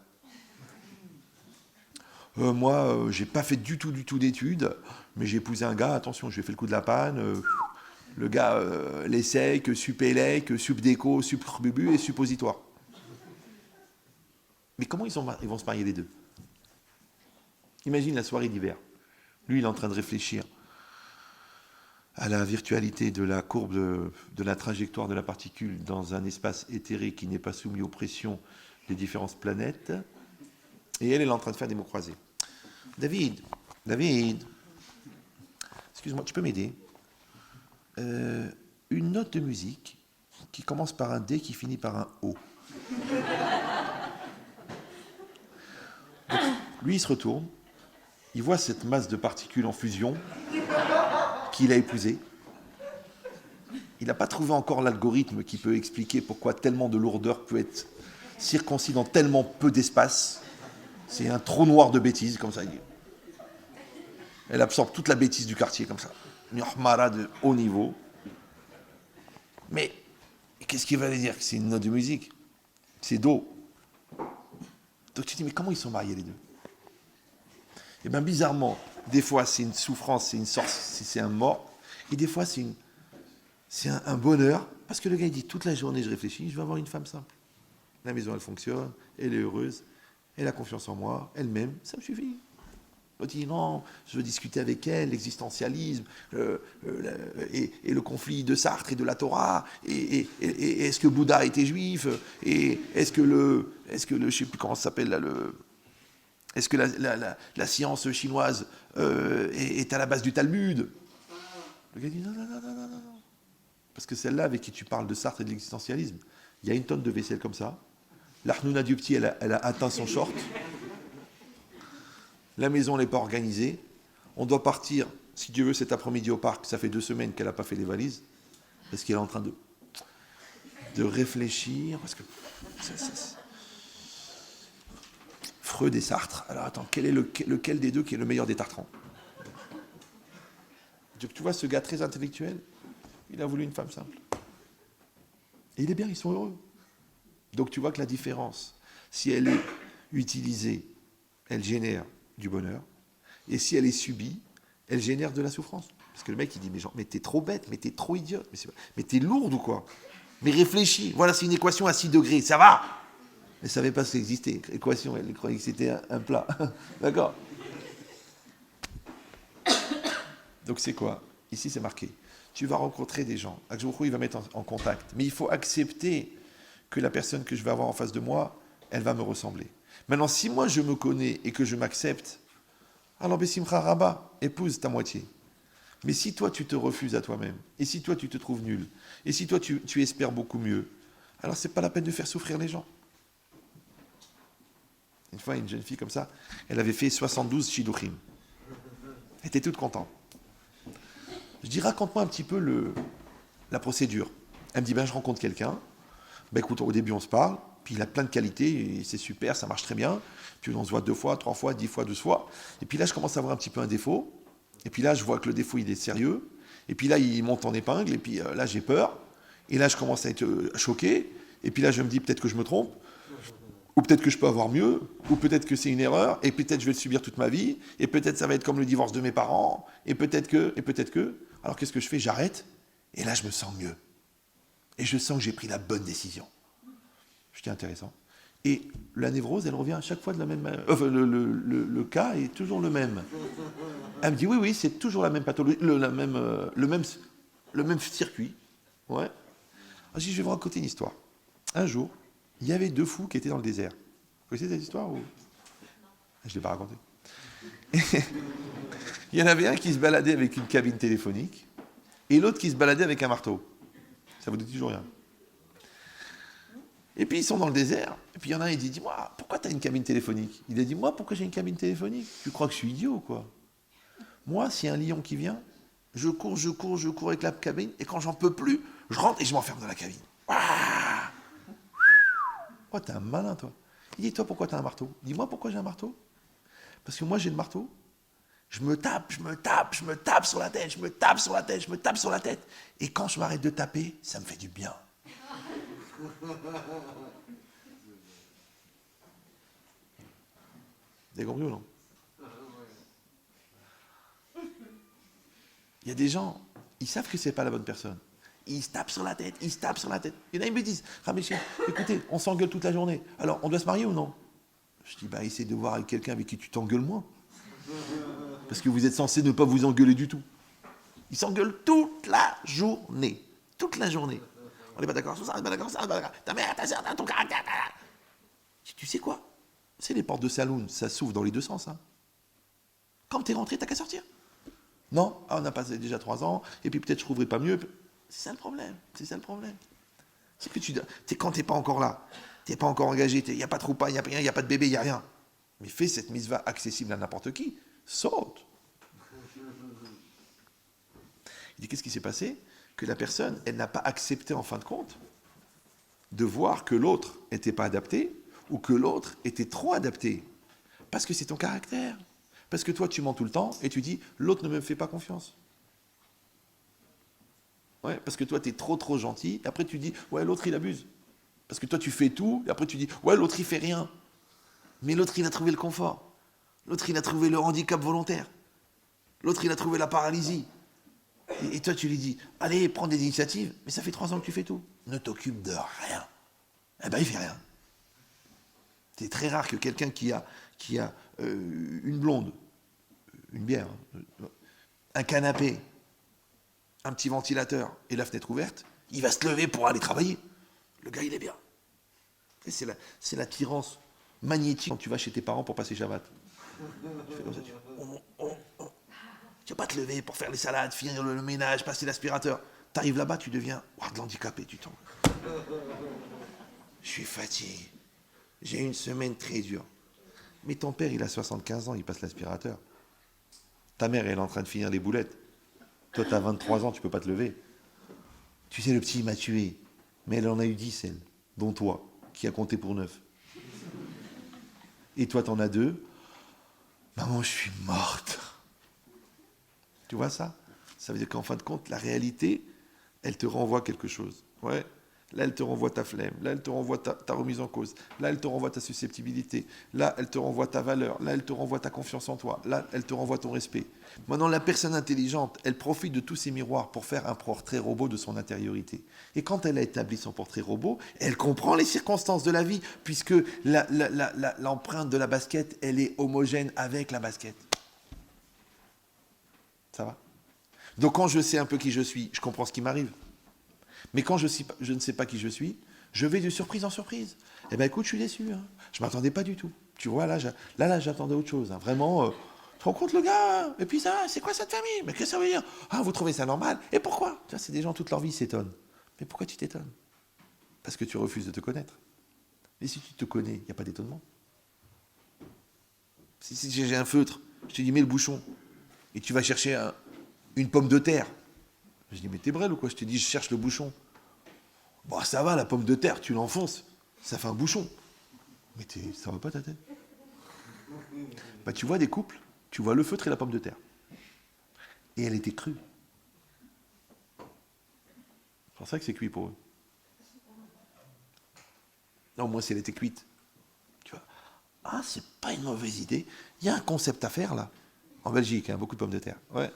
Moi, j'ai pas fait du tout d'études, mais j'ai épousé un gars, attention, je lui ai fait le coup de la panne. Le gars, l'essaye, que supélec, subdéco, subbubu et suppositoire. Mais comment ils vont se marier les deux? Imagine la soirée d'hiver. Lui, il est en train de réfléchir à la virtualité de la courbe de la trajectoire de la particule dans un espace éthéré qui n'est pas soumis aux pressions des différentes planètes. Et elle est en train de faire des mots croisés. David, excuse-moi, tu peux m'aider? Une note de musique qui commence par un D qui finit par un O. Donc, lui, il se retourne, il voit cette masse de particules en fusion qu'il a épousée. Il n'a pas trouvé encore l'algorithme qui peut expliquer pourquoi tellement de lourdeur peut être circoncis dans tellement peu d'espace. C'est un trou noir de bêtises, comme ça. Elle absorbe toute la bêtise du quartier, comme ça. Une Ahmara de haut niveau. Mais qu'est-ce qu'il va aller dire? Que c'est une note de musique? C'est Do. Donc tu te dis, mais comment ils sont mariés les deux? Eh bien bizarrement, des fois c'est une souffrance, c'est une sorte, c'est un mort. Et des fois c'est un bonheur. Parce que le gars il dit, toute la journée je réfléchis, je vais avoir une femme simple. La maison elle fonctionne, elle est heureuse, elle a confiance en moi, elle m'aime, ça me suffit. L'autre dit non, je veux discuter avec elle, l'existentialisme, et le conflit de Sartre et de la Torah, et est-ce que Bouddha était juif, et est-ce que je sais plus comment ça s'appelle là, est-ce que la science chinoise est à la base du Talmud? Le gars dit non. Parce que celle-là avec qui tu parles de Sartre et de l'existentialisme, il y a une tonne de vaisselle comme ça, l'Arnouna du petit, elle a atteint son short. La maison n'est pas organisée. On doit partir, si Dieu veut, cet après-midi au parc. Ça fait 2 semaines qu'elle n'a pas fait les valises. Parce qu'elle est en train de réfléchir. Parce que Freud et Sartre. Alors attends, quel est lequel des deux qui est le meilleur des Tartrans? Donc tu vois, ce gars très intellectuel, il a voulu une femme simple. Et il est bien, ils sont heureux. Donc tu vois que la différence, si elle est utilisée, elle génère du bonheur, et si elle est subie, elle génère de la souffrance. Parce que le mec, il dit, mais t'es trop bête, mais t'es trop idiote, mais t'es lourde ou quoi? Mais réfléchis, voilà, c'est une équation à 6 degrés, ça va? Elle ne savait pas ce qui existait, équation, elle croyait que c'était un plat. D'accord? Donc c'est quoi? Ici, c'est marqué. Tu vas rencontrer des gens. Akjoukou, il va mettre en contact. Mais il faut accepter que la personne que je vais avoir en face de moi, elle va me ressembler. Maintenant, si moi je me connais et que je m'accepte, alors Bessimcha Rabba, épouse ta moitié. Mais si toi tu te refuses à toi-même, et si toi tu te trouves nul, et si toi tu espères beaucoup mieux, alors c'est pas la peine de faire souffrir les gens. Une fois, une jeune fille comme ça, elle avait fait 72 shidduchim. Elle était toute contente. Je dis, raconte-moi un petit peu la procédure. Elle me dit, je rencontre quelqu'un. Écoute, au début on se parle, puis il a plein de qualités, et c'est super, ça marche très bien. Puis on se voit 2 fois, 3 fois, 10 fois, 12 fois. Et puis là, je commence à avoir un petit peu un défaut. Et puis là, je vois que le défaut, il est sérieux. Et puis là, il monte en épingle. Et puis là, j'ai peur. Et là, je commence à être choqué. Et puis là, je me dis peut-être que je me trompe. Ou peut-être que je peux avoir mieux. Ou peut-être que c'est une erreur. Et peut-être que je vais le subir toute ma vie. Et peut-être ça va être comme le divorce de mes parents. Et peut-être que. Alors qu'est-ce que je fais? J'arrête. Et là, je me sens mieux. Et je sens que j'ai pris la bonne décision. Je dis intéressant. Et la névrose, elle revient à chaque fois de la même manière. Le cas est toujours le même. Elle me dit oui, c'est toujours la même pathologie, le même circuit. Ouais. Alors, je dis, je vais vous raconter une histoire. Un jour, il y avait 2 fous qui étaient dans le désert. Vous connaissez cette histoire ou... Je ne l'ai pas racontée. Il y en avait un qui se baladait avec une cabine téléphonique et l'autre qui se baladait avec un marteau. Ça vous dit toujours rien. Et puis ils sont dans le désert. Et puis il y en a un, il dit, dis-moi, pourquoi tu as une cabine téléphonique? Il a dit, moi, pourquoi j'ai une cabine téléphonique? Tu crois que je suis idiot, quoi? Moi, s'il y a un lion qui vient, je cours avec la cabine, et quand j'en peux plus, je rentre et je m'enferme dans la cabine. Ah, oh, t'es un malin, toi. Il dit, toi, pourquoi t'as un marteau? Dis-moi pourquoi j'ai un marteau. Parce que moi, j'ai le marteau. Je me tape sur la tête, je me tape sur la tête. Et quand je m'arrête de taper, ça me fait du bien. Vous avez compris ou non? Il y a des gens, ils savent que c'est pas la bonne personne. Ils se tapent sur la tête, Il y en a, ils me disent, Raméché, écoutez, on s'engueule toute la journée. Alors, on doit se marier ou non? Je dis, bah, essaye de voir avec quelqu'un avec qui tu t'engueules moins. Parce que vous êtes censé ne pas vous engueuler du tout. Ils s'engueulent toute la journée. Toute la journée. On n'est pas d'accord sur ça, on n'est pas d'accord sur ça, on n'est pas d'accord. Ta mère, ta soeur, ton caractère. Tu sais quoi? C'est les portes de saloon, ça s'ouvre dans les deux sens. Hein. Quand t'es rentré, t'as qu'à sortir. Non, ah, on a passé déjà 3 ans, et puis peut-être je trouverai pas mieux. C'est ça le problème. C'est que quand t'es pas encore là, t'es pas encore engagé, il n'y a pas de roupa, il n'y a rien, il n'y a pas de bébé, il n'y a rien. Mais fais cette mitzvah accessible à n'importe qui. Saute. Il dit, qu'est-ce qui s'est passé? Que la personne, elle n'a pas accepté en fin de compte de voir que l'autre n'était pas adapté ou que l'autre était trop adapté. Parce que c'est ton caractère. Parce que toi, tu mens tout le temps et tu dis, l'autre ne me fait pas confiance. Ouais, parce que toi, tu es trop gentil. Et après, tu dis, ouais, l'autre, il abuse. Parce que toi, tu fais tout. Et après, tu dis, ouais, l'autre, il fait rien. Mais l'autre, il a trouvé le confort. L'autre, il a trouvé le handicap volontaire. L'autre, il a trouvé la paralysie. Et toi, tu lui dis, allez, prends des initiatives. Mais ça fait 3 ans que tu fais tout. Ne t'occupe de rien. Eh ben, il fait rien. C'est très rare que quelqu'un qui a une blonde, une bière, un canapé, un petit ventilateur et la fenêtre ouverte, il va se lever pour aller travailler. Le gars, il est bien. Et c'est l'attirance magnétique quand tu vas chez tes parents pour passer Shabbat. Tu fais comme ça, tu vas pas te lever pour faire les salades, finir le ménage, passer l'aspirateur. Tu arrives là-bas, tu deviens de l'handicapé, tu tombes. Je suis fatigué. J'ai une semaine très dure. Mais ton père, il a 75 ans, il passe l'aspirateur. Ta mère, elle est en train de finir les boulettes. Toi, tu as 23 ans, tu peux pas te lever. Tu sais, le petit, il m'a tué. Mais elle en a eu 10, elle. Dont toi, qui a compté pour 9. Et toi, t'en as 2. Maman, je suis morte. Tu vois ça? Ça veut dire qu'en fin de compte, la réalité, elle te renvoie quelque chose. Ouais. Là, elle te renvoie ta flemme. Là, elle te renvoie ta remise en cause. Là, elle te renvoie ta susceptibilité. Là, elle te renvoie ta valeur. Là, elle te renvoie ta confiance en toi. Là, elle te renvoie ton respect. Maintenant, la personne intelligente, elle profite de tous ces miroirs pour faire un portrait robot de son intériorité. Et quand elle a établi son portrait robot, elle comprend les circonstances de la vie, puisque l'empreinte de la basket, elle est homogène avec la basket. Ça va? Donc, quand je sais un peu qui je suis, je comprends ce qui m'arrive. Mais quand je ne sais pas qui je suis, je vais de surprise en surprise. Eh bien, écoute, je suis déçu. Hein. Je ne m'attendais pas du tout. Tu vois, là, j'attendais autre chose. Hein. Vraiment, tu te rends compte, le gars? Et puis ça, c'est quoi cette famille? Mais qu'est-ce que ça veut dire? Ah, vous trouvez ça normal? Et pourquoi? Tu vois, c'est des gens, toute leur vie, ils s'étonnent. Mais pourquoi tu t'étonnes? Parce que tu refuses de te connaître. Et si tu te connais, il n'y a pas d'étonnement. Si j'ai un feutre, je te dis, mets le bouchon. Et tu vas chercher une pomme de terre. Je dis, mais t'es brêle ou quoi? Je te dis, je cherche le bouchon. Bon, ça va, la pomme de terre, tu l'enfonces, ça fait un bouchon. Mais ça va pas ta tête? Bah, tu vois des couples, tu vois le feutre et la pomme de terre. Et elle était crue. C'est pour ça que c'est cuit pour eux. Non, moi, si elle était cuite. Tu vois. Ah, c'est pas une mauvaise idée. Il y a un concept à faire, là. En Belgique, hein, beaucoup de pommes de terre. Ouais.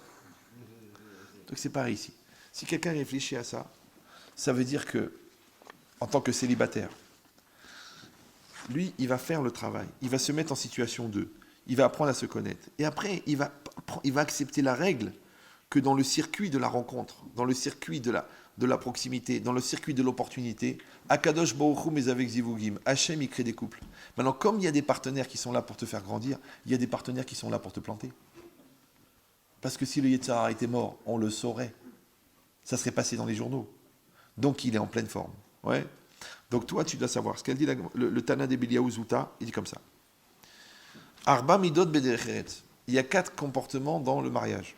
Donc c'est pareil ici. Si quelqu'un réfléchit à ça, ça veut dire que, en tant que célibataire, lui, il va faire le travail, il va se mettre en situation 2, il va apprendre à se connaître. Et après, il va accepter la règle que dans le circuit de la rencontre, dans le circuit de la proximité, dans le circuit de l'opportunité, Akadosh Baruch Hu mais avec Zivugim, Hachem, il crée des couples. Maintenant, comme il y a des partenaires qui sont là pour te faire grandir, il y a des partenaires qui sont là pour te planter. Parce que si le Yetzer Hara était mort, on le saurait. Ça serait passé dans les journaux. Donc il est en pleine forme. Ouais. Donc toi, tu dois savoir. Ce qu'elle dit, le Tana de Biliaou Zouta, il dit comme ça. Arba midot bederecheret. Il y a 4 comportements dans le mariage.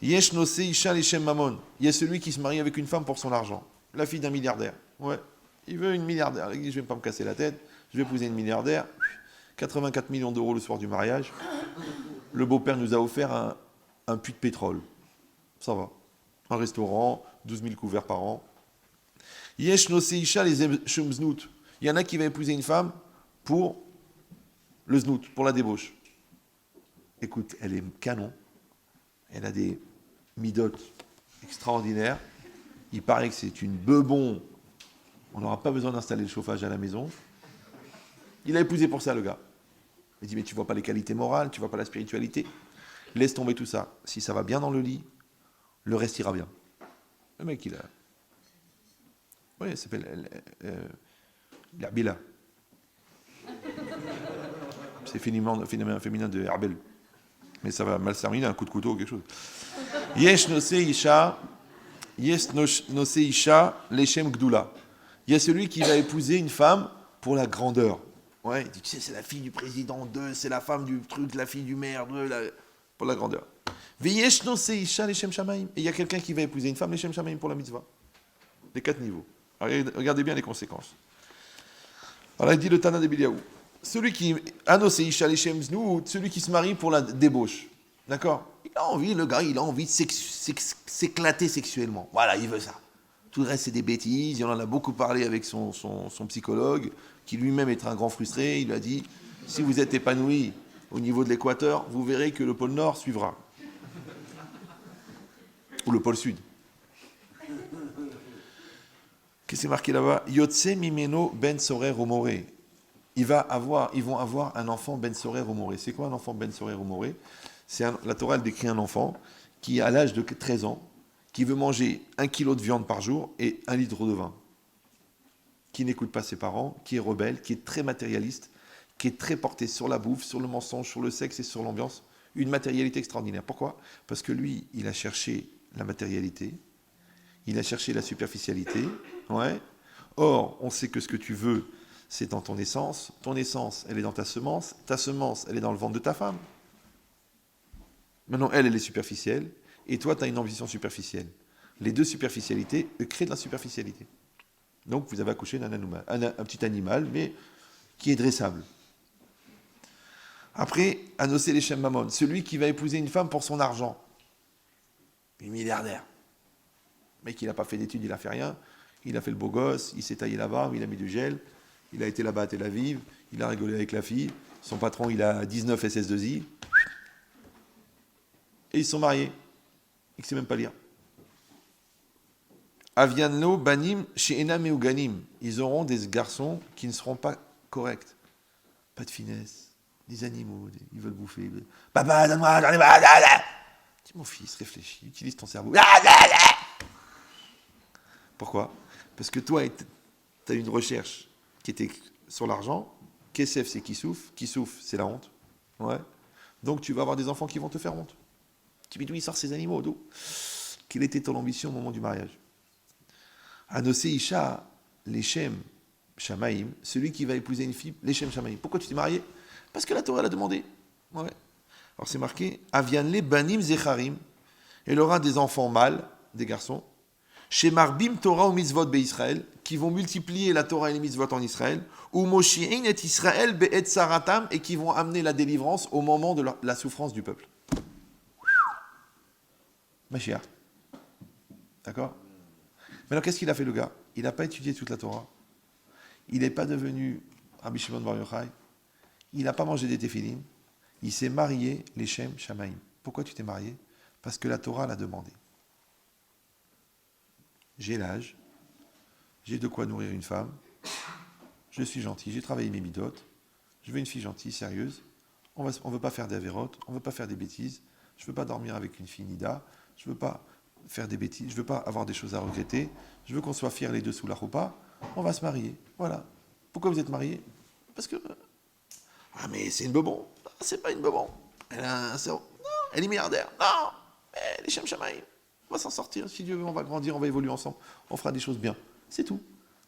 Yesh nose isha leshem mamon. Il y a celui qui se marie avec une femme pour son argent. La fille d'un milliardaire. Ouais. Il veut une milliardaire. Il dit, je vais pas me casser la tête. Je vais épouser une milliardaire. 84 millions d'euros le soir du mariage. Le beau-père nous a offert un puits de pétrole. Ça va. Un restaurant, 12 000 couverts par an. Yesh nose isha les shum znout. Il y en a qui va épouser une femme pour le znout, pour la débauche. Écoute, elle est canon. Elle a des midotes extraordinaires. Il paraît que c'est une bebon. On n'aura pas besoin d'installer le chauffage à la maison. Il a épousé pour ça, le gars. Il dit, mais tu vois pas les qualités morales, tu vois pas la spiritualité. Laisse tomber tout ça. Si ça va bien dans le lit, le reste ira bien. Le mec, il a... Oui, il s'appelle... la Bila. C'est féminin de Herbel. Mais ça va mal se terminer, un coup de couteau ou quelque chose. Yesh nose isha leshem gdoula. Il y a celui qui va épouser une femme pour la grandeur. Ouais, il dit, tu sais, c'est la fille du président, c'est la femme du truc, la fille du maire, pour la grandeur. Yesh nose isha leshem shamaim. Et il y a quelqu'un qui va épouser une femme leshem shamaim pour la mitzvah. Les 4 niveaux. Alors, regardez bien les conséquences. Alors il dit le Tana de Biliaou. Celui qui celui qui se marie pour la débauche. D'accord? Il a envie, le gars, il a envie de s'éclater sexuellement. Voilà, il veut ça. Tout le reste, c'est des bêtises. Il en a beaucoup parlé avec son psychologue, qui lui-même est un grand frustré. Il lui a dit, si vous êtes épanoui au niveau de l'équateur, vous verrez que le pôle Nord suivra. Ou le pôle Sud. Qu'est-ce qui est marqué là-bas? Yotse mimeno ben sorer romoré. Ils vont avoir un enfant ben sorer romoré. C'est quoi un enfant ben sorer romoré? La Torah elle décrit un enfant qui, à l'âge de 13 ans, qui veut manger 1 kilo de viande par jour et 1 litre de vin. Qui n'écoute pas ses parents, qui est rebelle, qui est très matérialiste, qui est très porté sur la bouffe, sur le mensonge, sur le sexe et sur l'ambiance. Une matérialité extraordinaire. Pourquoi? Parce que lui, il a cherché la matérialité, il a cherché la superficialité. Ouais. Or, on sait que ce que tu veux, c'est dans ton essence. Ton essence, elle est dans ta semence. Ta semence, elle est dans le ventre de ta femme. Maintenant, elle est superficielle. Et toi, tu as une ambition superficielle. Les deux superficialités créent de la superficialité. Donc, vous avez accouché d'un animal, un petit animal, mais qui est dressable. Après, Anosé Leshem Mamon, celui qui va épouser une femme pour son argent. Il est milliardaire. Le mec, il n'a pas fait d'études, il n'a fait rien. Il a fait le beau gosse, il s'est taillé la barbe, il a mis du gel, il a été là-bas à Tel Aviv, il a rigolé avec la fille. Son patron, il a 19 SS2I. Et ils se sont mariés. Il ne sait même pas lire. Avianlo, Banim, She'enam et Uganim. Ils auront des garçons qui ne seront pas corrects. Pas de finesse. Des animaux, ils veulent bouffer. Papa, donne-moi, donne-moi. Dis mon fils, réfléchis, utilise ton cerveau. Pourquoi? Parce que toi, tu as une recherche qui était sur l'argent. Kesef, c'est Kissouf. Kissouf, c'est la honte. Ouais. Donc, tu vas avoir des enfants qui vont te faire honte. Tu me dis d'où il sort ces animaux, d'où? Quelle était ton ambition au moment du mariage? Anosé Isha, Leshem Shamaim, celui qui va épouser une fille, Leshem Shamaim. Pourquoi tu t'es marié? Parce que la Torah l'a demandé. Ouais. Alors c'est marqué, Avianle Banim Zecharim. Elle aura des enfants mâles, des garçons. Chez Marbim Torah ou Mitzvot Israël, qui vont multiplier la Torah et les Mitzvot en Israël, ou Moshi'in et Israël Be'et Saratam, et qui vont amener la délivrance au moment de la souffrance du peuple. Mashiach. D'accord? Maintenant, qu'est-ce qu'il a fait le gars? Il n'a pas étudié toute la Torah. Il n'est pas devenu Rabbi Shimon Bar Yochai. Il n'a pas mangé des téphilines. Il s'est marié Leshem Shamaim. Pourquoi tu t'es marié? Parce que la Torah l'a demandé. J'ai l'âge, j'ai de quoi nourrir une femme, je suis gentil, j'ai travaillé mes midotes, je veux une fille gentille, sérieuse, on ne veut pas faire des avérotes, on ne veut pas faire des bêtises, je ne veux pas dormir avec une fille nida, je ne veux pas faire des bêtises, je ne veux pas avoir des choses à regretter, je veux qu'on soit fiers les deux sous la roupa, on va se marier, voilà. Pourquoi vous êtes mariés? Parce que... Ah mais c'est une bebon. Non, c'est pas une bebon. Elle a un cerveau. Non, elle est milliardaire. Non, elle est Shem Shamaim. On va s'en sortir, si Dieu veut, on va grandir, on va évoluer ensemble, on fera des choses bien. C'est tout.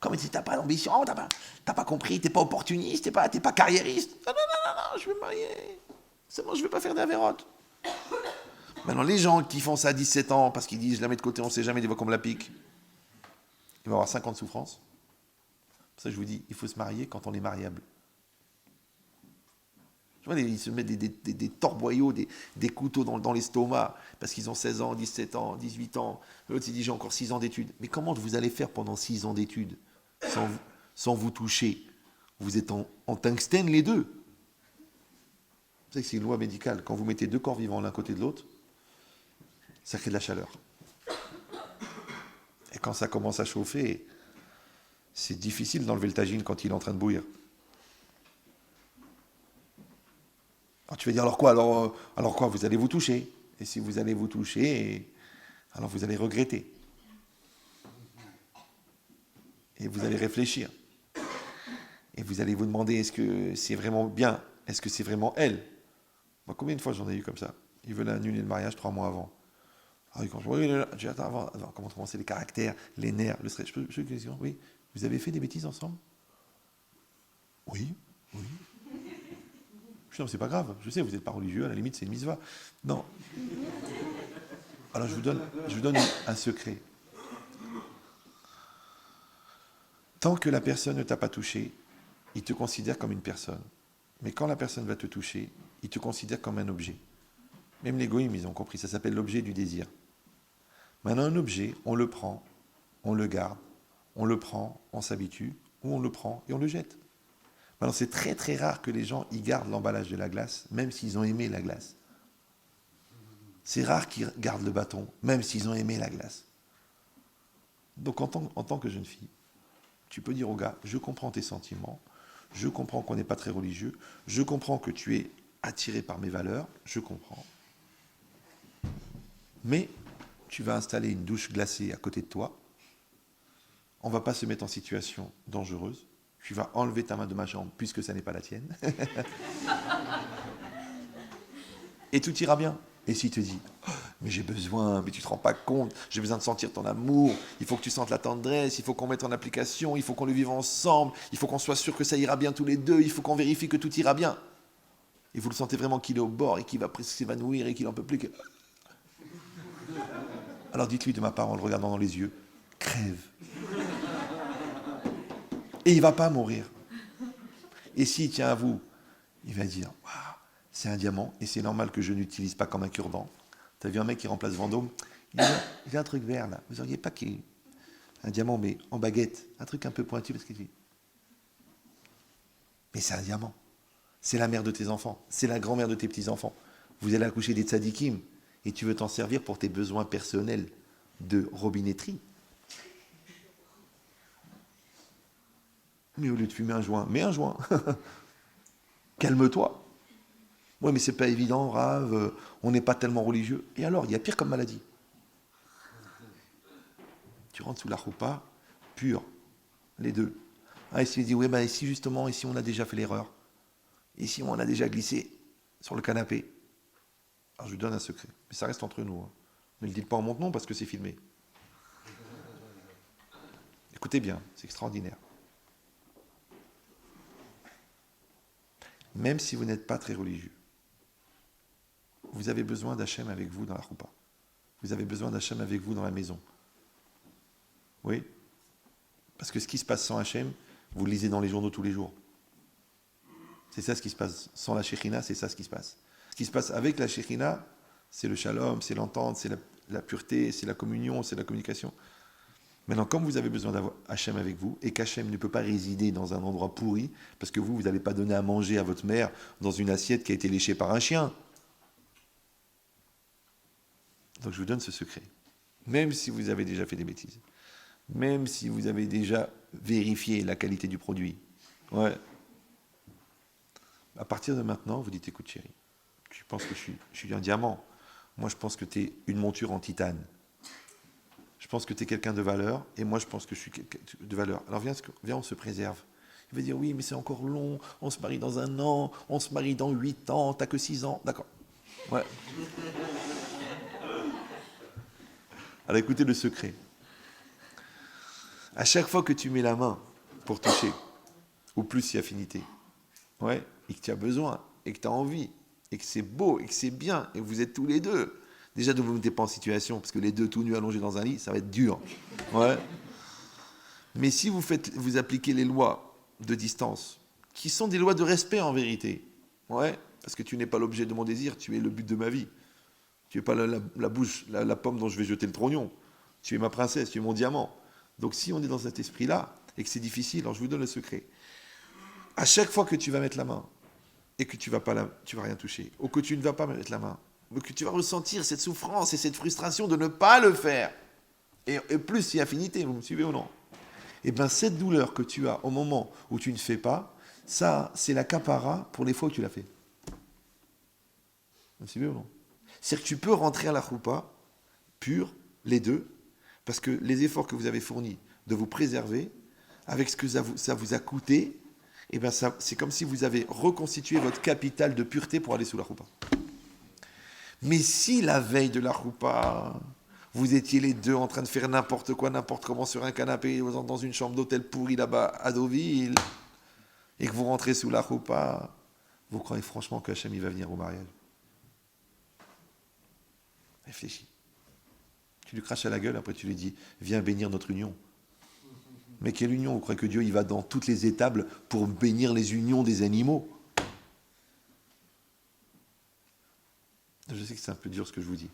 Comme si t'as pas d'ambition, t'as pas compris, t'es pas opportuniste, t'es pas carriériste. Non, non, non, non, je vais me marier. C'est bon, je vais pas faire d'avérote. Maintenant, les gens qui font ça à 17 ans, parce qu'ils disent, je la mets de côté, on sait jamais, des fois qu'on me la pique, ils vont avoir 5 ans de souffrance. Pour ça, je vous dis, il faut se marier quand on est mariable. Tu vois, ils se mettent des torboyaux, des couteaux dans l'estomac, parce qu'ils ont 16 ans, 17 ans, 18 ans. L'autre, il dit, j'ai encore 6 ans d'études. Mais comment vous allez faire pendant 6 ans d'études sans vous toucher? Vous êtes en tungstène les deux. Vous savez que c'est une loi médicale. Quand vous mettez deux corps vivants l'un côté de l'autre, ça crée de la chaleur. Et quand ça commence à chauffer, c'est difficile d'enlever le tagine quand il est en train de bouillir. Alors tu vas dire, alors quoi, vous allez vous toucher. Et si vous allez vous toucher, alors vous allez regretter. Et vous allez réfléchir. Et vous allez vous demander, est-ce que c'est vraiment bien? Est-ce que c'est vraiment elle? Moi, combien de fois j'en ai eu comme ça? Ils veulent annuler le mariage 3 mois avant. Ah, quand je dis, attends, avant, comment commencer les caractères, les nerfs, le stress. Je peux question? Oui. Vous avez fait des bêtises ensemble? Oui. Non, c'est pas grave. Je sais, vous n'êtes pas religieux, à la limite, c'est une mitzvah. Non. Alors, je vous donne un secret. Tant que la personne ne t'a pas touché, il te considère comme une personne. Mais quand la personne va te toucher, il te considère comme un objet. Même les goïms, ils ont compris. Ça s'appelle l'objet du désir. Maintenant, un objet, on le prend, on le garde, on le prend, on s'habitue, ou on le prend et on le jette. Maintenant, c'est très très rare que les gens y gardent l'emballage de la glace, même s'ils ont aimé la glace. C'est rare qu'ils gardent le bâton, même s'ils ont aimé la glace. Donc en tant que jeune fille, tu peux dire au gars, je comprends tes sentiments, je comprends qu'on n'est pas très religieux, je comprends que tu es attiré par mes valeurs, je comprends. Mais tu vas installer une douche glacée à côté de toi, on ne va pas se mettre en situation dangereuse, tu vas enlever ta main de ma jambe puisque ça n'est pas la tienne. Et tout ira bien. Et s'il te dit, oh, mais j'ai besoin, mais tu ne te rends pas compte, j'ai besoin de sentir ton amour, il faut que tu sentes la tendresse, il faut qu'on mette en application, il faut qu'on le vive ensemble, il faut qu'on soit sûr que ça ira bien tous les deux, il faut qu'on vérifie que tout ira bien. Et vous le sentez vraiment qu'il est au bord et qu'il va presque s'évanouir et qu'il n'en peut plus. Alors dites-lui de ma part en le regardant dans les yeux, crève. Et il ne va pas mourir. Et s'il tient à vous, il va dire, waouh, c'est un diamant et c'est normal que je n'utilise pas comme un cure-dent. T'as vu un mec qui remplace Vendôme? Il a un truc vert là. Vous auriez pas un diamant mais en baguette, un truc un peu pointu parce qu'il dit. Mais c'est un diamant. C'est la mère de tes enfants. C'est la grand-mère de tes petits-enfants. Vous allez accoucher des tzadikim et tu veux t'en servir pour tes besoins personnels de robinetterie. Mais au lieu de fumer un joint, mets un joint. Calme-toi. Ouais, mais c'est pas évident, Rav, on n'est pas tellement religieux. Et alors, il y a pire comme maladie. Tu rentres sous la choupa, pur, les deux. Ah, ici, il dit, oui, ben ici, justement, ici, on a déjà fait l'erreur. Ici, on a déjà glissé sur le canapé. Alors, je vous donne un secret. Mais ça reste entre nous. Hein. Ne le dites pas en mon nom parce que c'est filmé. Écoutez bien, c'est extraordinaire. Même si vous n'êtes pas très religieux, vous avez besoin d'Hachem avec vous dans la choupa. Vous avez besoin d'Hachem avec vous dans la maison. Oui? Parce que ce qui se passe sans Hachem, vous le lisez dans les journaux tous les jours. C'est ça ce qui se passe. Sans la Shekhinah, c'est ça ce qui se passe. Ce qui se passe avec la Shekhinah, c'est le shalom, c'est l'entente, c'est la pureté, c'est la communion, c'est la communication. Maintenant, comme vous avez besoin d'avoir Hachem avec vous, et qu'Hachem ne peut pas résider dans un endroit pourri, parce que vous n'allez pas donner à manger à votre mère dans une assiette qui a été léchée par un chien. Donc je vous donne ce secret. Même si vous avez déjà fait des bêtises, même si vous avez déjà vérifié la qualité du produit, ouais. À partir de maintenant, vous dites, écoute chérie, tu penses que je suis un diamant. Moi, je pense que tu es une monture en titane. Je pense que tu es quelqu'un de valeur, et moi, je pense que je suis quelqu'un de valeur. Alors viens, on se préserve. Il va dire, oui, mais c'est encore long, on se marie dans 1 an, on se marie dans 8 ans, t'as que 6 ans. D'accord. Ouais. Alors écoutez le secret. À chaque fois que tu mets la main pour toucher, ou plus si affinité, ouais, et que tu as besoin, et que tu as envie, et que c'est beau, et que c'est bien, et que vous êtes tous les deux. Déjà, ne vous mettez pas en situation, parce que les deux tout nus allongés dans un lit, ça va être dur. Ouais. Mais si vous appliquez les lois de distance, qui sont des lois de respect en vérité, ouais, parce que tu n'es pas l'objet de mon désir, tu es le but de ma vie. Tu n'es pas la bouche, la pomme dont je vais jeter le trognon. Tu es ma princesse, tu es mon diamant. Donc si on est dans cet esprit-là, et que c'est difficile, alors je vous donne le secret. À chaque fois que tu vas mettre la main, et que tu vas rien toucher, ou que tu ne vas pas mettre la main, ou que tu vas ressentir cette souffrance et cette frustration de ne pas le faire, et plus si affinité, vous me suivez ou non? Et bien cette douleur que tu as au moment où tu ne fais pas, ça, c'est la capara pour les fois où tu l'as fait. Vous me suivez ou non? C'est-à-dire que tu peux rentrer à la choupa, pur, les deux, parce que les efforts que vous avez fournis de vous préserver, avec ce que ça vous a coûté, et ben c'est comme si vous avez reconstitué votre capital de pureté pour aller sous la choupa. Mais si la veille de la choupa, vous étiez les deux en train de faire n'importe quoi, n'importe comment sur un canapé, dans une chambre d'hôtel pourrie là-bas à Deauville, et que vous rentrez sous la choupa, vous croyez franchement que Hachem il va venir au mariage? Réfléchis. Tu lui craches à la gueule, après tu lui dis, viens bénir notre union. Mais quelle union? Vous croyez que Dieu il va dans toutes les étables pour bénir les unions des animaux? Je sais que c'est un peu dur ce que je vous dis.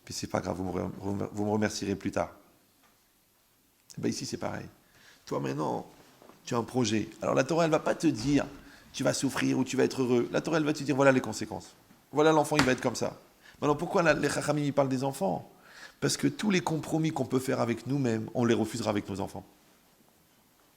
Puis c'est pas grave, vous me remercierez plus tard. Ben ici c'est pareil. Toi maintenant, tu as un projet. Alors la Torah elle va pas te dire, tu vas souffrir ou tu vas être heureux. La Torah elle va te dire, voilà les conséquences. Voilà l'enfant il va être comme ça. Maintenant pourquoi les Chachamim ils parlent des enfants? Parce que tous les compromis qu'on peut faire avec nous-mêmes, on les refusera avec nos enfants.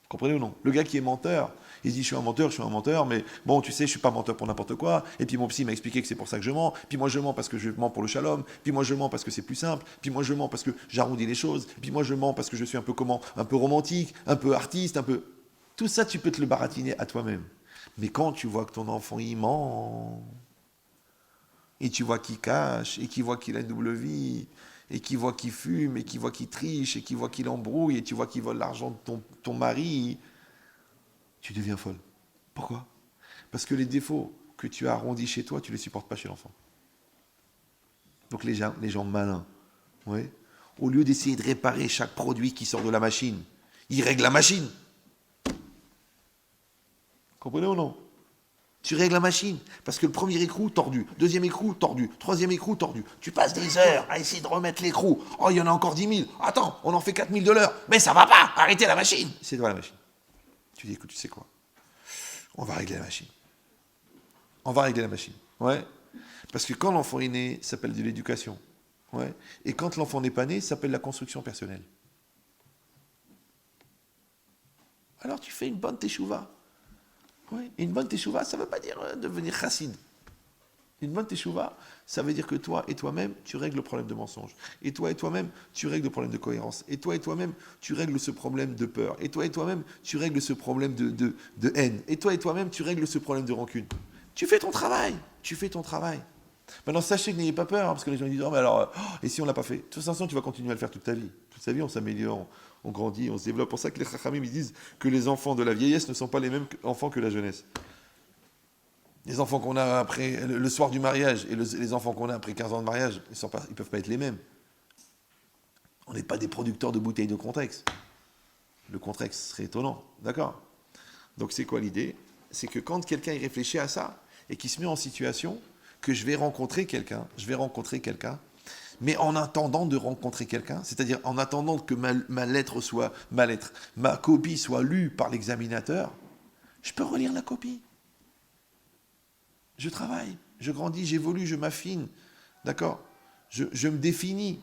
Comprenez ou non? Le gars qui est menteur, il se dit je suis un menteur, mais bon, tu sais, je suis pas menteur pour n'importe quoi. Et puis mon psy m'a expliqué que c'est pour ça que je mens. Puis moi je mens parce que je mens pour le shalom. Puis moi je mens parce que c'est plus simple. Puis moi je mens parce que j'arrondis les choses. Puis moi je mens parce que je suis un peu romantique, un peu artiste, un peu. Tout ça, tu peux te le baratiner à toi-même. Mais quand tu vois que ton enfant il ment, et tu vois qu'il cache, et qu'il voit qu'il a une double vie, et qui voit qu'il fume, et qui voit qu'il triche, et qui voit qu'il embrouille, et tu vois qu'il vole l'argent de ton mari, tu deviens folle. Pourquoi? Parce que les défauts que tu as arrondis chez toi, tu ne les supportes pas chez l'enfant. Donc les gens malins, ouais, au lieu d'essayer de réparer chaque produit qui sort de la machine, ils règlent la machine. Comprenez ou non? Tu règles la machine, parce que le premier écrou, tordu. Deuxième écrou, tordu. Troisième écrou, tordu. Tu passes des heures à essayer de remettre l'écrou. Oh, il y en a encore 10 000. Attends, on en fait 4 000 de l'heure. Mais ça va pas, arrêtez la machine. C'est toi la machine. Tu dis, écoute, tu sais quoi? On va régler la machine. On va régler la machine. Ouais. Parce que quand l'enfant est né, ça s'appelle de l'éducation. Ouais. Et quand l'enfant n'est pas né, ça s'appelle la construction personnelle. Alors tu fais une bonne teshuva. Oui, une bonne teshuva, ça ne veut pas dire devenir chassid. Une bonne teshuva, ça veut dire que toi et toi-même, tu règles le problème de mensonge. Et toi et toi-même, tu règles le problème de cohérence. Et toi et toi-même, tu règles ce problème de peur. Et toi et toi-même, tu règles ce problème de haine. Et toi et toi-même, tu règles ce problème de rancune. Tu fais ton travail. Tu fais ton travail. Maintenant, sachez que n'ayez pas peur, parce que les gens disent, oh, mais alors, et si on ne l'a pas fait? De toute façon, tu vas continuer à le faire toute ta vie. Toute sa vie, on s'améliore, on grandit, on se développe. C'est pour ça que les Chachamim ils disent que les enfants de la vieillesse ne sont pas les mêmes enfants que la jeunesse. Les enfants qu'on a après le soir du mariage et les enfants qu'on a après 15 ans de mariage, ils ne peuvent pas être les mêmes. On n'est pas des producteurs de bouteilles de Contrex. Le Contrex serait étonnant, d'accord? Donc c'est quoi l'idée? C'est que quand quelqu'un y réfléchit à ça et qu'il se met en situation que je vais rencontrer quelqu'un, mais en attendant de rencontrer quelqu'un, c'est-à-dire en attendant que ma copie soit lue par l'examinateur, je peux relire la copie. Je travaille, je grandis, j'évolue, je m'affine, d'accord? Je me définis.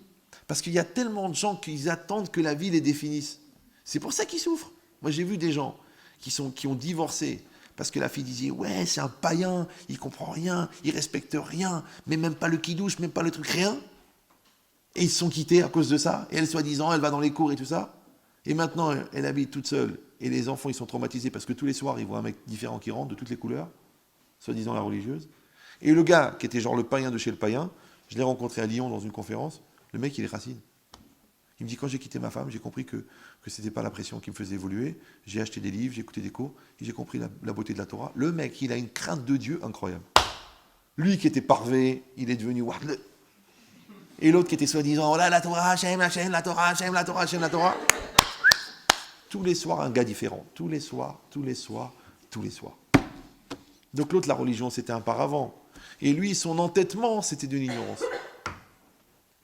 Parce qu'il y a tellement de gens qui attendent que la vie les définisse. C'est pour ça qu'ils souffrent. Moi, j'ai vu des gens qui ont divorcé parce que la fille disait « Ouais, c'est un païen, il comprend rien, il respecte rien, mais même pas le kidouche, même pas le truc, rien. » Et ils se sont quittés à cause de ça. Et elle, soi-disant, elle va dans les cours et tout ça. Et maintenant, elle habite toute seule. Et les enfants, ils sont traumatisés parce que tous les soirs, ils voient un mec différent qui rentre, de toutes les couleurs, soi-disant la religieuse. Et le gars, qui était genre le païen de chez le païen, je l'ai rencontré à Lyon dans une conférence, le mec, il est racine. Il me dit, quand j'ai quitté ma femme, j'ai compris que ce n'était pas la pression qui me faisait évoluer. J'ai acheté des livres, j'ai écouté des cours, et j'ai compris la beauté de la Torah. Le mec, il a une crainte de Dieu incroyable. Lui qui était parvé, il est devenu Wardle. Et l'autre qui était soi-disant, oh là, la Torah, Hachem, la Torah, Hachem, la Torah, Hachem, la Torah. Tous les soirs, un gars différent. Tous les soirs. Donc l'autre, la religion, c'était un paravent. Et lui, son entêtement, c'était de l'ignorance.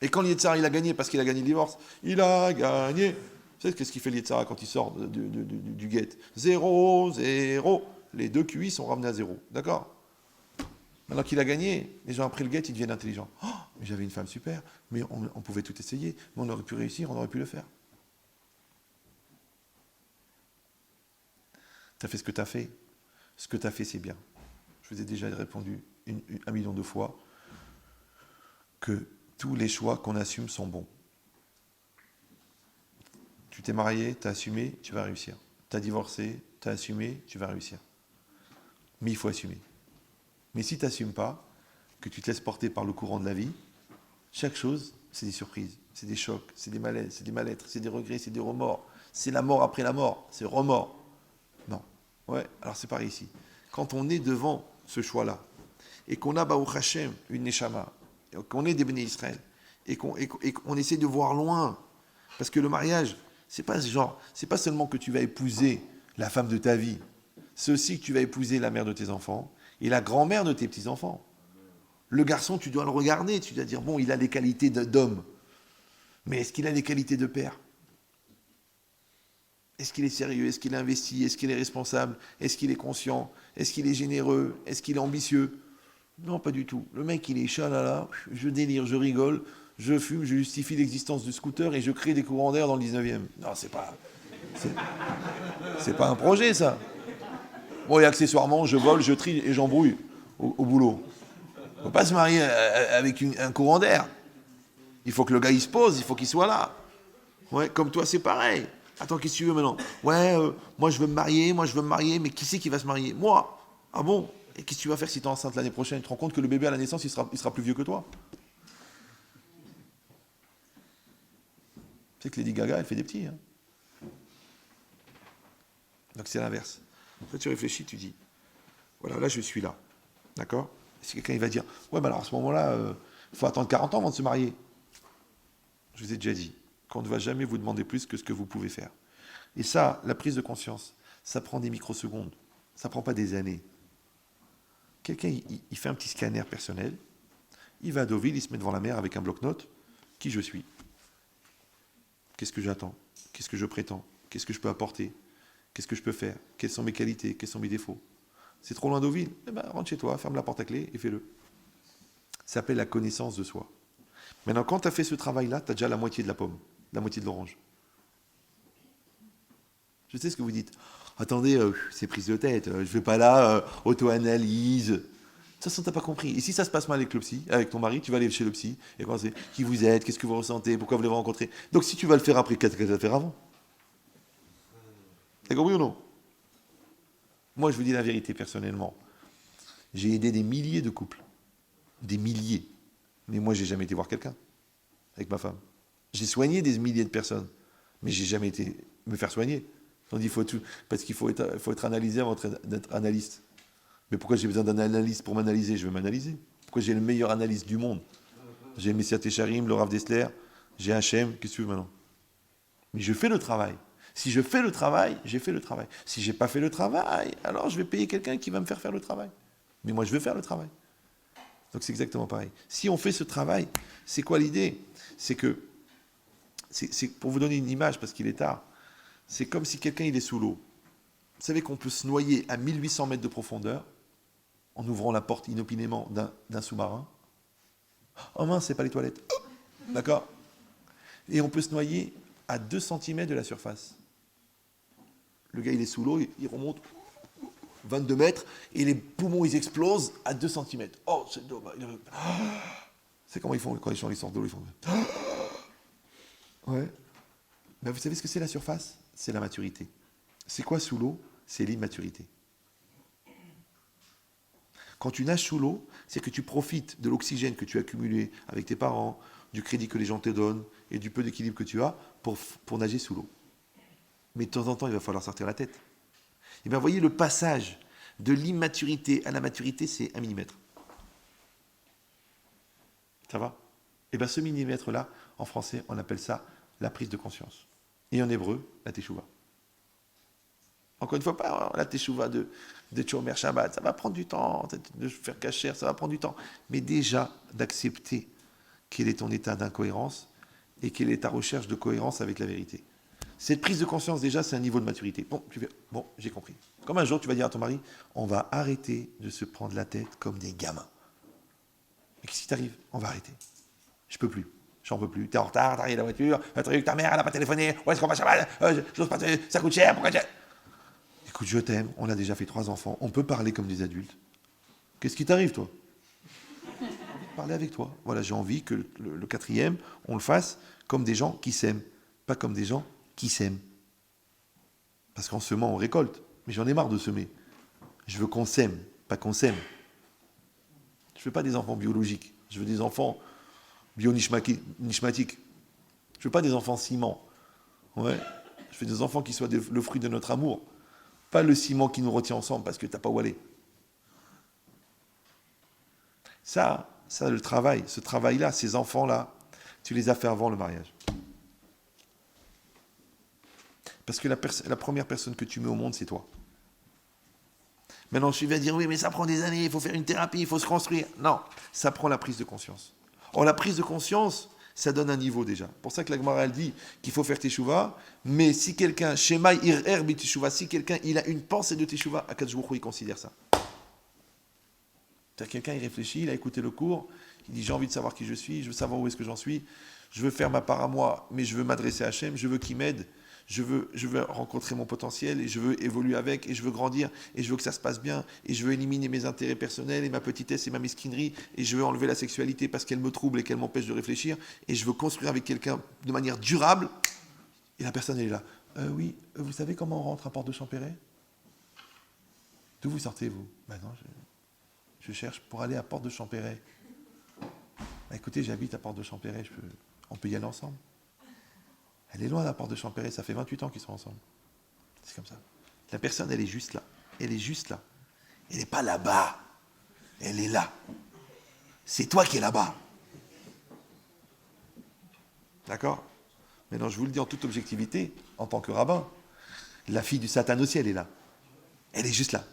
Et quand l'Yetzara, il a gagné, parce qu'il a gagné le divorce, il a gagné. Vous savez qu'est-ce qu'il fait l'Yetzara quand il sort du guet? 0, 0. Les deux QI sont ramenés à 0. D'accord? Maintenant qu'il a gagné, les gens après le guet, ils deviennent intelligents. Oh, mais j'avais une femme super, mais on pouvait tout essayer, mais on aurait pu réussir, on aurait pu le faire. Tu as fait ce que tu as fait. Ce que tu as fait, c'est bien. Je vous ai déjà répondu 1 million de fois que tous les choix qu'on assume sont bons. Tu t'es marié, tu as assumé, tu vas réussir. Tu as divorcé, tu as assumé, tu vas réussir. Mais il faut assumer. Mais si tu n'assumes pas, que tu te laisses porter par le courant de la vie, chaque chose, c'est des surprises, c'est des chocs, c'est des malaises, c'est des mal-être, c'est des regrets, c'est des remords. C'est la mort après la mort, c'est remords. Non. Ouais, alors c'est pareil ici. Quand on est devant ce choix-là, et qu'on a Baruch Hashem, une Neshama, et qu'on est des Béné Israël, et qu'on essaie de voir loin, parce que le mariage, c'est pas seulement que tu vas épouser la femme de ta vie, c'est aussi que tu vas épouser la mère de tes enfants, et la grand-mère de tes petits-enfants. Le garçon, tu dois le regarder, tu dois dire, bon, il a des qualités d'homme, mais est-ce qu'il a des qualités de père? Est-ce qu'il est sérieux? Est-ce qu'il est investi? Est-ce qu'il est responsable? Est-ce qu'il est conscient? Est-ce qu'il est généreux? Est-ce qu'il est ambitieux? Non, pas du tout. Le mec, il est chalala, je délire, je rigole, je fume, je justifie l'existence du scooter et je crée des courants d'air dans le 19e. Non, c'est pas un projet, ça. Bon, et accessoirement, je vole, je trie et j'embrouille au boulot. Il ne faut pas se marier avec un courant d'air. Il faut que le gars, il se pose, il faut qu'il soit là. Ouais, comme toi, c'est pareil. Attends, qu'est-ce que tu veux maintenant? Ouais, moi je veux me marier, mais qui c'est qui va se marier? Moi. Ah bon? Et qu'est-ce que tu vas faire si tu es enceinte l'année prochaine? Tu te rends compte que le bébé à la naissance, il sera plus vieux que toi? Tu sais que Lady Gaga, elle fait des petits. Hein. Donc c'est l'inverse. Après tu réfléchis, tu dis, voilà, là je suis là. D'accord? Si quelqu'un il va dire, ouais, mais alors à ce moment-là, il faut attendre 40 ans avant de se marier. Je vous ai déjà dit qu'on ne va jamais vous demander plus que ce que vous pouvez faire. Et ça, la prise de conscience, ça prend des microsecondes. Ça ne prend pas des années. Quelqu'un, il fait un petit scanner personnel, il va à Deauville, il se met devant la mer avec un bloc-notes. Qui je suis? Qu'est-ce que j'attends? Qu'est-ce que je prétends? Qu'est-ce que je peux apporter? Qu'est-ce que je peux faire? Quelles sont mes qualités? Quels sont mes défauts? C'est trop loin Deauville? Eh ben, rentre chez toi, ferme la porte à clé et fais-le. Ça s'appelle la connaissance de soi. Maintenant, quand tu as fait ce travail-là, tu as déjà la moitié de la pomme, la moitié de l'orange. Je sais ce que vous dites. Attendez, c'est prise de tête, je ne vais pas là, auto-analyse. De toute façon, tu n'as pas compris. Et si ça se passe mal avec le psy, avec ton mari, tu vas aller chez le psy et commencer. Qui vous êtes? Qu'est-ce que vous ressentez? Pourquoi vous l'avez rencontré? Donc si tu vas le faire après, qu'est-ce que tu vas faire avant? T'as compris ou non? Moi, je vous dis la vérité personnellement. J'ai aidé des milliers de couples. Des milliers. Mais moi, j'ai jamais été voir quelqu'un avec ma femme. J'ai soigné des milliers de personnes. Mais j'ai jamais été me faire soigner. On dit parce qu'il faut être analysé avant d'être analyste. Mais pourquoi j'ai besoin d'un analyste pour m'analyser? Je veux m'analyser. Pourquoi j'ai le meilleur analyste du monde? J'ai le Messiah Técharim, le Rav Dessler, j'ai Hachem, qu'est-ce que tu veux maintenant? Mais je fais le travail. Si je fais le travail, j'ai fait le travail. Si je n'ai pas fait le travail, alors je vais payer quelqu'un qui va me faire le travail. Mais moi, je veux faire le travail. Donc c'est exactement pareil. Si on fait ce travail, c'est quoi l'idée? C'est que, c'est pour vous donner une image, parce qu'il est tard, c'est comme si quelqu'un il est sous l'eau. Vous savez qu'on peut se noyer à 1800 mètres de profondeur en ouvrant la porte inopinément d'un sous-marin. Oh mince, c'est pas les toilettes. D'accord? Et on peut se noyer à 2 cm de la surface. Le gars, il est sous l'eau, il remonte 22 mètres, et les poumons, ils explosent à 2 cm. Oh, c'est dommage. C'est comment ils font quand ils sortent de l'eau, ils font... Ouais. Mais vous savez ce que c'est la surface? C'est la maturité. C'est quoi sous l'eau? C'est l'immaturité. Quand tu nages sous l'eau, c'est que tu profites de l'oxygène que tu as accumulé avec tes parents, du crédit que les gens te donnent et du peu d'équilibre que tu as pour nager sous l'eau. Mais de temps en temps, il va falloir sortir la tête. Et bien, voyez, le passage de l'immaturité à la maturité, c'est 1 millimètre. Ça va? Et bien, ce millimètre-là, en français, on appelle ça la prise de conscience. Et en hébreu, la teshuva. Encore une fois, pas la teshuva de Chomer Shabbat. Ça va prendre du temps, de faire cacher, ça va prendre du temps. Mais déjà, d'accepter quel est ton état d'incohérence et quelle est ta recherche de cohérence avec la vérité. Cette prise de conscience, déjà, c'est un niveau de maturité. Bon, j'ai compris. Comme un jour, tu vas dire à ton mari, on va arrêter de se prendre la tête comme des gamins. Et qu'est-ce qui t'arrive? On va arrêter. Je peux plus. J'en peux plus. T'es en retard, t'as rien la voiture, t'as truc, ta mère, elle n'a pas téléphoné, où est-ce qu'on va Shabbat? J'ose pas, ça coûte cher, pourquoi Écoute, je t'aime, on a déjà fait 3 enfants, on peut parler comme des adultes. Qu'est-ce qui t'arrive, toi? Parler avec toi. Voilà, j'ai envie que le 4e, on le fasse comme des gens qui s'aiment, pas comme des gens qui s'aiment. Parce qu'en semant, on récolte. Mais j'en ai marre de semer. Je veux qu'on s'aime, pas qu'on s'aime. Je veux pas des enfants biologiques. Je veux des enfants bio-nishmatiques. Je veux pas des enfants ciment. Ouais. Je veux des enfants qui soient le fruit de notre amour. Pas le ciment qui nous retient ensemble parce que t'as pas où aller. Ça, le travail, ce travail-là, ces enfants-là, tu les as fait avant le mariage. Parce que la première personne que tu mets au monde, c'est toi. Maintenant, je vais dire, oui, mais ça prend des années, il faut faire une thérapie, il faut se construire. Non, ça prend la prise de conscience. Or, la prise de conscience, ça donne un niveau déjà. C'est pour ça que la Gemara, elle dit qu'il faut faire teshuva, mais si quelqu'un, Shemai irer bi teshuva, si quelqu'un, il a une pensée de teshuva, Akadosh Baruch Hu, il considère ça. C'est-à-dire quelqu'un, il réfléchit, il a écouté le cours, il dit, j'ai envie de savoir qui je suis, je veux savoir où est-ce que j'en suis, je veux faire ma part à moi, mais je veux m'adresser à Hachem, je veux qu'il m'aide, je veux rencontrer mon potentiel et je veux évoluer avec et je veux grandir et je veux que ça se passe bien et je veux éliminer mes intérêts personnels et ma petitesse et ma mesquinerie et je veux enlever la sexualité parce qu'elle me trouble et qu'elle m'empêche de réfléchir et je veux construire avec quelqu'un de manière durable. Et la personne, elle est là. Oui, vous savez comment on rentre à Porte de Champéret? D'où vous sortez, vous? Ben non, je cherche pour aller à Porte de Champéret. Ben écoutez, j'habite à Porte de Champéret, on peut y aller ensemble. Elle est loin, la Porte de Champéret, ça fait 28 ans qu'ils sont ensemble. C'est comme ça. La personne, elle est juste là. Elle est juste là. Elle n'est pas là-bas. Elle est là. C'est toi qui es là-bas. D'accord? Maintenant, je vous le dis en toute objectivité, en tant que rabbin, la fille du Satan aussi, elle est là. Elle est juste là.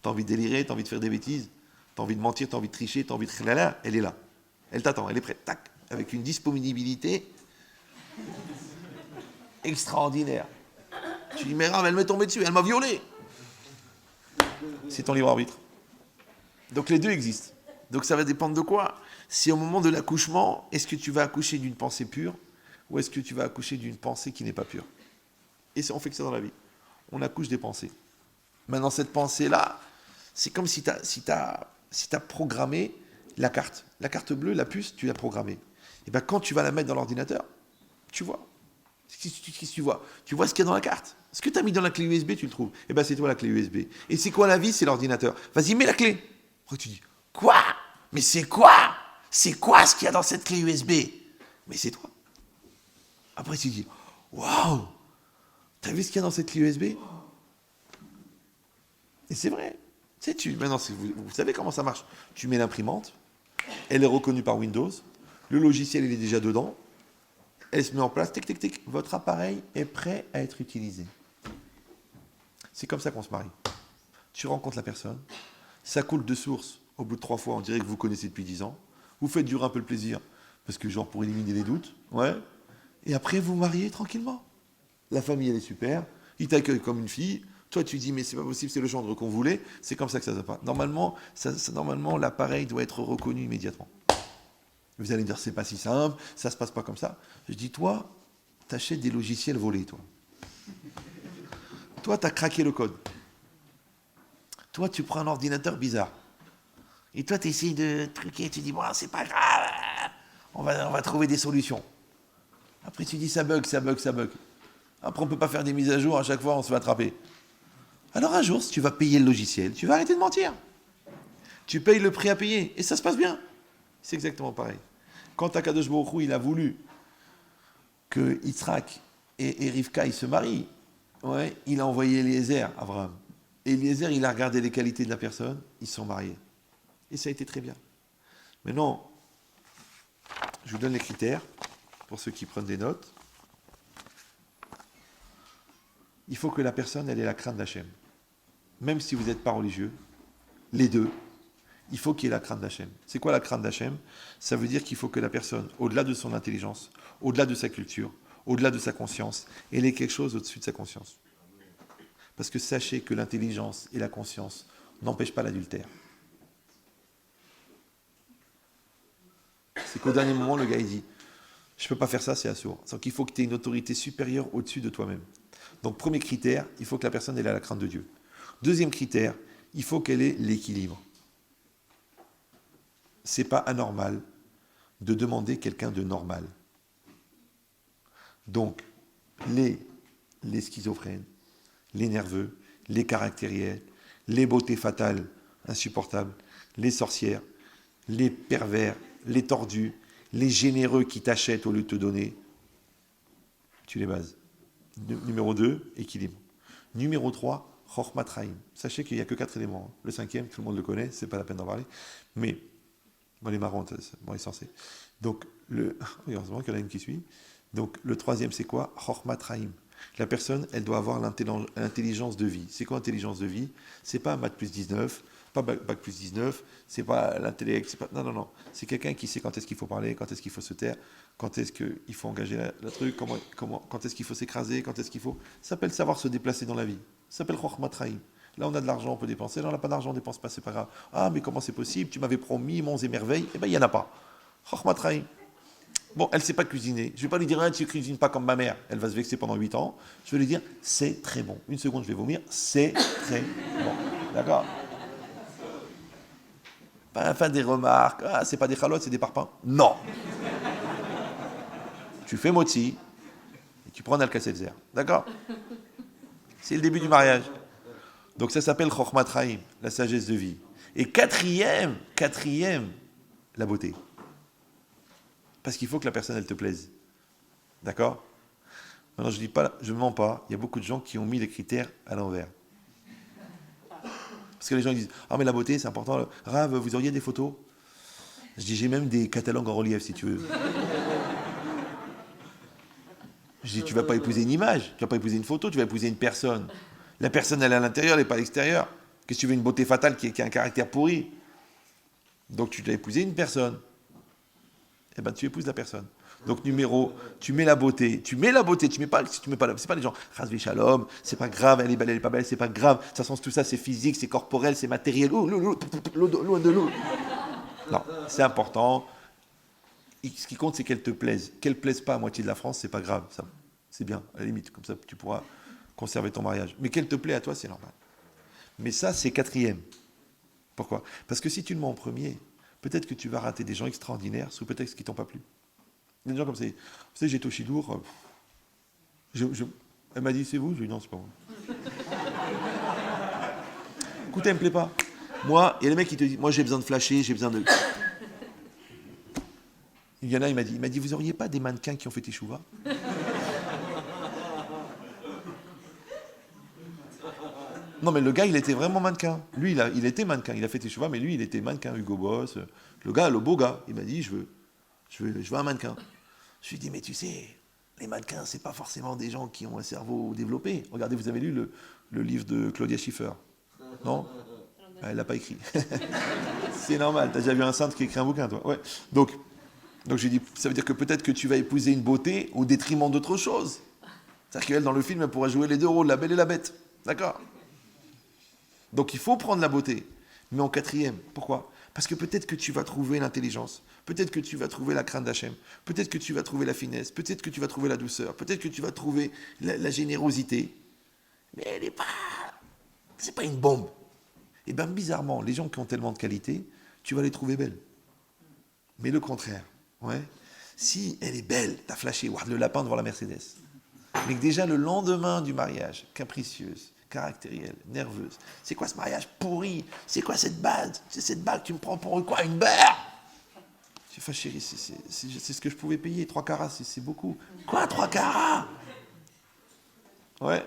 T'as envie de délirer, t'as envie de faire des bêtises, t'as envie de mentir, t'as envie de tricher, t'as envie de... Elle est là. Elle t'attend, elle est prête. Tac. Avec une disponibilité extraordinaire. Tu dis, mais Rav, elle m'est tombée dessus, elle m'a violé. C'est ton libre arbitre. Donc les deux existent. Donc ça va dépendre de quoi? Si au moment de l'accouchement, est-ce que tu vas accoucher d'une pensée pure ou est-ce que tu vas accoucher d'une pensée qui n'est pas pure? Et on fait que ça dans la vie. On accouche des pensées. Maintenant, cette pensée-là, c'est comme si tu as programmé la carte. La carte bleue, la puce, tu l'as programmée. Et bien quand tu vas la mettre dans l'ordinateur, tu vois. Qu'est-ce que tu vois? Tu vois ce qu'il y a dans la carte. Ce que tu as mis dans la clé USB, tu le trouves. Et bien c'est toi la clé USB. Et c'est quoi la vie? C'est l'ordinateur. Vas-y, mets la clé. Après tu dis, quoi? Mais c'est quoi? C'est quoi ce qu'il y a dans cette clé USB? Mais c'est toi. Après tu dis, waouh! T'as vu ce qu'il y a dans cette clé USB? Et c'est vrai. Maintenant, vous savez comment ça marche. Tu mets l'imprimante, elle est reconnue par Windows, le logiciel il est déjà dedans, elle se met en place, tic, tic, tic, votre appareil est prêt à être utilisé. C'est comme ça qu'on se marie. Tu rencontres la personne, ça coule de source, au bout de 3 fois, on dirait que vous connaissez depuis 10 ans, vous faites durer un peu le plaisir, parce que genre pour éliminer les doutes, ouais, et après vous vous mariez tranquillement. La famille elle est super, ils t'accueillent comme une fille, toi tu dis mais c'est pas possible, c'est le gendre qu'on voulait, c'est comme ça que ça se passe. Normalement, l'appareil doit être reconnu immédiatement. Vous allez me dire, c'est pas si simple, ça se passe pas comme ça. Je dis, toi, t'achètes des logiciels volés, toi. Toi, t'as craqué le code. Toi, tu prends un ordinateur bizarre. Et toi, t'essayes de truquer, tu dis, bon, c'est pas grave, on va trouver des solutions. Après, tu dis, ça bug. Après, on peut pas faire des mises à jour, à chaque fois, on se fait attraper. Alors un jour, si tu vas payer le logiciel, tu vas arrêter de mentir. Tu payes le prix à payer et ça se passe bien. C'est exactement pareil. Quand Akadosh Baruch Hu, il a voulu que Yitzhak et Rivka ils se marient, ouais, il a envoyé Eliezer, Abraham. Et Eliezer, il a regardé les qualités de la personne, ils se sont mariés. Et ça a été très bien. Maintenant, je vous donne les critères pour ceux qui prennent des notes. Il faut que la personne, elle ait la crainte d'Hachem. Même si vous n'êtes pas religieux, les deux, il faut qu'il y ait la crainte d'Hachem. C'est quoi la crainte d'Hachem? Ça veut dire qu'il faut que la personne, au-delà de son intelligence, au-delà de sa culture, au-delà de sa conscience, elle ait quelque chose au-dessus de sa conscience. Parce que sachez que l'intelligence et la conscience n'empêchent pas l'adultère. C'est qu'au dernier moment, le gars, il dit, je ne peux pas faire ça, c'est assourd. Donc il faut que tu aies une autorité supérieure au-dessus de toi-même. Donc premier critère, il faut que la personne ait la crainte de Dieu. Deuxième critère, il faut qu'elle ait l'équilibre. C'est pas anormal de demander quelqu'un de normal. Donc, les schizophrènes, les nerveux, les caractériels, les beautés fatales, insupportables, les sorcières, les pervers, les tordus, les généreux qui t'achètent au lieu de te donner, tu les bases. Numéro 2, équilibre. Numéro 3, Chochmat Chaim. Sachez qu'il n'y a que 4 éléments. Le 5e, tout le monde le connaît, c'est pas la peine d'en parler. Mais, bon, les marrants, bon, les censés. Donc, heureusement qu'il y en a une qui suit. Donc, le 3e, c'est quoi? Chochmat Chaim. La personne, elle doit avoir l'intelligence de vie. C'est quoi l'intelligence de vie? C'est pas un maths plus 19, pas bac plus 19, c'est pas l'intellect, c'est pas... Non. C'est quelqu'un qui sait quand est-ce qu'il faut parler, quand est-ce qu'il faut se taire, quand est-ce qu'il faut engager la truc, quand est-ce qu'il faut s'écraser, quand est-ce qu'il faut... Ça s'appelle savoir se déplacer dans la vie. Ça s'appelle Chochmat Chaim. Là, on a de l'argent, on peut dépenser. Là, on n'a pas d'argent, on ne dépense pas, c'est pas grave. Ah, mais comment c'est possible? Tu m'avais promis monts et merveilles. Eh bien, il n'y en a pas. Chochmat Chaim. Bon, elle ne sait pas cuisiner. Je ne vais pas lui dire, tu ne cuisines pas comme ma mère. Elle va se vexer pendant 8 ans. Je vais lui dire, c'est très bon. Une seconde, je vais vomir. C'est très bon. D'accord? Pas enfin des remarques. Ah, c'est pas des chalotes, c'est des parpaings. Non. Tu fais moti et tu prends un Alka-Seltzer. D'accord? C'est le début du mariage. Donc ça s'appelle Chochmat Chaim, la sagesse de vie. Et quatrième, la beauté. Parce qu'il faut que la personne, elle te plaise. D'accord? Maintenant, je ne mens pas, il y a beaucoup de gens qui ont mis les critères à l'envers. Parce que les gens disent, ah mais la beauté, c'est important. Rav, vous auriez des photos? Je dis, j'ai même des catalogues en relief, si tu veux. Je dis, tu ne vas pas épouser une image, tu ne vas pas épouser une photo, tu vas épouser une personne. La personne, elle est à l'intérieur, elle n'est pas à l'extérieur. Qu'est-ce que tu veux, une beauté fatale qui a un caractère pourri? Donc tu dois épouser une personne. Eh bien, tu épouses la personne. Donc, tu mets la beauté, tu mets pas, c'est pas les gens, Chas Shalom, c'est pas grave, elle est belle, elle est pas belle, c'est pas grave, ça sens tout ça, c'est physique, c'est corporel, c'est matériel, loin de l'eau. Non, c'est important. Ce qui compte, c'est qu'elle te plaise. Qu'elle plaise pas à moitié de la France, c'est pas grave, ça, c'est bien, à la limite, comme ça, tu pourras conserver ton mariage. Mais qu'elle te plaît à toi, c'est normal. Mais ça, c'est quatrième. Pourquoi? Parce que si tu le mets en premier, peut-être que tu vas rater des gens extraordinaires sous prétexte qu'ils t'ont pas plu. Il y a des gens comme ça. Vous savez, j'étais au Chidour. Elle m'a dit, c'est vous? Je lui ai dit, non, c'est pas moi. Écoutez, elle me plaît pas. Moi, il y a les mecs qui te disent, moi j'ai besoin de flasher, j'ai besoin de... Il y en a, il m'a dit, vous auriez pas des mannequins qui ont fait Teshuva? Non, mais le gars, il était vraiment mannequin. Lui, il était mannequin. Il a fait Teshuva, mais lui, il était mannequin. Hugo Boss. Le gars, le beau gars, il m'a dit, je veux un mannequin. Je lui ai dit, mais tu sais, les mannequins, c'est pas forcément des gens qui ont un cerveau développé. Regardez, vous avez lu le livre de Claudia Schiffer? Non? Elle l'a pas écrit. C'est normal, t'as déjà vu un saint qui écrit un bouquin, toi? Ouais. Donc j'ai dit, ça veut dire que peut-être que tu vas épouser une beauté au détriment d'autre chose. C'est-à-dire qu'elle, dans le film, elle pourrait jouer les deux rôles, la belle et la bête. D'accord? Donc il faut prendre la beauté, mais en quatrième. Pourquoi? Parce que peut-être que tu vas trouver l'intelligence, peut-être que tu vas trouver la crainte d'Hachem, peut-être que tu vas trouver la finesse, peut-être que tu vas trouver la douceur, peut-être que tu vas trouver la générosité, mais elle n'est pas... C'est pas une bombe. Et bien bizarrement, les gens qui ont tellement de qualité, tu vas les trouver belles. Mais le contraire, ouais. Si elle est belle, t'as flashé, le lapin devant la Mercedes, mais que déjà le lendemain du mariage, capricieuse, caractérielle, nerveuse. C'est quoi ce mariage pourri? C'est quoi cette bague? C'est cette bague, tu me prends pour quoi? Une beurre? J'ai fait, chérie, c'est ce que je pouvais payer. 3 carats, c'est beaucoup. Quoi, 3 carats? Ouais.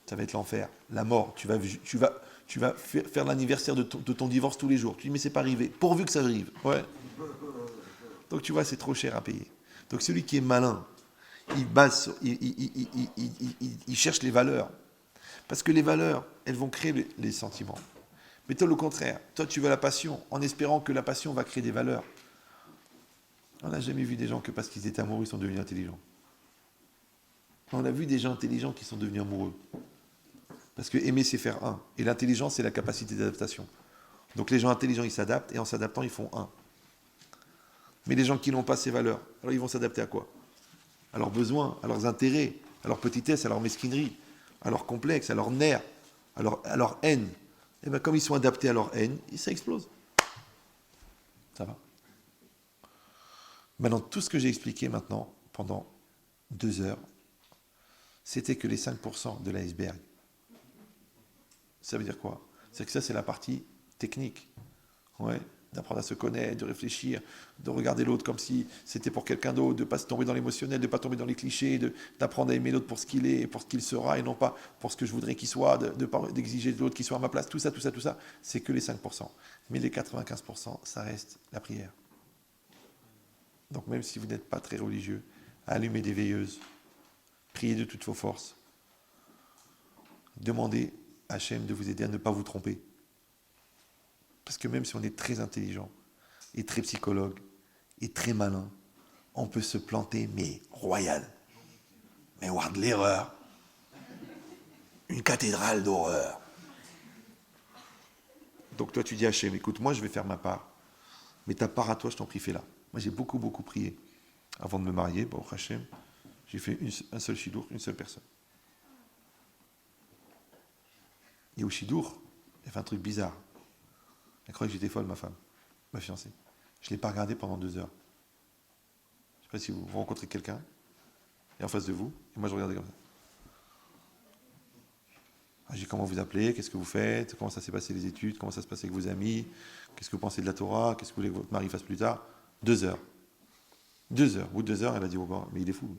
Ça va être l'enfer, la mort. Tu vas faire l'anniversaire de ton divorce tous les jours. Tu dis, mais c'est pas arrivé. Pourvu que ça arrive. Ouais. Donc tu vois, c'est trop cher à payer. Donc celui qui est malin, il cherche les valeurs. Parce que les valeurs, elles vont créer les sentiments. Mais toi, le contraire. Toi, tu veux la passion, en espérant que la passion va créer des valeurs. On n'a jamais vu des gens que parce qu'ils étaient amoureux, ils sont devenus intelligents. On a vu des gens intelligents qui sont devenus amoureux. Parce que aimer, c'est faire un. Et l'intelligence, c'est la capacité d'adaptation. Donc les gens intelligents, ils s'adaptent, et en s'adaptant, ils font un. Mais les gens qui n'ont pas ces valeurs, alors ils vont s'adapter à quoi? À leurs besoins, à leurs intérêts, à leur petitesse, à leur mesquinerie, à leur complexe, à leur nerfs, à leur haine. Et bien comme ils sont adaptés à leur haine, ça explose. Ça va. Maintenant, tout ce que j'ai expliqué maintenant, pendant 2 heures, c'était que les 5% de l'iceberg. Ça veut dire quoi? C'est que ça, c'est la partie technique. Ouais. D'apprendre à se connaître, de réfléchir, de regarder l'autre comme si c'était pour quelqu'un d'autre, de ne pas se tomber dans l'émotionnel, de ne pas tomber dans les clichés, d'apprendre à aimer l'autre pour ce qu'il est, pour ce qu'il sera, et non pas pour ce que je voudrais qu'il soit, d'exiger de l'autre qu'il soit à ma place. Tout ça, c'est que les 5%. Mais les 95%, ça reste la prière. Donc même si vous n'êtes pas très religieux, allumez des veilleuses, priez de toutes vos forces, demandez à Hachem de vous aider à ne pas vous tromper. Parce que même si on est très intelligent, et très psychologue, et très malin, on peut se planter, mais royal. Mais voir de l'erreur. Une cathédrale d'horreur. Donc toi tu dis à Hachem, écoute, moi je vais faire ma part. Mais ta part à toi, je t'en prie, fais-la. Moi j'ai beaucoup prié. Avant de me marier, bon, Hachem, j'ai fait un seul shidour, une seule personne. Et au shidour, il a fait un truc bizarre. Elle croyait que j'étais folle, ma femme, ma fiancée. Je ne l'ai pas regardée pendant 2 heures. Je ne sais pas si vous rencontrez quelqu'un, et en face de vous, et moi je regardais comme ça. J'ai dit, comment vous appelez, qu'est-ce que vous faites, comment ça s'est passé les études, comment ça se passe avec vos amis, qu'est-ce que vous pensez de la Torah, qu'est-ce que vous voulez que votre mari fasse plus tard? 2 heures. 2 heures. Au bout de 2 heures, elle a dit, oh ben, mais il est fou.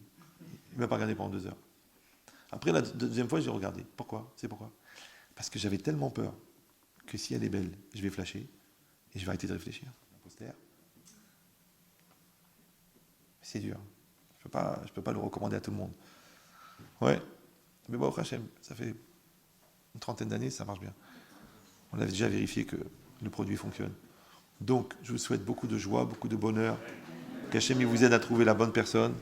Il ne m'a pas regardé pendant 2 heures. Après, la deuxième fois, j'ai regardé. Pourquoi? C'est pourquoi? Parce que j'avais tellement peur que si elle est belle, je vais flasher et je vais arrêter de réfléchir. C'est dur. Je peux pas le recommander à tout le monde. Ouais. Mais bon, Hachem, ça fait une 30aine d'années, ça marche bien. On avait déjà vérifié que le produit fonctionne. Donc, je vous souhaite beaucoup de joie, beaucoup de bonheur. Qu'Hachem vous aide à trouver la bonne personne.